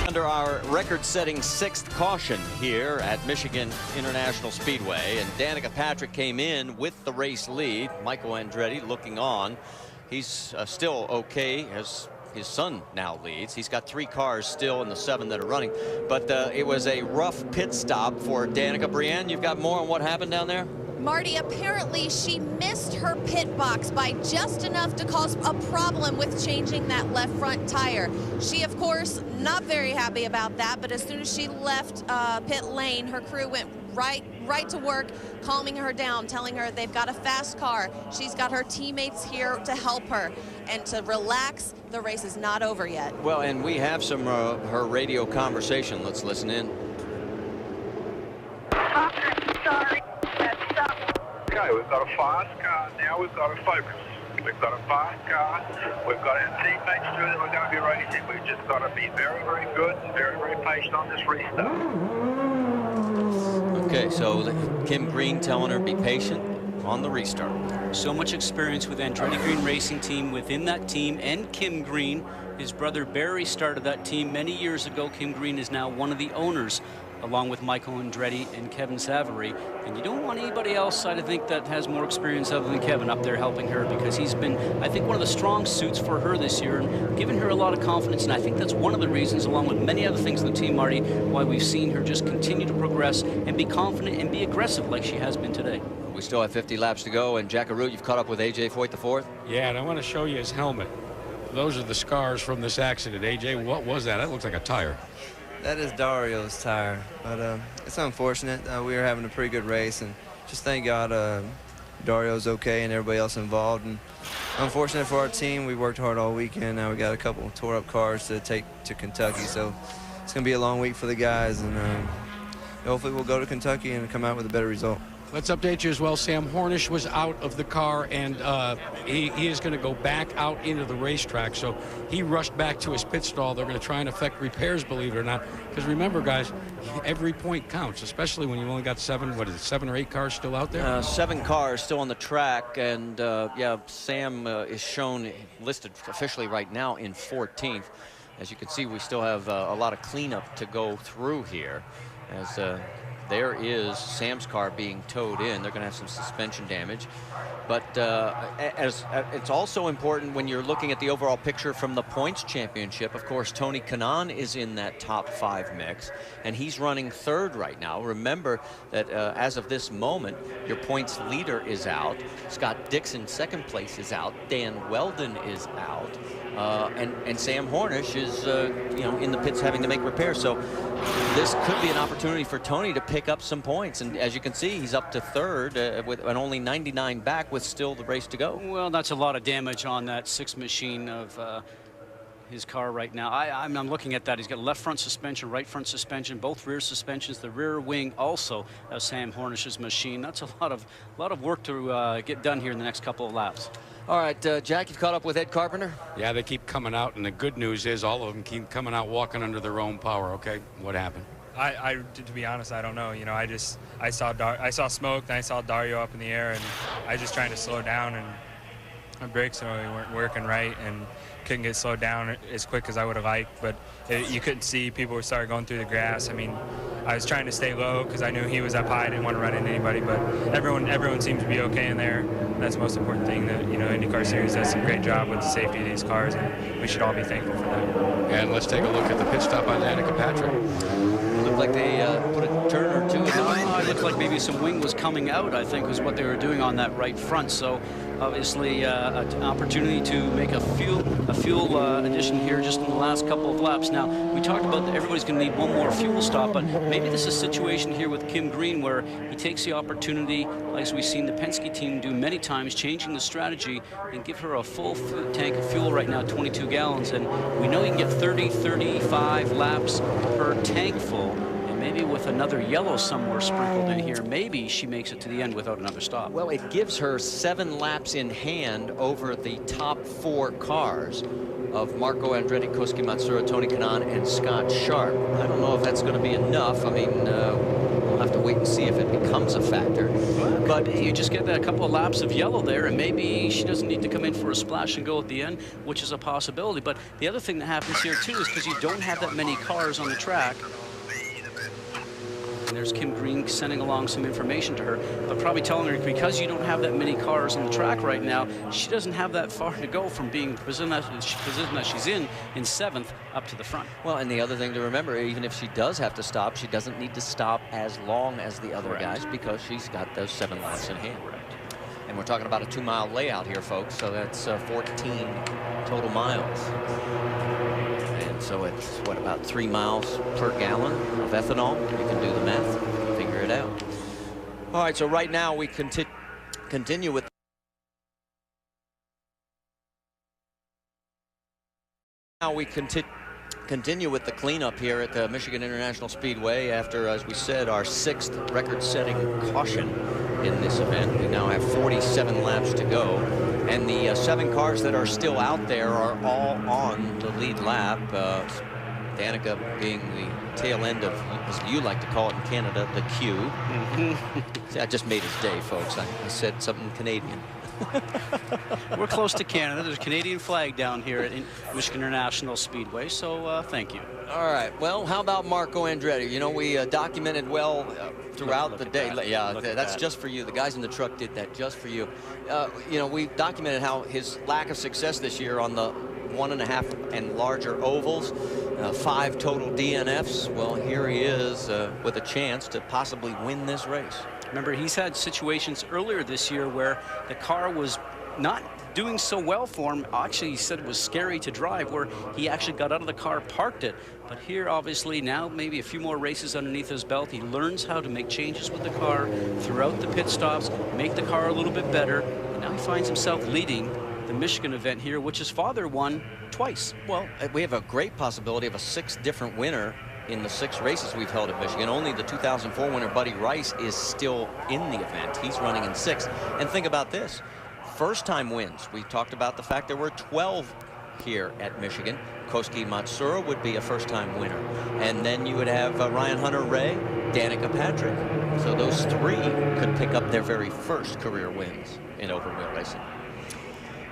Under our record-setting 6th caution here at Michigan International Speedway, and Danica Patrick came in with the race lead. Michael Andretti looking on. He's still okay as his son now leads. He's got 3 cars still in the 7 that are running, but it was a rough pit stop for Danica. Brienne, you've got more on what happened down there? Marty, apparently she missed her pit box by just enough to cause a problem with changing that left front tire. She, of course, not very happy about that, but as soon as she left pit lane, her crew went right to work, calming her down, telling her they've got a fast car. She's got her teammates here to help her and to relax. The race is not over yet. Well, and we have some her radio conversation. Let's listen in. Sorry. Okay, we've got a fast car now. We've got to focus. We've got a fast car. We've got our teammates too that we're going to be racing. We've just got to be very, very good and very, very patient on this restart. Okay, so Kim Green telling her be patient on the restart. So much experience with Andretti Green Racing Team within that team, and Kim Green. His brother Barry started that team many years ago. Kim Green is now one of the owners, along with Michael Andretti and Kevin Savary. And you don't want anybody else, I think, that has more experience other than Kevin up there helping her, because he's been, I think, one of the strong suits for her this year and giving her a lot of confidence. And I think that's one of the reasons, along with many other things in the team, Marty, why we've seen her just continue to progress and be confident and be aggressive like she has been today. We still have 50 laps to go, and Jackaroo, you've caught up with AJ Foyt the 4th. Yeah, and I want to show you his helmet. Those are the scars from this accident. AJ, what was that? That looks like a tire. That is Dario's tire, but it's unfortunate. We were having a pretty good race, and just thank God Dario's okay and everybody else involved. And unfortunate for our team, we worked hard all weekend. Now we got a couple tore up cars to take to Kentucky, so it's going to be a long week for the guys, and hopefully we'll go to Kentucky and come out with a better result. Let's update you as well. Sam Hornish was out of the car, and he is going to go back out into the racetrack. So he rushed back to his pit stall. They're going to try and effect repairs, believe it or not. Because remember, guys, every point counts, especially when you've only got 7 or 8 cars still out there? 7 cars still on the track, and yeah, Sam is shown listed officially right now in 14th. As you can see, we still have a lot of cleanup to go through here, as there is Sam's car being towed in. They're going to have some suspension damage. But it's also important when you're looking at the overall picture from the points championship. Of course, Tony Kanaan is in that top 5 mix, and he's running 3rd right now. Remember that as of this moment, your points leader is out. Scott Dixon, 2nd place, is out. Dan Weldon is out. And Sam Hornish is in the pits having to make repairs. So this could be an opportunity for Tony to pick up some points. And as you can see, he's up to 3rd with an only 99 back with still the race to go. Well, that's a lot of damage on that 6 machine of his car right now. I'm looking at that. He's got left front suspension, right front suspension, both rear suspensions, the rear wing also of Sam Hornish's machine. That's a lot of work to get done here in the next couple of laps. All right, Jack, you've caught up with Ed Carpenter? Yeah, they keep coming out, and the good news is all of them keep coming out walking under their own power. Okay, what happened? To be honest, I don't know. You know, I saw smoke, then I saw Dario up in the air, and I just trying to slow down, and my brakes really weren't working right, and couldn't get slowed down as quick as I would have liked. But you couldn't see. People started going through the grass. I mean, I was trying to stay low because I knew he was up high. I didn't want to run into anybody. But everyone seemed to be okay in there. And that's the most important thing. That IndyCar Series does a great job with the safety of these cars, and we should all be thankful for that. And let's take a look at the pit stop on Danica Patrick. looked like they put a turn or two in the It looked like maybe some wing was coming out, I think, was what they were doing on that right front. So obviously an opportunity to make a fuel addition here just in the last couple of laps. Now, we talked about that everybody's going to need one more fuel stop, but maybe this is a situation here with Kim Green where he takes the opportunity, as we've seen the Penske team do many times, changing the strategy and give her a full tank of fuel right now, 22 gallons. And we know you can get 30, 35 laps per tank full. Maybe with another yellow somewhere sprinkled in here, maybe she makes it to the end without another stop. Well, it gives her 7 laps in hand over the top 4 cars of Marco Andretti, Koski Matsuura, Tony Kanaan, and Scott Sharp. I don't know if that's going to be enough. I mean, we'll have to wait and see if it becomes a factor. But you just get that couple of laps of yellow there, and maybe she doesn't need to come in for a splash and go at the end, which is a possibility. But the other thing that happens here, too, is because you don't have that many cars on the track. And there's Kim Green sending along some information to her, but probably telling her because you don't have that many cars on the track right now, she doesn't have that far to go from being the position that she's in 7th up to the front. Well, and the other thing to remember, even if she does have to stop, she doesn't need to stop as long as the other guys because she's got those 7 laps in hand. And we're talking about a 2-mile layout here, folks, so that's 14 total miles. So it's, what, about 3 miles per gallon of ethanol? You can do the math, figure it out. All right, so right now we continue with continue with the cleanup here at the Michigan International Speedway after, as we said, our 6th record-setting caution in this event. We now have 47 laps to go. And the 7 cars that are still out there are all on the lead lap. Danica being the tail end of, as you like to call it in Canada, the queue. See, I just made his day, folks. I said something Canadian. We're close to Canada. There's a Canadian flag down here at Michigan International Speedway, so thank you. All right. Well, how about Marco Andretti? You know, we documented well throughout the day. Yeah, that's just for you. The guys in the truck did that just for you. You know, we documented how his lack of success this year on the 1.5 and larger ovals, 5 total DNFs. Well, here he is with a chance to possibly win this race. Remember, he's had situations earlier this year where the car was not doing so well for him. Actually, he said it was scary to drive, where he actually got out of the car, parked it. But here, obviously, now maybe a few more races underneath his belt. He learns how to make changes with the car throughout the pit stops, make the car a little bit better. And now he finds himself leading the Michigan event here, which his father won twice. Well, we have a great possibility of a 6th different winner in the 6 races we've held at Michigan. Only the 2004 winner, Buddy Rice, is still in the event. He's running in 6th. And think about this. First-time wins. We talked about the fact there were 12 here at Michigan. Koski Matsuura would be a first-time winner. And then you would have Ryan Hunter-Reay, Danica Patrick. So those 3 could pick up their very first career wins in open-wheel racing.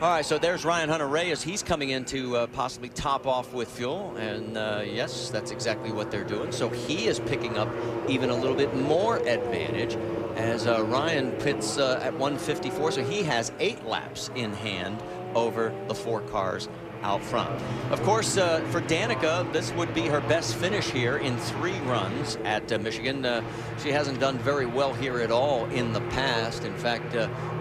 All right, so there's Ryan Hunter-Reay as he's coming in to possibly top off with fuel. And yes, that's exactly what they're doing. So he is picking up even a little bit more advantage as Ryan pits at 154. So he has 8 laps in hand over the 4 cars out front. Of course, for Danica, this would be her best finish here in 3 runs at Michigan. She hasn't done very well here at all in the past. In fact,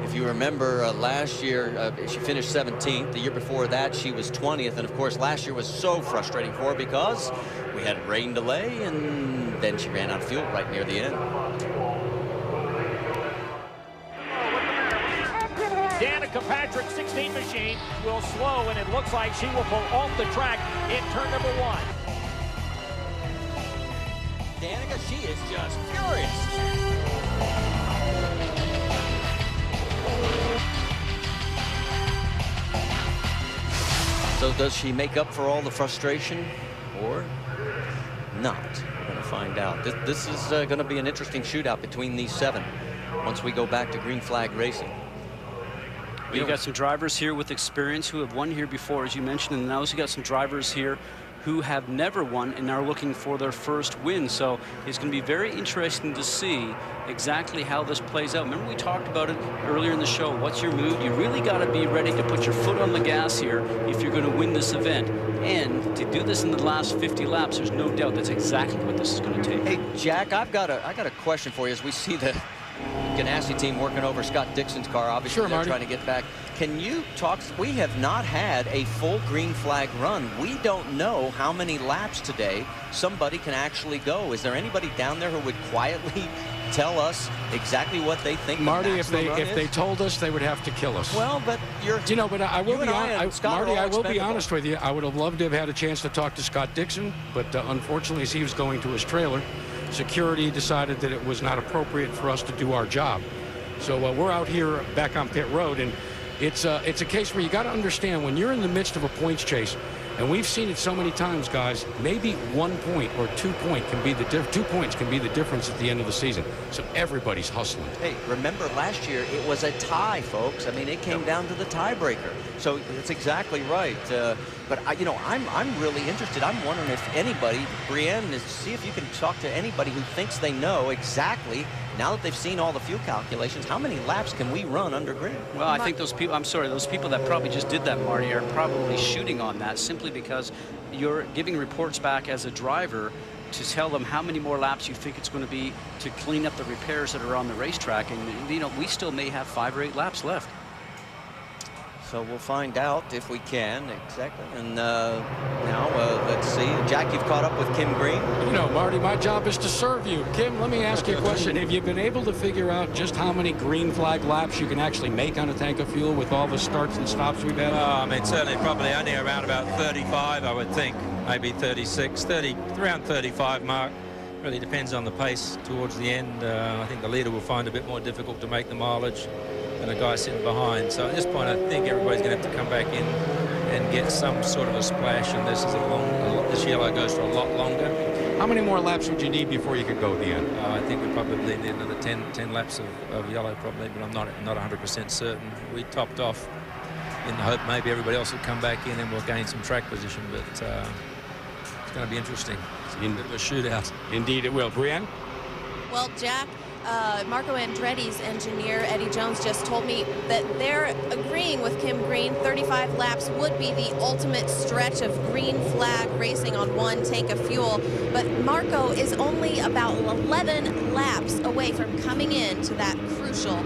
if you remember last year, she finished 17th. The year before that, she was 20th. And of course, last year was so frustrating for her because we had a rain delay and then she ran out of fuel right near the end. Danica Patrick 16 machine will slow, and it looks like she will pull off the track in turn number 1. Danica, she is just furious. So does she make up for all the frustration or not? We're going to find out. This is going to be an interesting shootout between these 7 once we go back to green flag racing. We've got some drivers here with experience who have won here before, as you mentioned, and now you got some drivers here who have never won and are looking for their first win. So it's going to be very interesting to see exactly how this plays out. Remember, we talked about it earlier in the show. What's your mood? You really got to be ready to put your foot on the gas here if you're going to win this event. And to do this in the last 50 laps, there's no doubt that's exactly what this is going to take. Hey, Jack, I got a question for you as we see the Ganassi team working over Scott Dixon's car. Obviously, they're trying to get back. Can you talk? We have not had a full green flag run. We don't know how many laps today somebody can actually go. Is there anybody down there who would quietly tell us exactly what they think? Marty, if they told us, they would have to kill us. Well, but but I will be honest. Marty, I will be honest with you. I would have loved to have had a chance to talk to Scott Dixon, but unfortunately, as he was going to his trailer, security decided that it was not appropriate for us to do our job. So we're out here back on pit road, and it's a case where you got to understand when you're in the midst of a points chase, and we've seen it so many times, guys, maybe 1 point or 2 points can be the 2 points can be the difference at the end of the season. So everybody's hustling. Hey, remember last year it was a tie, folks. I mean, it came down to the tiebreaker. So it's exactly right. But I'm really interested. I'm wondering if anybody, Brienne, see if you can talk to anybody who thinks they know exactly, now that they've seen all the fuel calculations, how many laps can we run under green? Well, I think those people, those people that probably just did that, Marty, are probably shooting on that simply because you're giving reports back as a driver to tell them how many more laps you think it's going to be to clean up the repairs that are on the racetrack. And, we still may have 5 or 8 laps left. So we'll find out if we can. Exactly. And now let's see. Jack, you've caught up with Kim Green. Marty, my job is to serve you. Kim, let me ask you a question. Have you been able to figure out just how many green flag laps you can actually make on a tank of fuel with all the starts and stops we've had? I mean, certainly probably only around about 35, I would think. Maybe 36, around 35 mark. Really depends on the pace towards the end. I think the leader will find it a bit more difficult to make the mileage than a guy sitting behind. So at this point, I think everybody's going to have to come back in and get some sort of a splash. And this yellow goes for a lot longer. How many more laps would you need before you could go at the end? I think we probably need another 10 laps of yellow probably, but I'm not 100% certain. We topped off in the hope maybe everybody else will come back in and we'll gain some track position, but it's going to be interesting. It's a bit of a shootout. Indeed it will. Brienne? Well, Jack, Marco Andretti's engineer, Eddie Jones, just told me that they're agreeing with Kim Green. 35 laps would be the ultimate stretch of green flag racing on one tank of fuel. But Marco is only about 11 laps away from coming into that crucial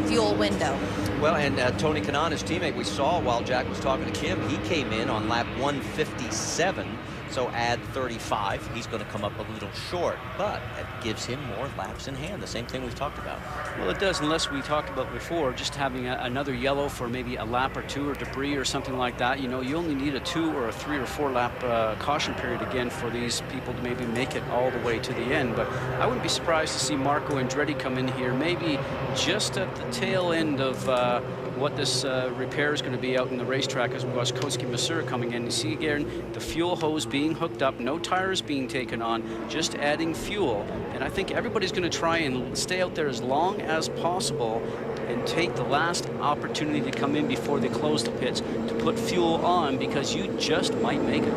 fuel window. Well, and Tony Kanaan, his teammate, we saw while Jack was talking to Kim, he came in on lap 157. So add 35, he's going to come up a little short, but that gives him more laps in hand. The same thing we've talked about. Well, it does, unless we talked about before, just having another yellow for maybe a lap or 2 or debris or something like that. You only need a 2 or a 3 or 4 lap caution period again for these people to maybe make it all the way to the end. But I wouldn't be surprised to see Marco Andretti come in here maybe just at the tail end of what this repair is going to be out in the racetrack as we watch Koski Masur coming in. You see again the fuel hose being hooked up, no tires being taken on, just adding fuel. And I think everybody's going to try and stay out there as long as possible and take the last opportunity to come in before they close the pits to put fuel on, because you just might make it.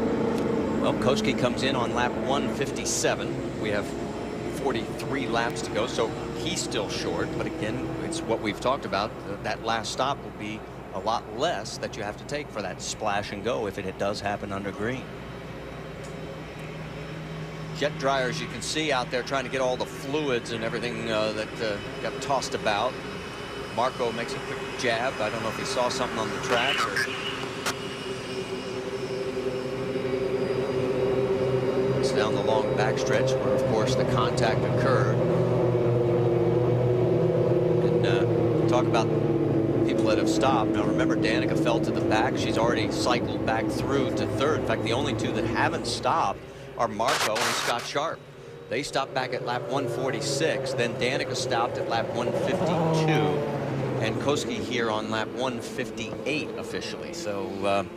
Well, Koski comes in on lap 157. We have 43 laps to go, so he's still short, but again, it's what we've talked about. That last stop will be a lot less that you have to take for that splash and go if it does happen under green. Jet dryers, you can see out there trying to get all the fluids and everything that got tossed about. Marco makes a quick jab. I don't know if he saw something on the tracks. It's down the long backstretch where, of course, the contact occurred. And talk about people that have stopped. Now, remember, Danica fell to the back. She's already cycled back through to third. In fact, the only two that haven't stopped are Marco and Scott Sharp. They stopped back at lap 146. Then Danica stopped at lap 152. And Koski here on lap 158 officially. So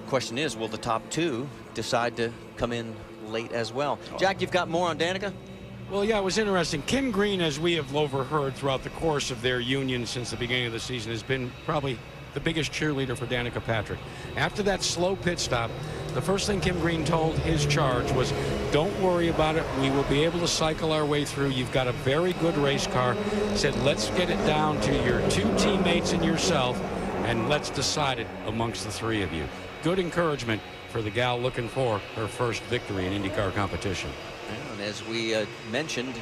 question is, will the top two decide to come in late as well? Jack, you've got more on Danica? Well, yeah, it was interesting. Kim Green, as we have overheard throughout the course of their union since the beginning of the season, has been probably the biggest cheerleader for Danica Patrick. After that slow pit stop, the first thing Kim Green told his charge was, don't worry about it. We will be able to cycle our way through. You've got a very good race car. Said, let's get it down to your 2 teammates and yourself, and let's decide it amongst the 3 of you. Good encouragement for the gal looking for her first victory in IndyCar competition. And as we mentioned,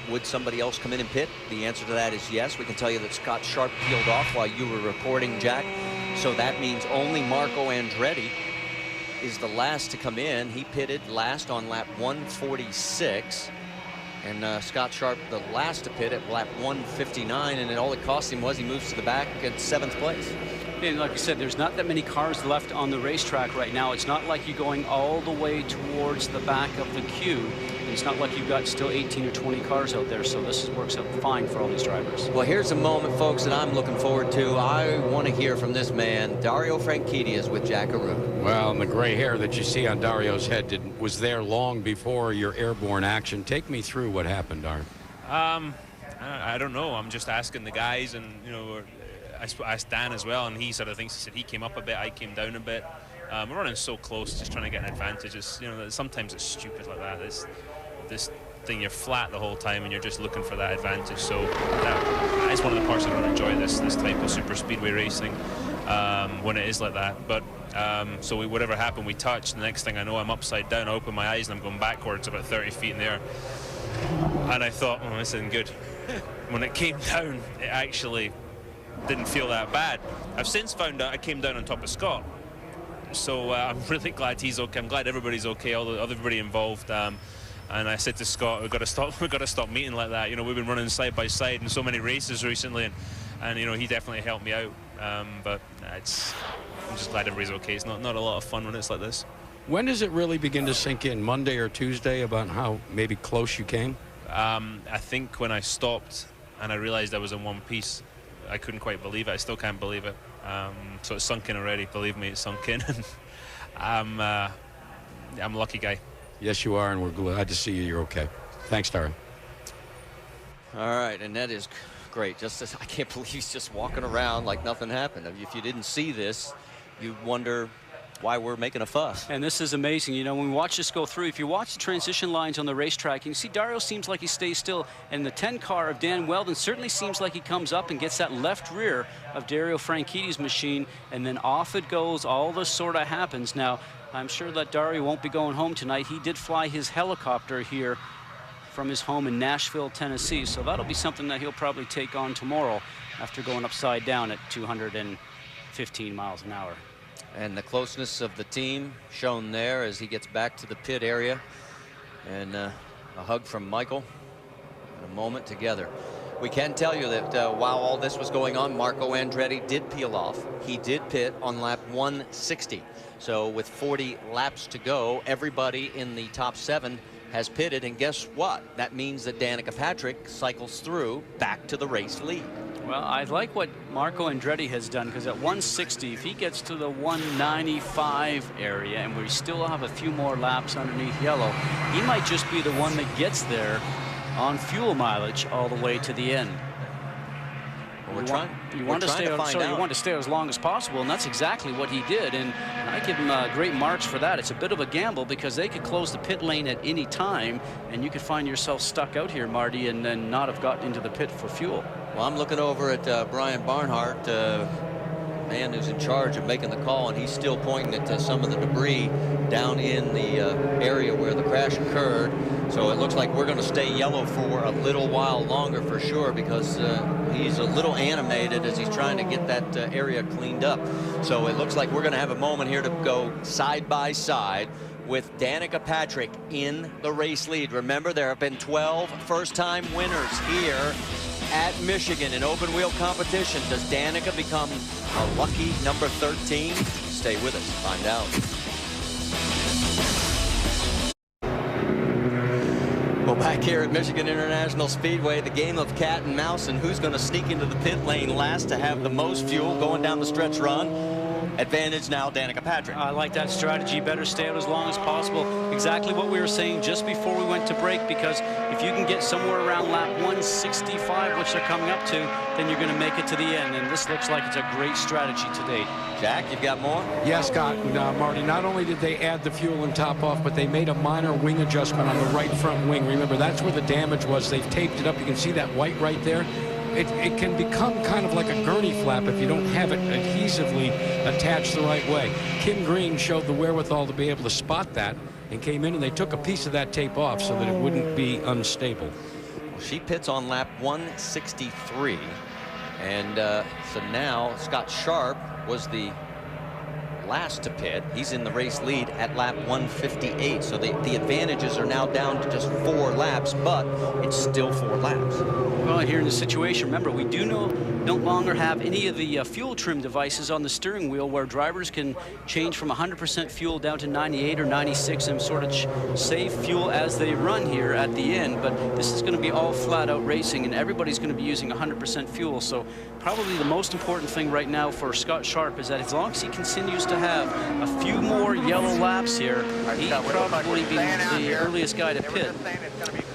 would somebody else come in and pit? The answer to that is yes. We can tell you that Scott Sharp peeled off while you were reporting, Jack. So that means only Marco Andretti is the last to come in. He pitted last on lap 146. And Scott Sharp, the last to pit at lap 159. And all it cost him was he moves to the back at 7th place. And like I said, there's not that many cars left on the racetrack right now. It's not like you're going all the way towards the back of the queue. It's not like you've got still 18 or 20 cars out there, so this works out fine for all these drivers. Well, here's a moment, folks, that I'm looking forward to. I want to hear from this man. Dario Franchitti is with Jack Arute. Well, and the gray hair that you see on Dario's head was there long before your airborne action. Take me through what happened, Dario. I don't know. I'm just asking the guys, and you know, I asked Dan as well, and he said, he said he came up a bit, I came down a bit. We're running so close, just trying to get an advantage. You know, sometimes it's stupid like that. This thing, you're flat the whole time, and you're just looking for that advantage. So that is one of the parts I don't enjoy this type of super speedway racing when it is like that. But so whatever happened, we touched. The next thing I know, I'm upside down. I open my eyes and I'm going backwards about 30 feet in the air. And I thought, oh, this isn't good. When it came down, it actually didn't feel that bad. I've since found out I came down on top of Scott. So I'm really glad he's okay. I'm glad everybody's okay, everybody involved. And I said to Scott, we've got to stop meeting like that. You know, we've been running side by side in so many races recently, and you know, he definitely helped me out. But I'm just glad everybody's okay. It's not a lot of fun when it's like this. When does it really begin to sink in, Monday or Tuesday, about how maybe close you came? I think when I stopped and I realized I was in one piece, I couldn't quite believe it. I still can't believe it. So it's sunk in already. Believe me, it's sunk in. I'm a lucky guy. Yes, you are, and we're glad to see you're okay. Thanks, Dario. All right, and that is great. I can't believe he's just walking around like nothing happened. If you didn't see this, you'd wonder why we're making a fuss. And this is amazing. You know, when we watch this go through, if you watch the transition lines on the racetrack, you can see Dario seems like he stays still, and the 10 car of Dan Weldon certainly seems like he comes up and gets that left rear of Dario Franchitti's machine, and then off it goes. All this sort of happens. Now, I'm sure that Dario won't be going home tonight. He did fly his helicopter here from his home in Nashville, Tennessee, so that'll be something that he'll probably take on tomorrow after going upside down at 215 miles an hour. And the closeness of the team shown there as he gets back to the pit area. And a hug from Michael and a moment together. We can tell you that while all this was going on, Marco Andretti did peel off. He did pit on lap 160. So with 40 laps to go, everybody in the top 7 has pitted. And guess what? That means that Danica Patrick cycles through back to the race lead. Well, I like what Marco Andretti has done, because at 160, if he gets to the 195 area and we still have a few more laps underneath yellow, he might just be the one that gets there on fuel mileage all the way to the end. Well, you want to stay as long as possible, and that's exactly what he did. And I give him great marks for that. It's a bit of a gamble because they could close the pit lane at any time, and you could find yourself stuck out here, Marty, and then not have gotten into the pit for fuel. Well, I'm looking over at Brian Barnhart, man who's in charge of making the call, and he's still pointing at some of the debris down in the area where the crash occurred. So it looks like we're going to stay yellow for a little while longer for sure, because he's a little animated as he's trying to get that area cleaned up. So it looks like we're going to have a moment here to go side by side with Danica Patrick in the race lead. Remember, there have been 12 first-time winners here at Michigan in open wheel competition. Does Danica become a lucky number 13? Stay with us to find out. Well, back here at Michigan International Speedway, the game of cat and mouse, and who's going to sneak into the pit lane last to have the most fuel going down the stretch run. advantage now, Danica Patrick. I like that strategy. Better stay out as long as possible. Exactly what we were saying just before we went to break, because if you can get somewhere around lap 165, which they're coming up to, then you're going to make it to the end. And this looks like it's a great strategy to date. Jack, you've got more? Yes, Scott and Marty, not only did they add the fuel and top off, but they made a minor wing adjustment on the right front wing. Remember, that's where the damage was. They've taped it up. You can see that white right there. It can become kind of like a gurney flap if you don't have it adhesively attached the right way. Kim Green showed the wherewithal to be able to spot that and came in and they took a piece of that tape off so that it wouldn't be unstable. Well, she pits on lap 163. And so now Scott Sharp was the last to pit. He's in the race lead at lap 158. So the advantages are now down to just 4 laps, but it's still 4 laps. Well, here in the situation, remember, we do no longer have any of the fuel trim devices on the steering wheel where drivers can change from 100% fuel down to 98 or 96 and sort of save fuel as they run here at the end. But this is going to be all flat out racing, and everybody's going to be using 100% fuel. So probably the most important thing right now for Scott Sharp is that as long as he continues to have a few more yellow laps here, he probably be the earliest guy to pit.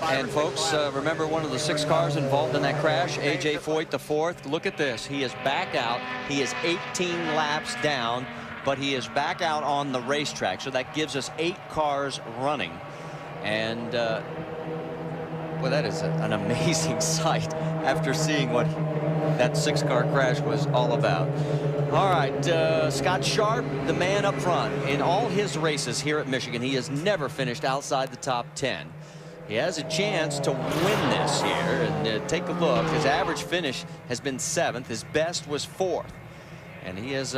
And folks, remember one of the 6 cars involved in that crash, A.J. Foyt, the 4th. Look at this. He is back out. He is 18 laps down, but he is back out on the racetrack. So that gives us 8 cars running. And, well, that is an amazing sight after seeing what that 6-car crash was all about. All right, Scott Sharp, the man up front. In all his races here at Michigan, he has never finished outside the top 10. He has a chance to win this here, and take a look. His average finish has been 7th. His best was 4th. And he is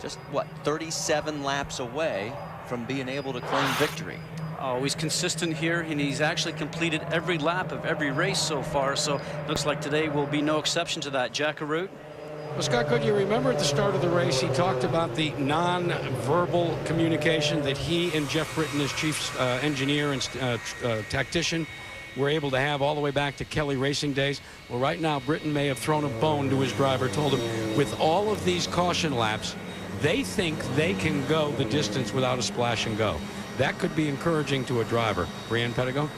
just, what, 37 laps away from being able to claim victory. Oh, he's consistent here, and he's actually completed every lap of every race so far, so looks like today will be no exception to that. Jack Arute? Well, Scott, could you remember at the start of the race, he talked about the non-verbal communication that he and Jeff Britton, his chief engineer and tactician, were able to have all the way back to Kelly Racing days. Well, right now, Britton may have thrown a bone to his driver, told him with all of these caution laps, they think they can go the distance without a splash and go. That could be encouraging to a driver. Brianne Pedigo?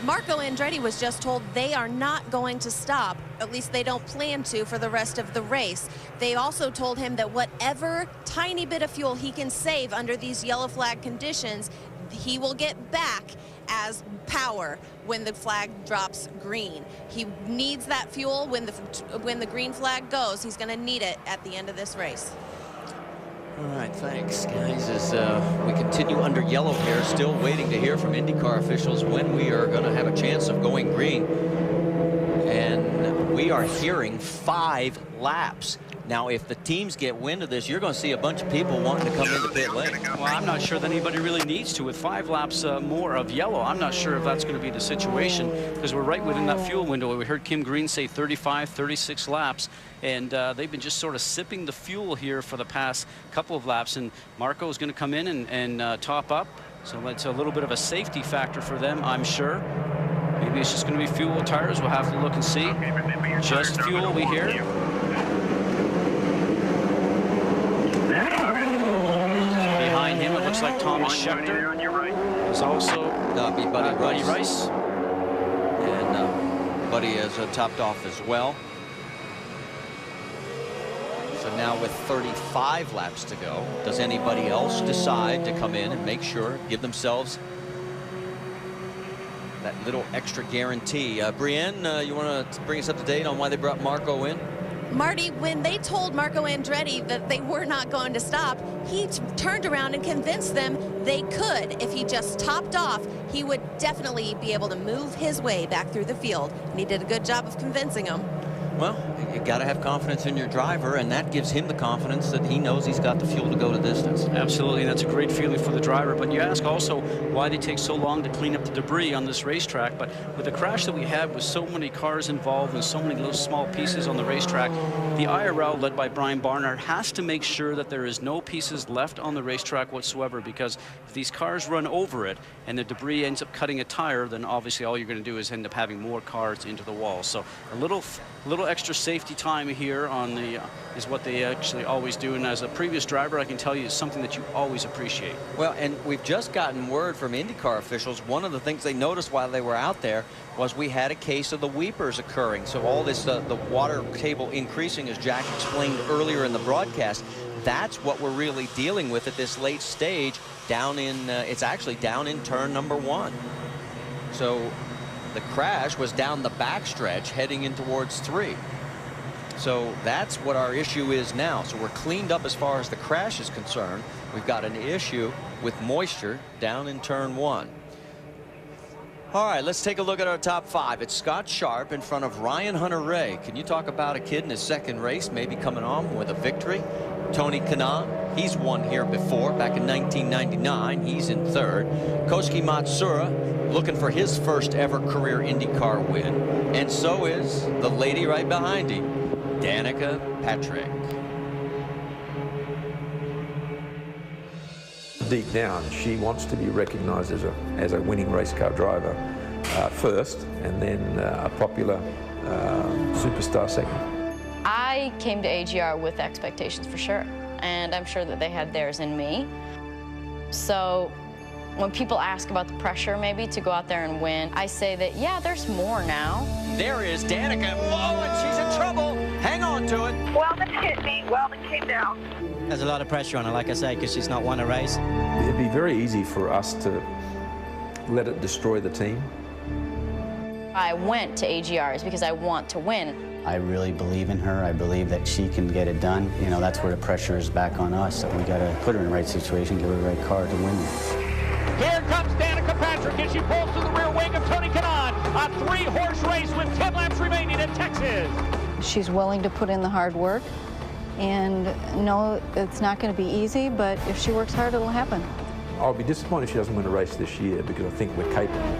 Marco Andretti was just told they are not going to stop. At least they don't plan to for the rest of the race. They also told him that whatever tiny bit of fuel he can save under these yellow flag conditions, he will get back as power when the flag drops green. He needs that fuel when the green flag goes. He's going to need it at the end of this race. All right, thanks, guys. As we continue under yellow here, still waiting to hear from IndyCar officials when we are going to have a chance of going green. And we are hearing 5 laps. Now, if the teams get wind of this, you're going to see a bunch of people wanting to come into pit lane. Well, I'm not sure that anybody really needs to. With 5 laps more of yellow, I'm not sure if that's going to be the situation, because we're right within that fuel window. We heard Kim Green say 35, 36 laps, and they've been just sort of sipping the fuel here for the past couple of laps, and Marco is going to come in and top up. So it's a little bit of a safety factor for them, I'm sure. Maybe it's just going to be fuel tires. We'll have to look and see. Just fuel, we hear. Behind him, it looks like Thomas Schechter. There's also Buddy Rice. And Buddy has topped off as well. So now with 35 laps to go, does anybody else decide to come in and make sure, give themselves that little extra guarantee? Brianne, you want to bring us up to date on why they brought Marco in? Marty, when they told Marco Andretti that they were not going to stop, he turned around and convinced them they could. If he just topped off, he would definitely be able to move his way back through the field. And he did a good job of convincing them. Well, you got to have confidence in your driver, and that gives him the confidence that he knows he's got the fuel to go the distance. Absolutely, that's a great feeling for the driver. But you ask also why they take so long to clean up the debris on this racetrack. But with the crash that we had with so many cars involved and so many little small pieces on the racetrack, the IRL, led by Brian Barnard, has to make sure that there is no pieces left on the racetrack whatsoever, because if these cars run over it and the debris ends up cutting a tire, then obviously all you're going to do is end up having more cars into the wall. So a little extra safety time here on the is what they actually always do. And as a previous driver, I can tell you it's something that you always appreciate. Well, and we've just gotten word from IndyCar officials. One of the things they noticed while they were out there was we had a case of the weepers occurring. So all this, the water table increasing, as Jack explained earlier in the broadcast. That's what we're really dealing with at this late stage down in, it's actually down in turn number 1. So the crash was down the backstretch heading in towards 3. So that's what our issue is now. So we're cleaned up as far as the crash is concerned. We've got an issue with moisture down in turn 1. All right, let's take a look at our top 5. It's Scott Sharp in front of Ryan Hunter-Reay. Can you talk about a kid in his second race, maybe coming on with a victory? Tony Kanaan, he's won here before, back in 1999. He's in 3rd. Koski Matsuura looking for his first ever career IndyCar win. And so is the lady right behind him, Danica Patrick. Deep down, she wants to be recognized as a winning race car driver first, and then a popular superstar second. I came to AGR with expectations for sure, and I'm sure that they had theirs in me. So when people ask about the pressure maybe to go out there and win, I say that, yeah, there's more now. There is Danica. Whoa, and she's in trouble. Hang on to it. Weldon hit me. Weldon came down. There's a lot of pressure on her, like I say, because she's not won a race. It'd be very easy for us to let it destroy the team. I went to AGRs because I want to win. I really believe in her. I believe that she can get it done. You know, that's where the pressure is back on us. We got to put her in the right situation, give her the right car to win. Here comes Danica Patrick as she pulls to the rear wing of Tony Kanaan. A 3-horse race with 10 laps remaining in Texas. She's willing to put in the hard work. And no, it's not going to be easy, but if she works hard, it'll happen. I'll be disappointed if she doesn't win a race this year because I think we're capable.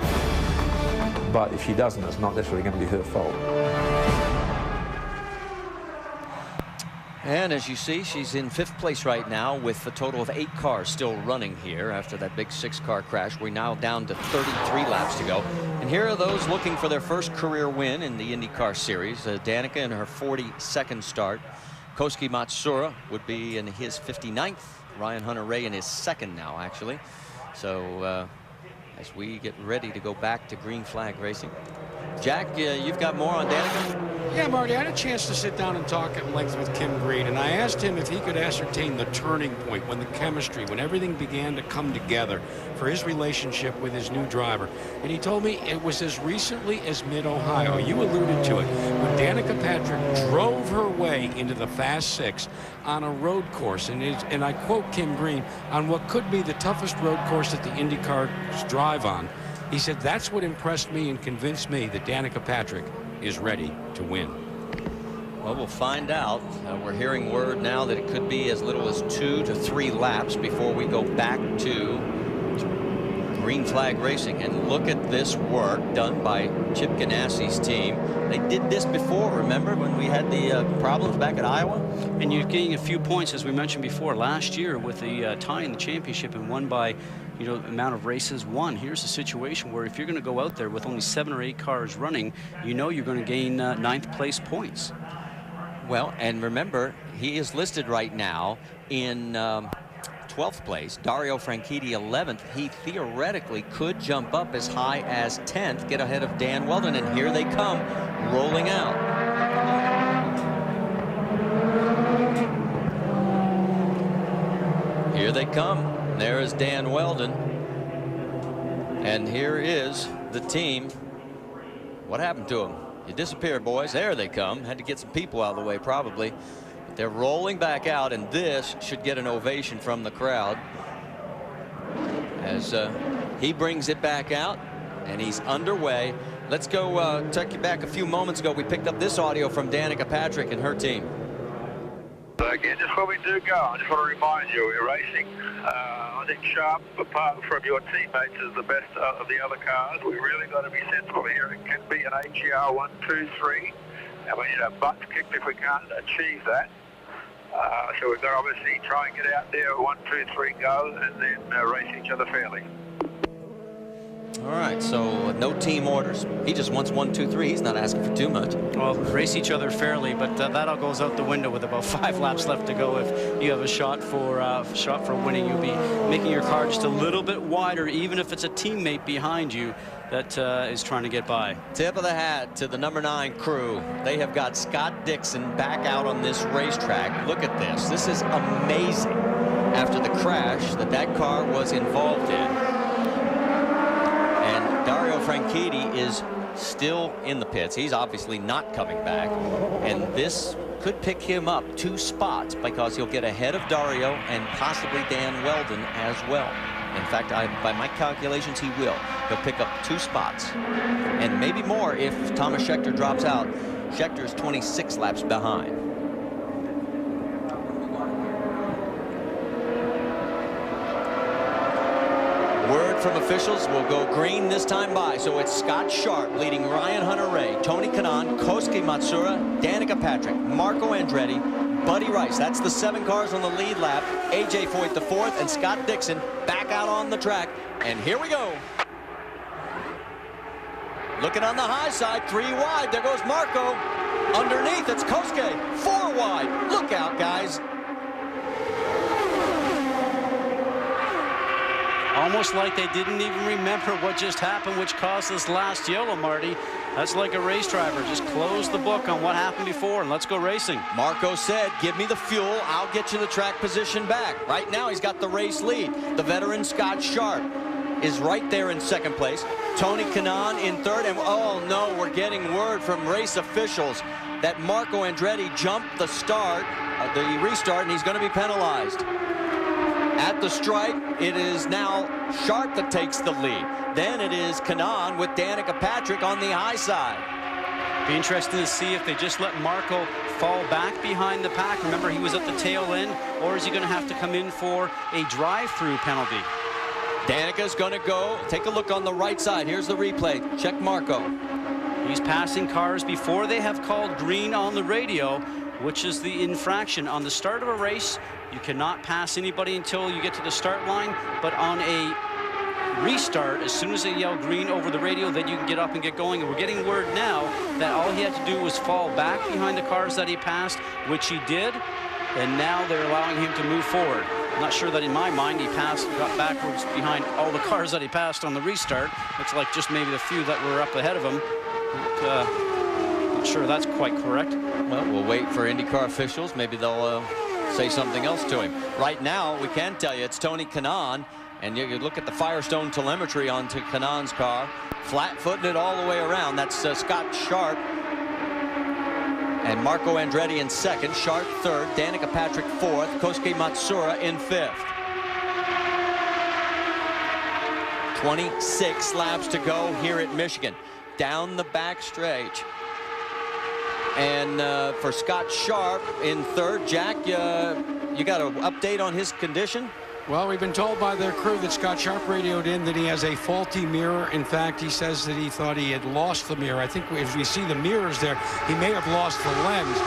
But if she doesn't, it's not necessarily going to be her fault. And as you see, she's in 5th place right now with a total of 8 cars still running here after that big 6-car crash. We're now down to 33 laps to go. And here are those looking for their first career win in the IndyCar Series. Danica in her 42nd start. Koski Matsuura would be in his 59th. Ryan Hunter-Reay in his 2nd now, actually. So as we get ready to go back to green flag racing. Jack, you've got more on Danica? Yeah, Marty, I had a chance to sit down and talk at length with Kim Green, and I asked him if he could ascertain the turning point, when the chemistry, when everything began to come together for his relationship with his new driver. And he told me it was as recently as mid-Ohio. You alluded to it. When Danica Patrick drove her way into the Fast 6 on a road course, and I quote Kim Green, on what could be the toughest road course that the IndyCars drive on. He said, that's what impressed me and convinced me that Danica Patrick is ready to win. Well, we'll find out. We're hearing word now that it could be as little as 2 to 3 laps before we go back to green flag racing. And look at this work done by Chip Ganassi's team. They did this before, remember, when we had the problems back at Iowa? And you're getting a few points, as we mentioned before, last year with the tie in the championship and won by, you know, the amount of races won. Here's a situation where if you're going to go out there with only 7 or 8 cars running, you know you're going to gain 9th place points. Well, and remember, he is listed right now in 12th place. Dario Franchitti 11th. He theoretically could jump up as high as 10th, get ahead of Dan Weldon, and here they come rolling out. Here they come. There is Dan Weldon. And here is the team. What happened to him? You disappeared, boys. There they come. Had to get some people out of the way, probably. But they're rolling back out, and this should get an ovation from the crowd. As he brings it back out, and he's underway. Let's go take you back a few moments ago. We picked up this audio from Danica Patrick and her team. Again, just before we do go, I just want to remind you, we're racing. I think Sharp, apart from your teammates, is the best of the other cars. We've really got to be sensible here. It can be an AGR 1, 2, 3, and we need our butts kicked if we can't achieve that. So we've got to obviously try and get out there, 1, 2, 3, go, and then race each other fairly. All right, so no team orders. He just wants 1, 2, 3. He's not asking for too much. Well, race each other fairly, but that all goes out the window with about 5 laps left to go. If you have a shot for winning, you'll be making your car just a little bit wider, even if it's a teammate behind you that is trying to get by. Tip of the hat to the number 9 crew. They have got Scott Dixon back out on this racetrack. Look at this. This is amazing. After the crash that car was involved in. Dario Franchitti is still in the pits. He's obviously not coming back. And this could pick him up 2 spots because he'll get ahead of Dario and possibly Dan Weldon as well. In fact, by my calculations, he will. He'll pick up 2 spots. And maybe more if Thomas Scheckter drops out. Schecter's 26 laps behind. Word from officials will go green this time by. So it's Scott Sharp leading Ryan Hunter-Reay, Tony Kanaan, Kosuke Matsuura, Danica Patrick, Marco Andretti, Buddy Rice. That's the 7 cars on the lead lap. AJ Foyt the 4th, and Scott Dixon back out on the track. And here we go. Looking on the high side, 3 wide. There goes Marco. Underneath, it's Kosuke. 4 wide. Look out, guys. Almost like they didn't even remember what just happened, which caused this last yellow, Marty. That's like a race driver. Just close the book on what happened before and let's go racing. Marco said, give me the fuel, I'll get you the track position back. Right now, he's got the race lead. The veteran Scott Sharp is right there in 2nd place. Tony Kanaan in 3rd. And oh no, we're getting word from race officials that Marco Andretti jumped the restart, and he's going to be penalized. At the stripe, it is now Sharp that takes the lead. Then it is Kanaan with Danica Patrick on the high side. Be interesting to see if they just let Marco fall back behind the pack. Remember, he was at the tail end, or is he going to have to come in for a drive-through penalty? Danica's going to go. Take a look on the right side. Here's the replay. Check Marco. He's passing cars before they have called green on the radio, which is the infraction. On the start of a race, you cannot pass anybody until you get to the start line, but on a restart, as soon as they yell green over the radio, then you can get up and get going. And we're getting word now that all he had to do was fall back behind the cars that he passed, which he did, and now they're allowing him to move forward. I'm not sure that in my mind he got backwards behind all the cars that he passed on the restart. Looks like just maybe the few that were up ahead of him. But, not sure that's quite correct. Well, we'll wait for IndyCar officials. Maybe they'll say something else to him. Right now, we can tell you it's Tony Kanaan, and you look at the Firestone telemetry onto Kanaan's car, flat-footing it all the way around. That's Scott Sharp and Marco Andretti in 2nd, Sharp 3rd, Danica Patrick 4th, Kosuke Matsuura in 5th. 26 laps to go here at Michigan. Down the back stretch. And for Scott Sharp in 3rd, Jack, you got an update on his condition? Well, we've been told by their crew that Scott Sharp radioed in that he has a faulty mirror. In fact, he says that he thought he had lost the mirror. I think if we see the mirrors there, he may have lost the lens.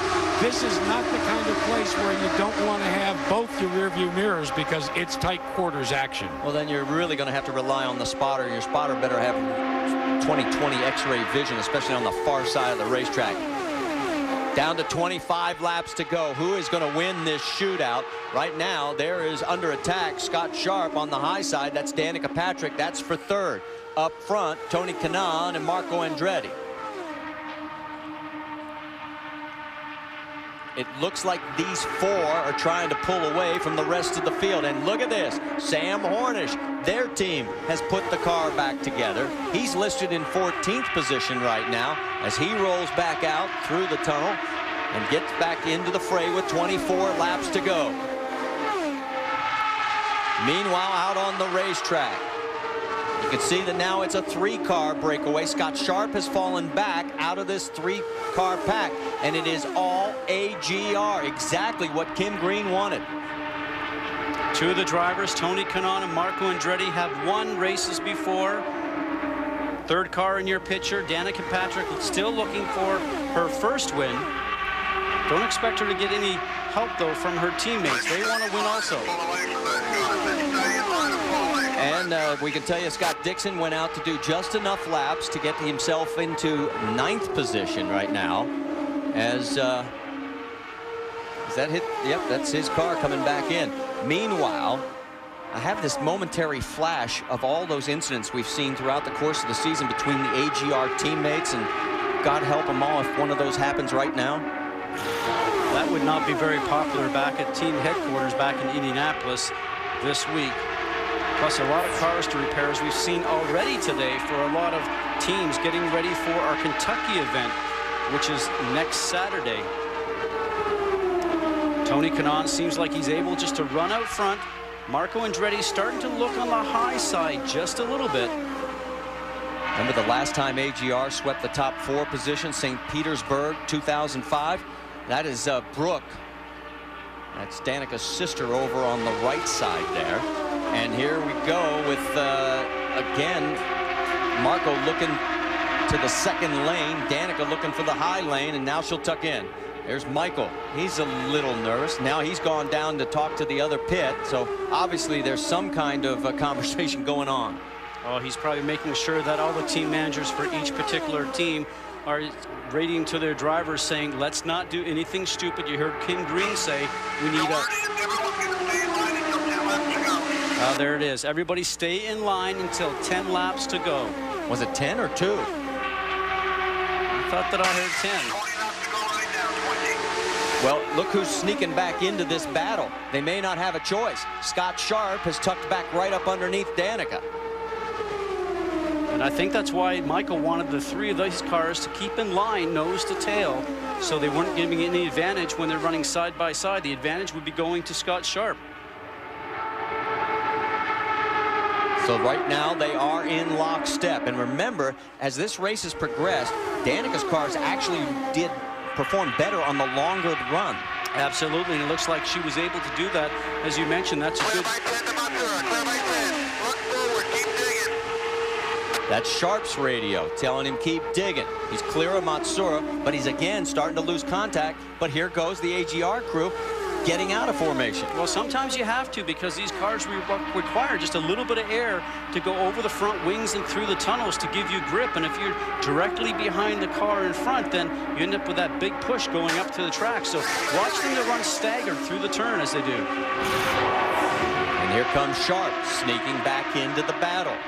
This is not the kind of place where you don't want to have both your rear view mirrors because it's tight quarters action. Well, then you're really going to have to rely on the spotter. Your spotter better have 20/20 X-ray vision, especially on the far side of the racetrack. Down to 25 laps to go. Who is going to win this shootout? Right now, there is under attack Scott Sharp on the high side. That's Danica Patrick. That's for 3rd. Up front, Tony Kanaan and Marco Andretti. It looks like these 4 are trying to pull away from the rest of the field. And look at this. Sam Hornish, their team, has put the car back together. He's listed in 14th position right now as he rolls back out through the tunnel and gets back into the fray with 24 laps to go. Meanwhile, out on the racetrack, you can see that now it's a 3-car breakaway. Scott Sharp has fallen back out of this 3-car pack, and it is all AGR, exactly what Kim Green wanted. 2 of the drivers, Tony Kanaan and Marco Andretti, have won races before. 3rd car in your picture, Danica Patrick, still looking for her 1st win. Don't expect her to get any help, though, from her teammates. They want to win also. And we can tell you Scott Dixon went out to do just enough laps to get himself into 9th position right now. As is that hit? Yep, that's his car coming back in. Meanwhile, I have this momentary flash of all those incidents we've seen throughout the course of the season between the AGR teammates, and God help them all if one of those happens right now. That would not be very popular back at team headquarters back in Indianapolis this week. Plus a lot of cars to repair, as we've seen already today, for a lot of teams getting ready for our Kentucky event, which is next Saturday. Tony Kanaan seems like he's able just to run out front. Marco Andretti starting to look on the high side just a little bit. Remember the last time AGR swept the top 4 position, St. Petersburg, 2005. That is Brooke. That's Danica's sister over on the right side there. And here we go with, again, Marco looking to the second lane. Danica looking for the high lane, and now she'll tuck in. There's Michael. He's a little nervous. Now he's gone down to talk to the other pit. So obviously there's some kind of a conversation going on. Oh, he's probably making sure that all the team managers for each particular team are radiating to their drivers saying, let's not do anything stupid. You heard Ken Green say, we need a... there it is. Everybody stay in line until 10 laps to go. Was it 10 or 2? I thought that I heard 10. Well, look who's sneaking back into this battle. They may not have a choice. Scott Sharp has tucked back right up underneath Danica. And I think that's why Michael wanted the 3 of these cars to keep in line nose to tail, so they weren't giving any advantage when they're running side by side. The advantage would be going to Scott Sharp. So right now they are in lockstep. And remember, as this race has progressed, Danica's cars actually did perform better on the longer run. Absolutely, and it looks like she was able to do that. As you mentioned, that's a good... That's Sharp's radio telling him keep digging. He's clear of Matsuura, but he's again starting to lose contact. But here goes the AGR crew getting out of formation. Well, sometimes you have to, because these cars require just a little bit of air to go over the front wings and through the tunnels to give you grip. And if you're directly behind the car in front, then you end up with that big push going up to the track. So watch them to run staggered through the turn as they do. And here comes Sharp sneaking back into the battle.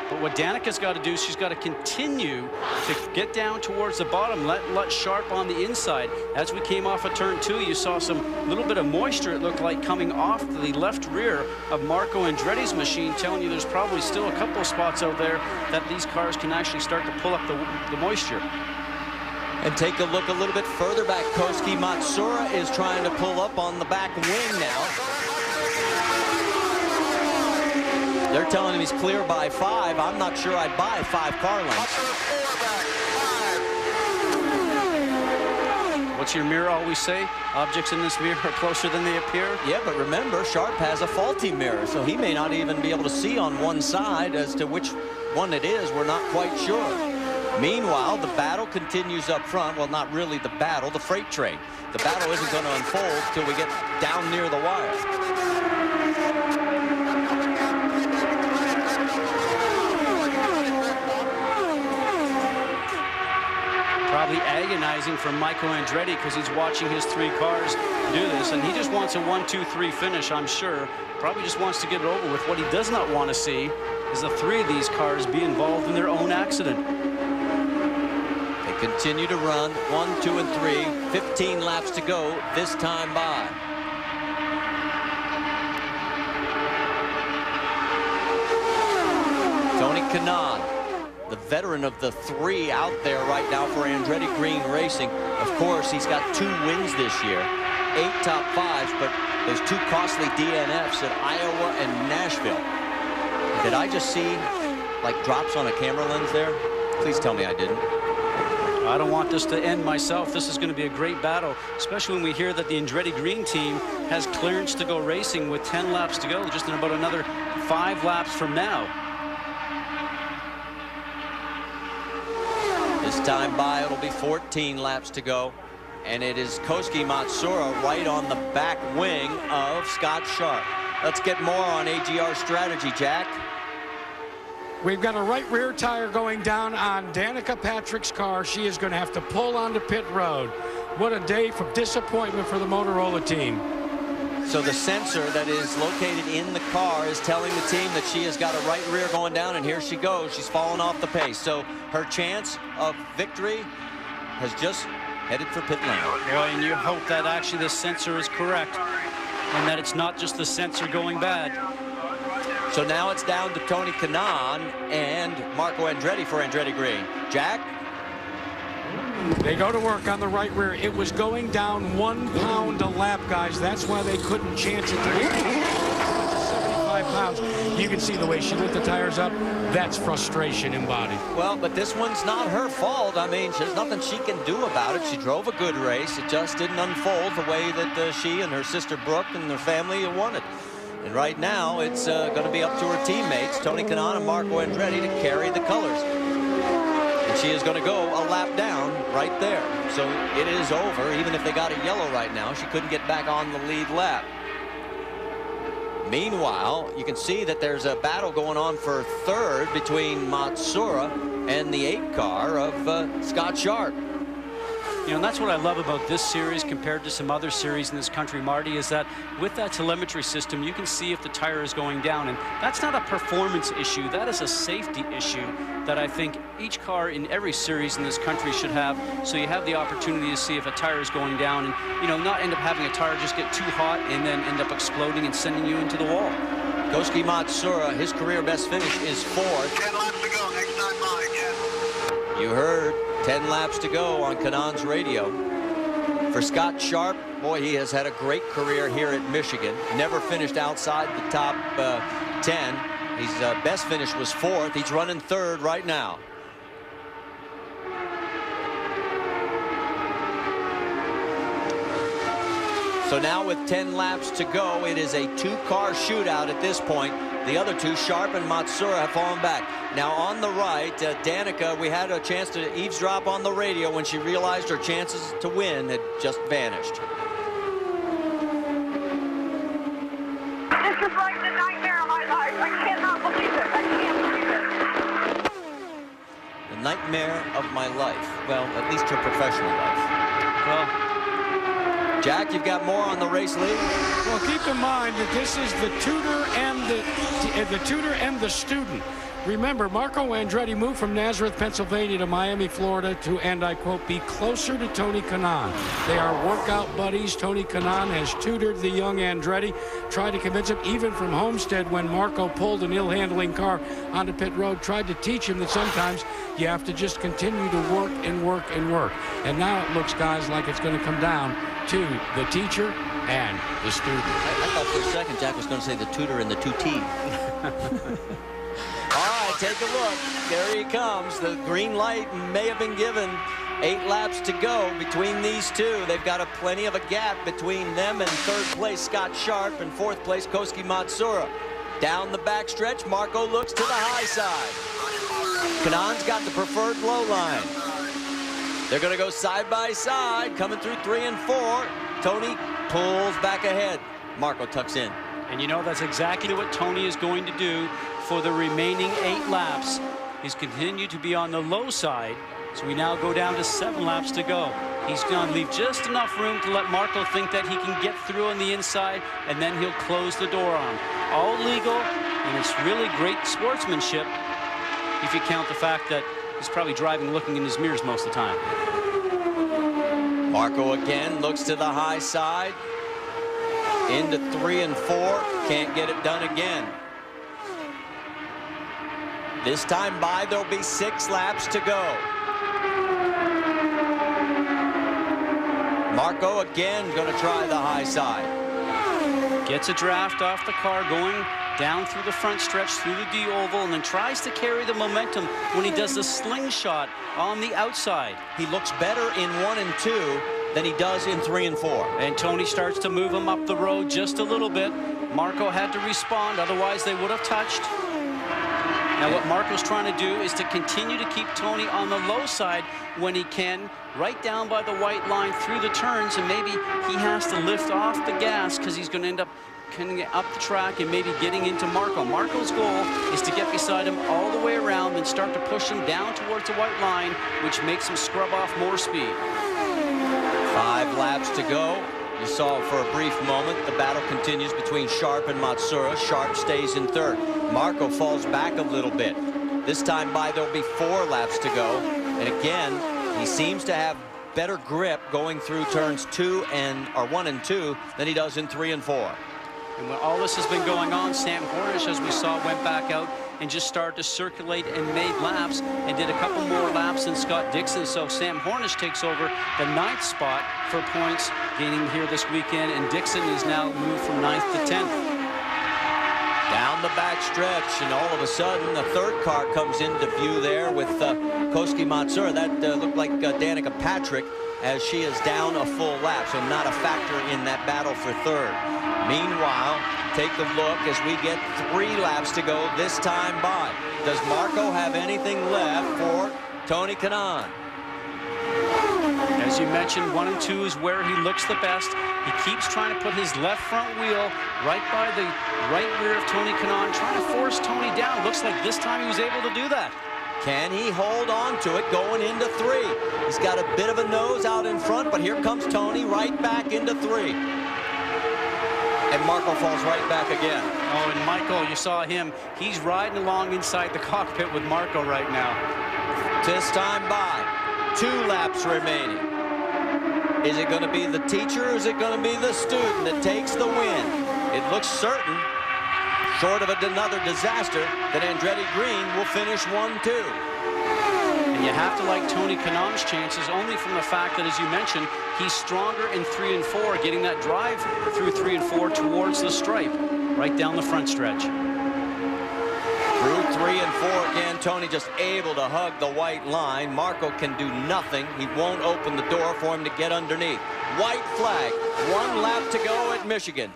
But what Danica's got to do, she's got to continue to get down towards the bottom, let Sharp on the inside. As we came off of turn 2, you saw some little bit of moisture, it looked like, coming off the left rear of Marco Andretti's machine, telling you there's probably still a couple of spots out there that these cars can actually start to pull up the moisture. And take a look a little bit further back. Koski Matsuura is trying to pull up on the back wing now. They're telling him he's clear by 5. I'm not sure I'd buy 5 car lengths. What's your mirror always say? Objects in this mirror are closer than they appear? Yeah, but remember, Sharp has a faulty mirror, so he may not even be able to see on one side. As to which one it is, we're not quite sure. Meanwhile, the battle continues up front. Well, not really the battle, the freight train. The battle isn't going to unfold till we get down near the wire. Probably agonizing for Michael Andretti, because he's watching his 3 cars do this, and he just wants a 1-2-3 finish, I'm sure. Probably just wants to get it over with. What he does not want to see is the 3 of these cars be involved in their own accident. They continue to run 1, 2, and 3. 15 laps to go this time by. Tony Kanaan, the veteran of the 3 out there right now for Andretti Green Racing. Of course, he's got 2 wins this year, 8 top 5s, but those 2 costly DNFs at Iowa and Nashville. Did I just see like drops on a camera lens there? Please tell me I didn't. I don't want this to end myself. This is going to be a great battle, especially when we hear that the Andretti Green team has clearance to go racing with 10 laps to go, just in about another 5 laps from now. This time by, it'll be 14 laps to go. And it is Koski Matsuura right on the back wing of Scott Sharp. Let's get more on AGR strategy, Jack. We've got a right rear tire going down on Danica Patrick's car. She is going to have to pull onto pit road. What a day for disappointment for the Motorola team. So the sensor that is located in the car is telling the team that she has got a right rear going down, and here she goes. She's fallen off the pace. So her chance of victory has just headed for pit lane. Boy, and you hope that actually the sensor is correct and that it's not just the sensor going bad. So now it's down to Tony Kanaan and Marco Andretti for Andretti Green. Jack? They go to work on the right rear. It was going down 1 pound a lap, guys. That's why they couldn't chance it. 75 pounds. You can see the way she lit the tires up. That's frustration embodied. Well, but this one's not her fault. I mean, there's nothing she can do about it. She drove a good race. It just didn't unfold the way that she and her sister Brooke and their family wanted. And right now, it's going to be up to her teammates, Tony Kanaan and Marco Andretti, to carry the colors. And she is going to go a lap down right there. So it is over. Even if they got a yellow right now, she couldn't get back on the lead lap. Meanwhile, you can see that there's a battle going on for third between Matsuura and the 8 car of Scott Sharp. You know, and that's what I love about this series compared to some other series in this country, Marty, is that with that telemetry system, you can see if the tire is going down. And that's not a performance issue. That is a safety issue that I think each car in every series in this country should have. So you have the opportunity to see if a tire is going down and, you know, not end up having a tire just get too hot and then end up exploding and sending you into the wall. Koski Matsuura, his career best finish is 4th. 10 laps to go. Next time by, Ken. You heard 10 laps to go on Kanaan's radio. For Scott Sharp, boy, he has had a great career here at Michigan. Never finished outside the top 10. His best finish was 4th. He's running 3rd right now. So now with 10 laps to go, it is a 2-car shootout at this point. The other 2, Sharp and Matsuura, have fallen back. Now on the right, Danica, we had a chance to eavesdrop on the radio when she realized her chances to win had just vanished. This is like the nightmare of my life. I cannot believe it. I can't believe it. The nightmare of my life. Well, at least her professional life. Well, Jack, you've got more on the race lead. Well, keep in mind that this is the tutor and the student. Remember, Marco Andretti moved from Nazareth, Pennsylvania to Miami, Florida to, and I quote, be closer to Tony Kanaan. They are workout buddies. Tony Kanaan has tutored the young Andretti, tried to convince him, even from Homestead when Marco pulled an ill-handling car onto pit road, tried to teach him that sometimes you have to just continue to work and work and work. And now it looks, guys, like it's going to come down to the teacher and the student. I thought for a second Jack was going to say the tutor and the 2T. All right, take a look. There he comes. The green light may have been given. 8 laps to go between these two. They've got plenty of a gap between them and 3rd place Scott Sharp and 4th place Koski Matsuura. Down the backstretch, Marco looks to the high side. Kanaan's got the preferred low line. They're going to go side by side, coming through 3 and 4. Tony pulls back ahead. Marco tucks in. and you know that's exactly what Tony is going to do for the remaining 8 laps. He's continued to be on the low side, so we now go down to 7 laps to go. He's going to leave just enough room to let Marco think that he can get through on the inside, and then he'll close the door on him. All legal, and it's really great sportsmanship if you count the fact that he's probably driving looking in his mirrors most of the time. Marco again looks to the high side. Into 3 and 4. Can't get it done again. This time by, there'll be 6 laps to go. Marco again going to try the high side. Gets a draft off the car, going down through the front stretch, through the D oval, and then tries to carry the momentum when he does the slingshot on the outside. He looks better in 1 and 2 than he does in 3 and 4. And Tony starts to move him up the road just a little bit. Marco had to respond, otherwise they would have touched. Now what Marco's trying to do is to continue to keep Tony on the low side when he can, right down by the white line through the turns, and maybe he has to lift off the gas because he's going to end up coming up the track and maybe getting into Marco. Marco's goal is to get beside him all the way around and start to push him down towards the white line, which makes him scrub off more speed. 5 laps to go. You saw for a brief moment the battle continues between Sharp and Matsura. Sharp stays in third. Marco falls back a little bit. This time by there'll be 4 laps to go. And again, he seems to have better grip going through turns 1 and 2 than he does in 3 and 4. And when all this has been going on, Sam Hornish, as we saw, went back out and just started to circulate and made laps and did a couple more laps than Scott Dixon. So Sam Hornish takes over the 9th spot for points gaining here this weekend, and Dixon is now moved from 9th to 10th. Down the back stretch, and all of a sudden the 3rd car comes into view there with Koski Matsura. That looked like Danica Patrick, as she is down a full lap, so not a factor in that battle for 3rd. Meanwhile, take a look as we get 3 laps to go this time by. Does Marco have anything left for Tony Kanaan? As you mentioned, 1 and 2 is where he looks the best. He keeps trying to put his left front wheel right by the right rear of Tony Kanaan, trying to force Tony down. Looks like this time he was able to do that. Can he hold on to it going into 3? He's got a bit of a nose out in front, but here comes Tony right back into 3. And Marco falls right back again. Oh, and Michael, you saw him. He's riding along inside the cockpit with Marco right now. This time by, 2 laps remaining. Is it going to be the teacher or is it going to be the student that takes the win? It looks certain, short of another disaster, that Andretti Green will finish 1-2. And you have to like Tony Kanaan's chances only from the fact that, as you mentioned, he's stronger in 3 and 4, getting that drive through 3 and 4 towards the stripe, right down the front stretch. Through 3 and 4 again, Tony just able to hug the white line. Marco can do nothing. He won't open the door for him to get underneath. White flag, 1 lap to go at Michigan.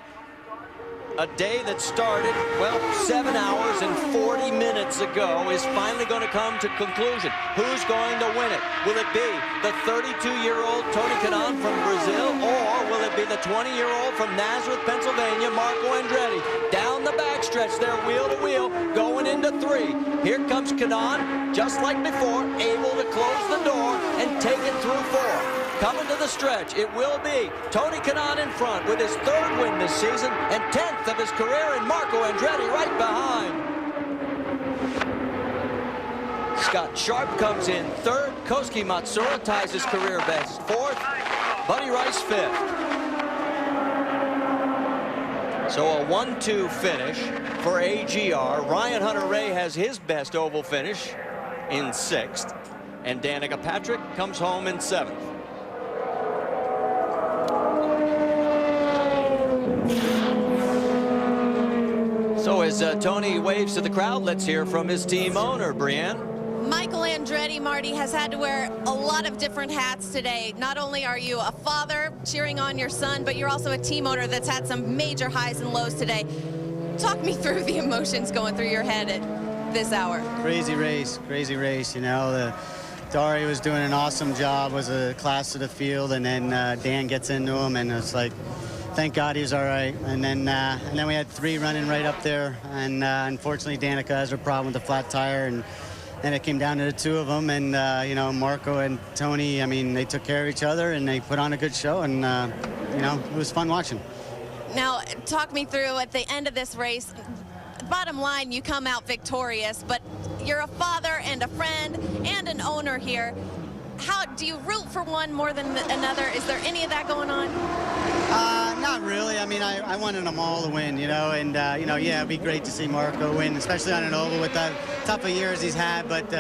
A day that started, well, 7 hours and 40 minutes ago is finally going to come to conclusion. Who's going to win it? Will it be the 32-year-old Tony Kanaan from Brazil, or will it be the 20-year-old from Nazareth, Pennsylvania, Marco Andretti? Down the backstretch there, wheel to wheel, going into 3. Here comes Kanaan, just like before, able to close the door and take it through 4. Coming to the stretch, it will be Tony Kanaan in front with his 3rd win this season and 10th of his career, and Marco Andretti right behind. Scott Sharp comes in 3rd. Koski Matsura ties his career best 4th. Buddy Rice 5th. So a 1-2 finish for AGR. Ryan Hunter-Reay has his best oval finish in 6th. And Danica Patrick comes home in 7th. So as Tony waves to the crowd, let's hear from his team owner, Brianne. Michael Andretti, Marty, has had to wear a lot of different hats today. Not only are you a father cheering on your son, but you're also a team owner that's had some major highs and lows today. Talk me through the emotions going through your head at this hour. Crazy race, you know. Dario was doing an awesome job, was a class to the field, and then Dan gets into him, and it's like, thank God he was all right. And then we had 3 running right up there, and unfortunately Danica has a problem with the flat tire, and then it came down to the 2 of them, and you know, Marco and Tony, I mean, they took care of each other and they put on a good show, and you know, it was fun watching. Now, talk me through at the end of this race. Bottom line, you come out victorious, but you're a father and a friend and an owner here. How do you root for one more than another? Is there any of that going on? Not really. I mean, I wanted them all to win, you know, and, you know, yeah, it'd be great to see Marco win, especially on an oval with the tough of years he's had, but,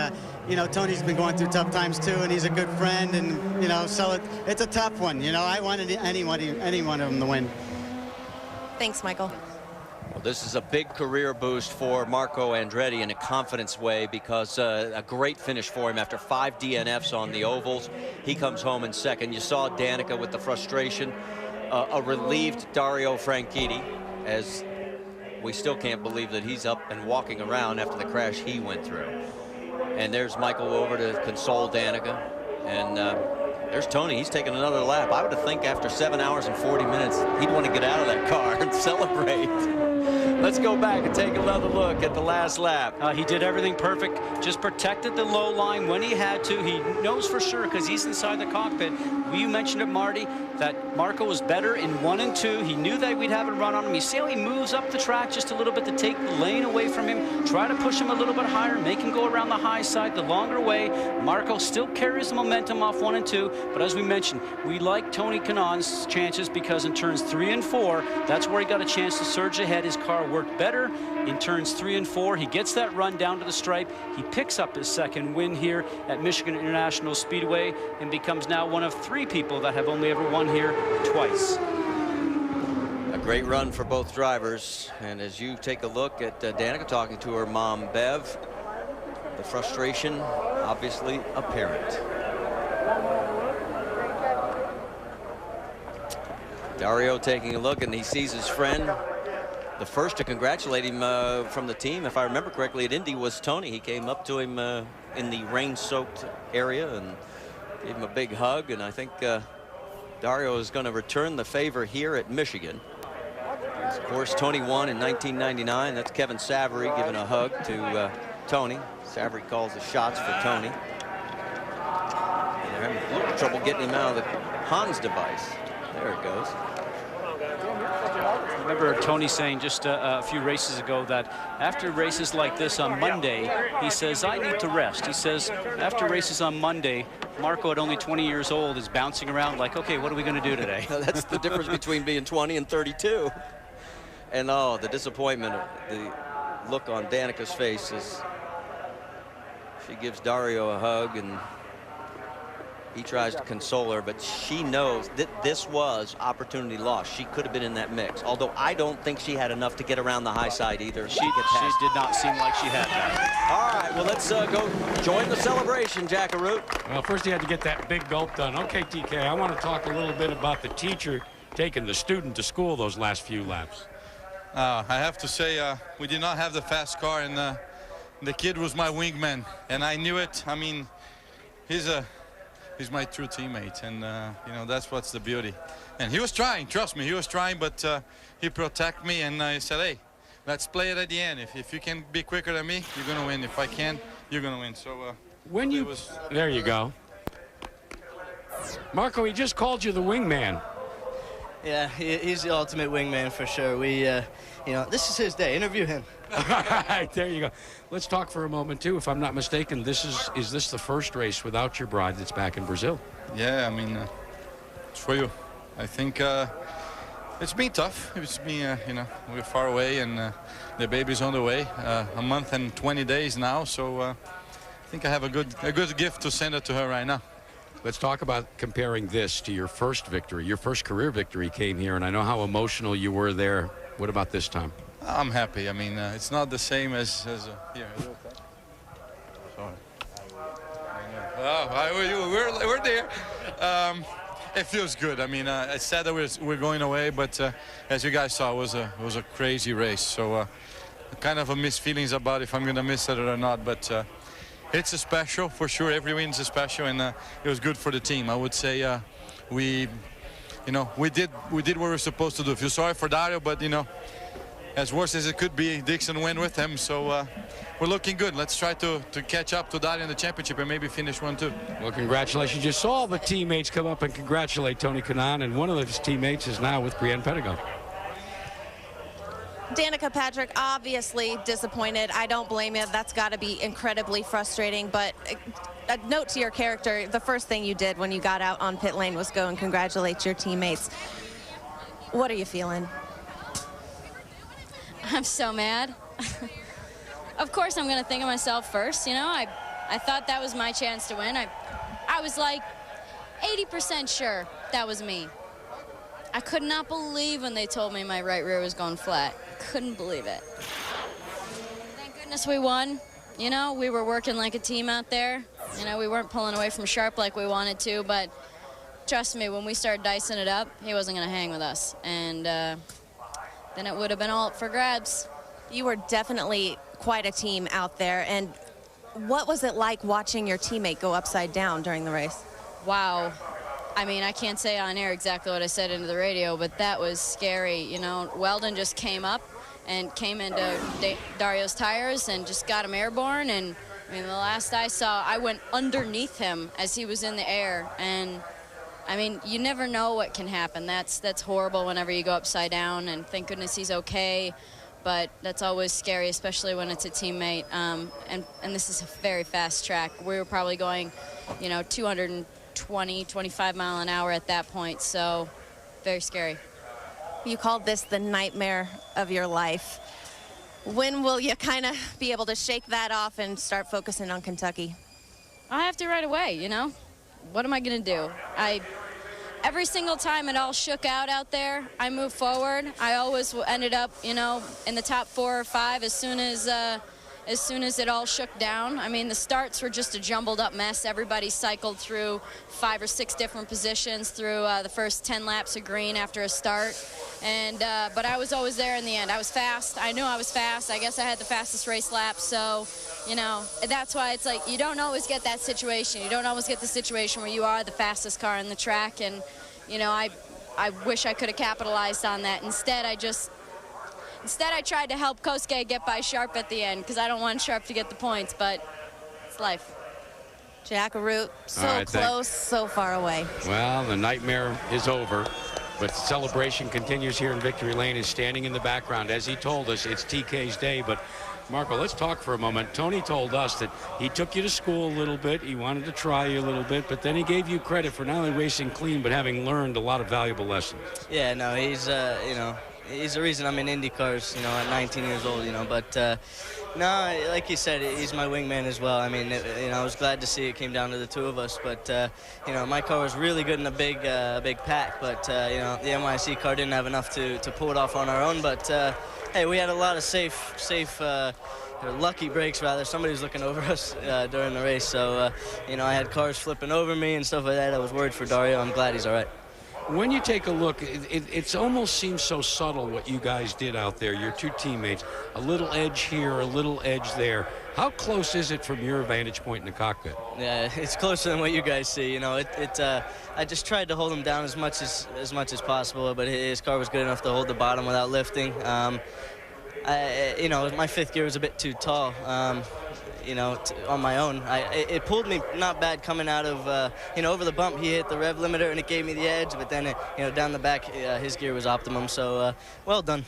you know, Tony's been going through tough times too, and he's a good friend, and, you know, so it's a tough one, you know. I wanted any one of them to win. Thanks, Michael. Well, this is a big career boost for Marco Andretti in a confidence way, because a great finish for him after 5 DNFs on the ovals. He comes home in 2nd. You saw Danica with the frustration. A relieved Dario Franchitti, as we still can't believe that he's up and walking around after the crash he went through. And there's Michael over to console Danica. And there's Tony. He's taking another lap. I would think after 7 hours and 40 minutes, he'd want to get out of that car and celebrate. Let's go back and take another look at the last lap. He did everything perfect. Just protected the low line when he had to. He knows for sure because he's inside the cockpit. You mentioned it, Marty, that Marco was better in 1 and 2. He knew that we'd have a run on him. You see how he moves up the track just a little bit to take the lane away from him, try to push him a little bit higher, make him go around the high side, the longer way. Marco still carries the momentum off 1 and 2, but as we mentioned, we like Tony Kanaan's chances because in turns 3 and 4, that's where he got a chance to surge ahead. His car worked better in turns 3 and 4. He gets that run down to the stripe. He picks up his second win here at Michigan International Speedway and becomes now one of 3 people that have only ever won here twice. A great run for both drivers. And as you take a look at Danica talking to her mom, Bev, the frustration obviously apparent. Dario taking a look, and he sees his friend. The first to congratulate him from the team, if I remember correctly, at Indy was Tony. He came up to him in the rain-soaked area and gave him a big hug. And I think Dario is going to return the favor here at Michigan. Of course, Tony won in 1999. That's Kevin Savory giving a hug to Tony. Savory calls the shots for Tony. And they're having a little trouble getting him out of the Hans device. There it goes. I remember Tony saying just a few races ago that after races like this on Monday, he says, I need to rest. He says, after races on Monday, Marco at only 20 years old is bouncing around like, okay, what are we going to do today? That's the difference between being 20 and 32. And oh, the disappointment, the look on Danica's face as she gives Dario a hug, and he tries to console her, but she knows that this was opportunity lost. She could have been in that mix, although I don't think she had enough to get around the high side either. She did not seem like she had that. All right, well, let's go join the celebration, Jackaroot. Well, first he had to get that big gulp done. Okay, TK, I want to talk a little bit about the teacher taking the student to school those last few laps. I have to say, we did not have the fast car, and the kid was my wingman, and I knew it. I mean, he's my true teammate, and you know, that's what's the beauty. And he was trying, trust me, he was trying, but he protected me, and I said, hey, let's play it at the end. If you can be quicker than me, you're gonna win. If I can, you're gonna win. So when you there you go, Marco. He just called you the wingman. Yeah, he's the ultimate wingman for sure. We, you know, this is his day. Interview him. All right, there you go. Let's talk for a moment too. If I'm not mistaken, is this the first race without your bride that's back in Brazil? yeah, I mean, it's for you. I think it's been tough. It's been, you know, we're far away, and the baby's on the way. A month and 20 days now, so I think I have a good gift to send it to her right now. Let's talk about comparing this to your first victory. Your first career victory came here, and I know how emotional you were there. What about this time? I'm happy. I mean, it's not the same as here. Sorry. Oh, we're there. It feels good. I mean, I said that we're going away, but as you guys saw, it was a crazy race. So kind of a mixed feelings about if I'm going to miss it or not. But it's a special for sure. Every win's a special, and it was good for the team. I would say we did what we were supposed to do. Feel sorry for Dario, but you know, as worse as it could be, Dixon went with him. So we're looking good. Let's try to catch up to Dario in the championship and maybe finish 1-2. Well, congratulations. You saw all the teammates come up and congratulate Tony Kanaan, and one of his teammates is now with Brienne Pedigon. Danica Patrick, obviously disappointed. I don't blame you. That's got to be incredibly frustrating. But a note to your character, the first thing you did when you got out on pit lane was go and congratulate your teammates. What are you feeling? I'm so mad. Of course I'm going to think of myself first. You know, I thought that was my chance to win. I was like 80% sure that was me. I could not believe when they told me my right rear was going flat. Couldn't believe it. Thank goodness we won. You know, we were working like a team out there. You know, we weren't pulling away from Sharp like we wanted to, but trust me, when we started dicing it up, he wasn't going to hang with us. And then it would have been all up for grabs. You were definitely quite a team out there. And what was it like watching your teammate go upside down during the race? Wow. I mean, I can't say on air exactly what I said into the radio, but that was scary. You know, Weldon just came up and came into Dario's tires and just got him airborne. And I mean, the last I saw, I went underneath him as he was in the air. And I mean, you never know what can happen. That's horrible whenever you go upside down, and thank goodness he's okay. But that's always scary, especially when it's a teammate. And this is a very fast track. We were probably going, you know, 220, 25 mile an hour at that point. So very scary. You called this the nightmare of your life. When will you kind of be able to shake that off and start focusing on Kentucky? I have to right away, you know. What am I going to do? Every single time it all shook out there, I moved forward. I always ended up, you know, in the top 4 or 5 as soon as it all shook down. I mean, the starts were just a jumbled up mess. Everybody cycled through 5 or 6 different positions through the first 10 laps of green after a start. And but I was always there in the end. I was fast. I knew I was fast. I guess I had the fastest race lap. So, you know, that's why it's like you don't always get that situation. You don't always get the situation where you are the fastest car in the track. And, you know, I wish I could have capitalized on that. Instead, I tried to help Kosuke get by Sharp at the end because I don't want Sharp to get the points, but it's life. Jack Arute, so close, so far away. Well, the nightmare is over, but the celebration continues here in Victory Lane. Is standing in the background. As he told us, it's TK's day, but Marco, let's talk for a moment. Tony told us that he took you to school a little bit. He wanted to try you a little bit, but then he gave you credit for not only racing clean, but having learned a lot of valuable lessons. Yeah, no, he's, you know, he's the reason I'm in Indy cars, you know, at 19 years old, you know. But, no, like you said, he's my wingman as well. I mean, you know, I was glad to see it came down to the 2 of us. But, you know, my car was really good in a big pack. But, you know, the NYC car didn't have enough to pull it off on our own. But, hey, we had a lot of safe lucky breaks, rather. Somebody was looking over us during the race. So, you know, I had cars flipping over me and stuff like that. I was worried for Dario. I'm glad he's all right. When you take a look, it almost seems so subtle what you guys did out there, your 2 teammates. A little edge here, a little edge there. How close is it from your vantage point in the cockpit? Yeah, it's closer than what you guys see. You know, I just tried to hold him down as much as possible, but his car was good enough to hold the bottom without lifting. You know, my 5th gear was a bit too tall. You know, on my own. It pulled me not bad coming out of, you know, over the bump. He hit the rev limiter and it gave me the edge, but then, you know, down the back, his gear was optimum. So, well done.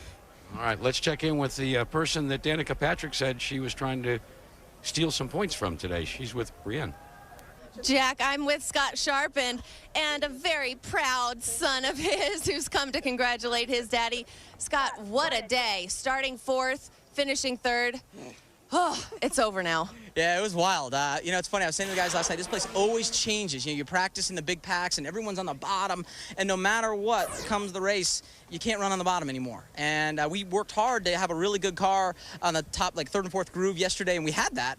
All right, let's check in with the person that Danica Patrick said she was trying to steal some points from today. She's with Brienne. Jack, I'm with Scott Sharp and a very proud son of his who's come to congratulate his daddy. Scott, what a day. Starting 4th, finishing 3rd. Oh, it's over now. Yeah, it was wild. You know, it's funny. I was saying to the guys last night, this place always changes. You know, you practice in the big packs, and everyone's on the bottom. And no matter what comes the race, you can't run on the bottom anymore. And we worked hard to have a really good car on the top, like 3rd and 4th groove yesterday, and we had that.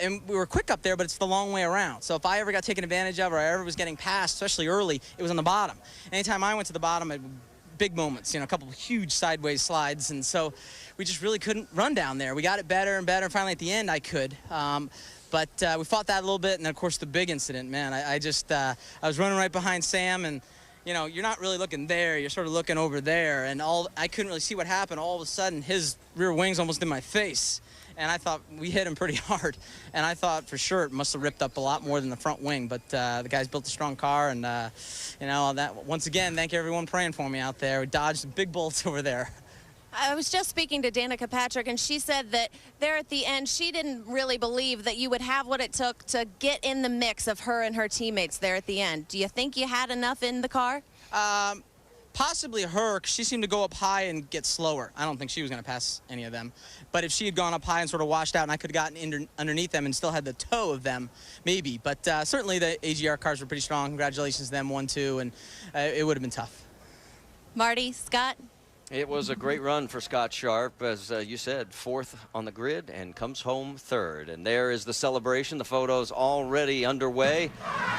And we were quick up there, but it's the long way around. So if I ever got taken advantage of or I ever was getting passed, especially early, it was on the bottom. Anytime I went to the bottom, big moments, you know, a couple of huge sideways slides, and so we just really couldn't run down there. We got it better and better, and finally at the end I could. But we fought that a little bit, and then of course the big incident, man. I was running right behind Sam, and you know, you're not really looking there, you're sort of looking over there, and I couldn't really see what happened. All of a sudden his rear wing's almost in my face. And I thought we hit him pretty hard. And I thought for sure it must have ripped up a lot more than the front wing. But the guys built a strong car. And, you know, that once again, thank everyone praying for me out there. We dodged some big bullets over there. I was just speaking to Danica Patrick, and she said that there at the end, she didn't really believe that you would have what it took to get in the mix of her and her teammates there at the end. Do you think you had enough in the car? Possibly her, 'cause she seemed to go up high and get slower. I don't think she was going to pass any of them. But if she had gone up high and sort of washed out and I could have gotten underneath them and still had the toe of them, maybe. But certainly the AGR cars were pretty strong. Congratulations to them, 1-2, and it would have been tough. Marty, Scott? It was a great run for Scott Sharp, as you said, 4th on the grid and comes home 3rd. And there is the celebration. The photos already underway.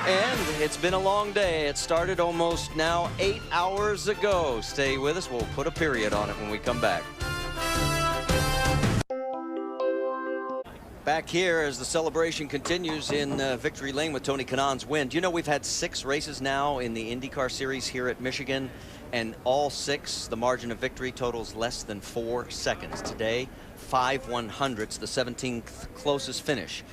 And it's been a long day. It started almost now 8 hours ago. Stay with us. We'll put a period on it when we come back. Back here as the celebration continues in Victory Lane with Tony Kanaan's win. Do you know we've had 6 races now in the IndyCar Series here at Michigan, and all 6, the margin of victory totals less than 4 seconds. Today, 5/100ths, the 17th closest finish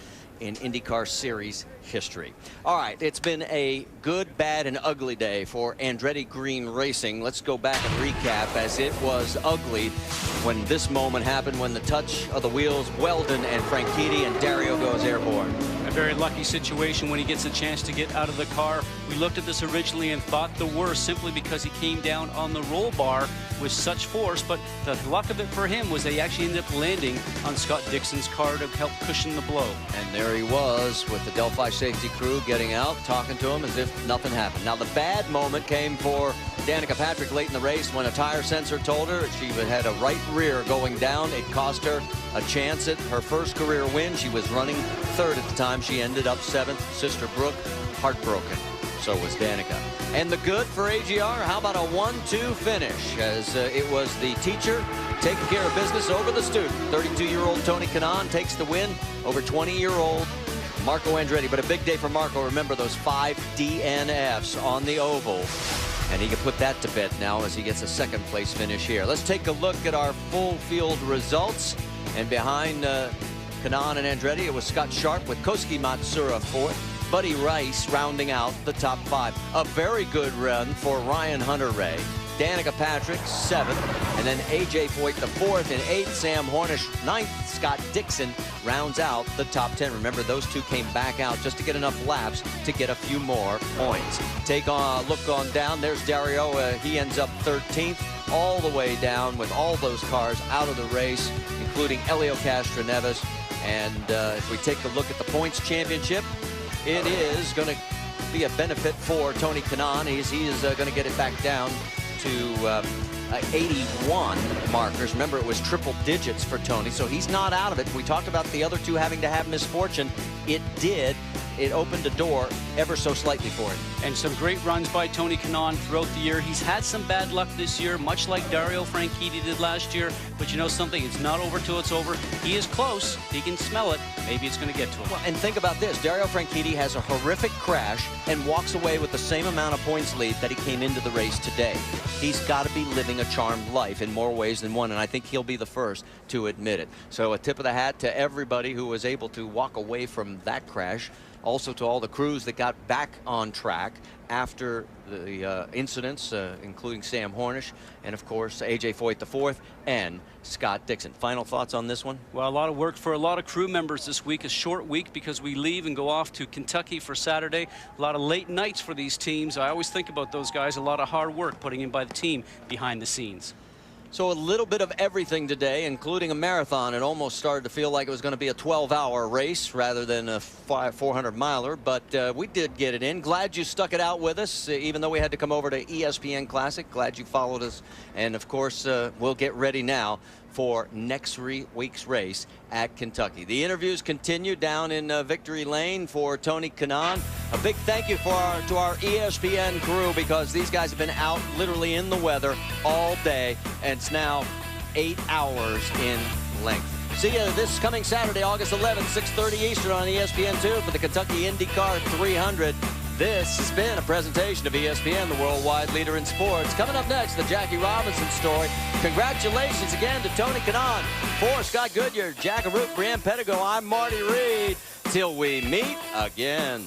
in IndyCar Series history. All right, it's been a good, bad, and ugly day for Andretti Green Racing. Let's go back and recap, as it was ugly when this moment happened, when the touch of the wheels, Weldon and Franchitti, and Dario goes airborne. A very lucky situation when he gets a chance to get out of the car. We looked at this originally and thought the worst, simply because he came down on the roll bar with such force, but the luck of it for him was they actually ended up landing on Scott Dixon's car to help cushion the blow. And there he was with the Delphi safety crew getting out, talking to him as if nothing happened. Now, the bad moment came for Danica Patrick late in the race when a tire sensor told her she had a right rear going down. It cost her a chance at her first career win. She was running 3rd at the time. She ended up 7th. Sister Brooke, heartbroken. So was Danica. And the good for AGR, how about a 1-2 finish, as it was the teacher taking care of business over the student. 32-year-old Tony Kanaan takes the win over 20-year-old Marco Andretti. But a big day for Marco. Remember those 5 DNFs on the oval. And he can put that to bed now as he gets a 2nd place finish here. Let's take a look at our full field results. And behind Kanaan and Andretti, it was Scott Sharp with Kosuke Matsura 4th. Buddy Rice rounding out the top 5. A very good run for Ryan Hunter-Reay. Danica Patrick 7th, and then AJ Foyt the 4th, and 8th Sam Hornish 9th. Scott Dixon rounds out the top 10. Remember, those 2 came back out just to get enough laps to get a few more points. Take a look on down. There's Dario. He ends up 13th, all the way down with all those cars out of the race, including Elio Castroneves. And if we take a look at the points championship, it is going to be a benefit for Tony Kanaan. He is going to get it back down to 81 markers. Remember, it was triple digits for Tony, so he's not out of it. We talked about the other 2 having to have misfortune. It did. It opened a door ever so slightly for him. And some great runs by Tony Kanaan throughout the year. He's had some bad luck this year, much like Dario Franchitti did last year. But you know something? It's not over till it's over. He is close. He can smell it. Maybe it's going to get to him. Well, and think about this. Dario Franchitti has a horrific crash and walks away with the same amount of points lead that he came into the race today. He's got to be living a charmed life in more ways than one, and I think he'll be the first to admit it. So a tip of the hat to everybody who was able to walk away from that crash. Also to all the crews that got back on track after the incidents, including Sam Hornish, and of course AJ Foyt the 4th, and Scott Dixon. Final thoughts on this one? Well, a lot of work for a lot of crew members this week. A short week because we leave and go off to Kentucky for Saturday. A lot of late nights for these teams. I always think about those guys. A lot of hard work putting in by the team behind the scenes. So a little bit of everything today, including a marathon. It almost started to feel like it was going to be a 12-hour race rather than a 400-miler, but we did get it in. Glad you stuck it out with us, even though we had to come over to ESPN Classic. Glad you followed us. And, of course, we'll get ready now for next week's race at Kentucky. The interviews continue down in Victory Lane for Tony Kanaan. A big thank you to our ESPN crew, because these guys have been out literally in the weather all day, and it's now 8 hours in length. See you this coming Saturday, August 11th, 6:30 Eastern on ESPN2 for the Kentucky IndyCar 300. This has been a presentation of ESPN, the worldwide leader in sports. Coming up next, the Jackie Robinson story. Congratulations again to Tony Kanaan. For Scott Goodyear, Jack Arute, Brianne Pettigo, I'm Marty Reed. Till we meet again.